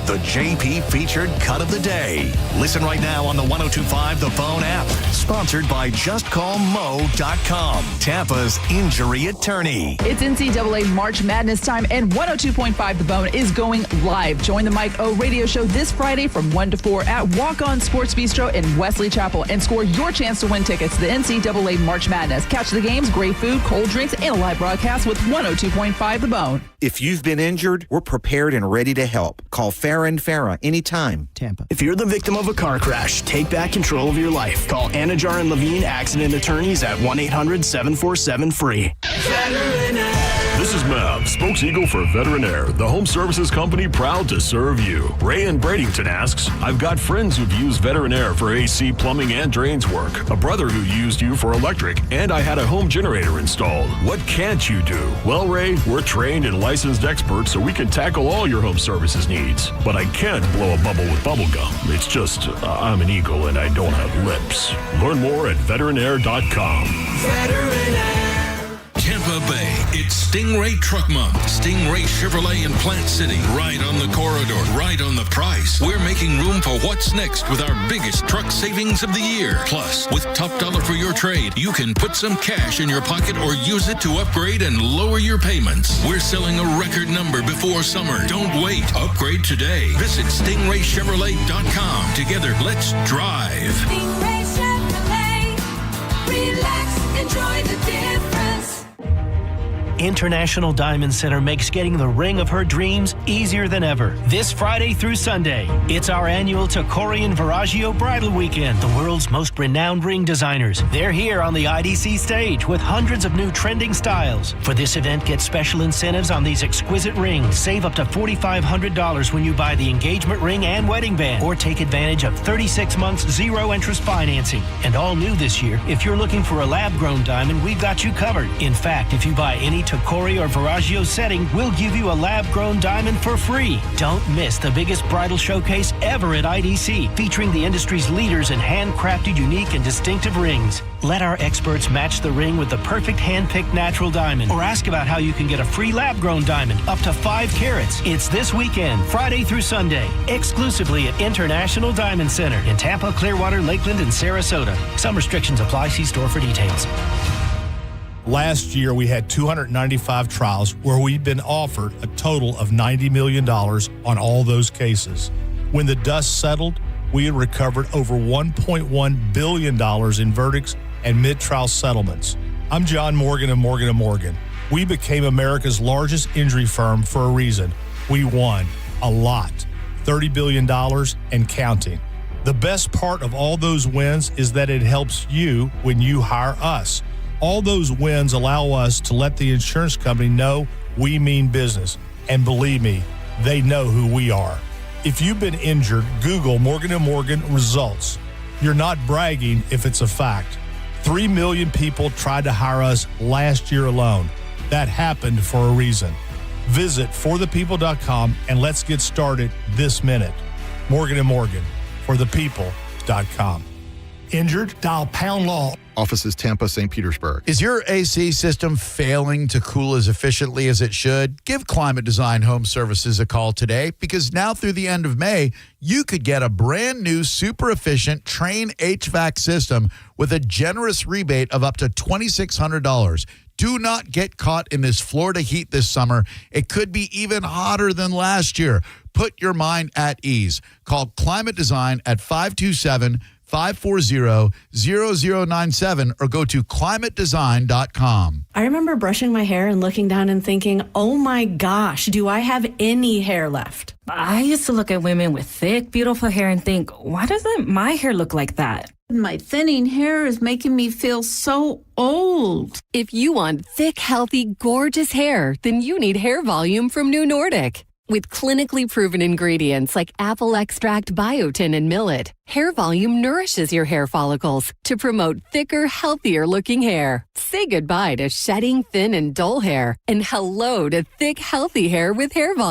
The JP featured cut of the day. Listen right now on the 102.5 The Bone app. Sponsored by JustCallMo.com, Tampa's injury attorney. It's NCAA March Madness time, and 102.5 The Bone is going live. Join the Mike O radio show this Friday from 1 to 4 at Walk On Sports Bistro in Wesley Chapel and score your chance to win tickets to the NCAA March Madness. Catch the games, great food, cold drinks, and a live broadcast with 102.5 The Bone. If you've been injured, we're prepared and ready to help. Call Farah & Farah anytime. Tampa. If you're the victim of a car crash, take back control of your life. Call Anajar and Levine Accident Attorneys at 1-800-747-FREE. This is Mav, spokes-eagle for Veterinaire, the home services company proud to serve you. Ray in Bradenton asks, I've got friends who've used Veterinaire for AC, plumbing, and drains work. A brother who used you for electric, and I had a home generator installed. What can't you do? Well, Ray, we're trained and licensed experts, so we can tackle all your home services needs. But I can't blow a bubble with bubble gum. It's just, I'm an eagle and I don't have lips. Learn more at veterinaire.com. Tampa Bay, it's Stingray Truck Month. Stingray Chevrolet in Plant City, right on the corridor, right on the price. We're making room for what's next with our biggest truck savings of the year. Plus, with top dollar for your trade, you can put some cash in your pocket or use it to upgrade and lower your payments. We're selling a record number before summer. Don't wait. Upgrade today. Visit StingrayChevrolet.com. Together, let's drive. Stingray Chevrolet. Relax, enjoy the difference. International Diamond Center makes getting the ring of her dreams easier than ever. This Friday through Sunday, it's our annual Tocori and Viraggio Bridal Weekend. The world's most renowned ring designers. They're here on the IDC stage with hundreds of new trending styles. For this event, get special incentives on these exquisite rings. Save up to $4,500 when you buy the engagement ring and wedding band, or take advantage of 36 months zero-interest financing. And all new this year, if you're looking for a lab-grown diamond, we've got you covered. In fact, if you buy any Tocori or Viraggio setting, we'll give you a lab-grown diamond for free. Don't miss the biggest bridal showcase ever at IDC, featuring the industry's leaders in handcrafted, unique, and distinctive rings. Let our experts match the ring with the perfect hand-picked natural diamond, or ask about how you can get a free lab-grown diamond up to 5 carats. It's this weekend, Friday through Sunday, exclusively at International Diamond Center in Tampa, Clearwater, Lakeland, and Sarasota. Some restrictions apply. See store for details. Last year, we had 295 trials where we'd been offered a total of $90 million on all those cases. When the dust settled, we had recovered over $1.1 billion in verdicts and mid-trial settlements. I'm John Morgan of Morgan & Morgan. We became America's largest injury firm for a reason. We won a lot, $30 billion and counting. The best part of all those wins is that it helps you when you hire us. All those wins allow us to let the insurance company know we mean business. And believe me, they know who we are. If you've been injured, Google Morgan & Morgan results. You're not bragging if it's a fact. 3 million people tried to hire us last year alone. That happened for a reason. Visit forthepeople.com and let's get started this minute. Morgan & Morgan. forthepeople.com. Injured? Dial pound law. Offices Tampa, St. Petersburg. Is your AC system failing to cool as efficiently as it should? Give Climate Design Home Services a call today, because now through the end of May, you could get a brand new super efficient Train HVAC system with a generous rebate of up to $2,600. Do not get caught in this Florida heat this summer. It could be even hotter than last year. Put your mind at ease. Call Climate Design at 527-540-0097 or go to climatedesign.com. I remember brushing my hair and looking down and thinking, oh my gosh, do I have any hair left? I used to look at women with thick, beautiful hair and think, why doesn't my hair look like that? My thinning hair is making me feel so old. If you want thick, healthy, gorgeous hair, then you need Hair Volume from New Nordic. With clinically proven ingredients like apple extract, biotin, and millet, Hair Volume nourishes your hair follicles to promote thicker, healthier looking hair. Say goodbye to shedding, thin, and dull hair, and hello to thick, healthy hair with Hair Volume.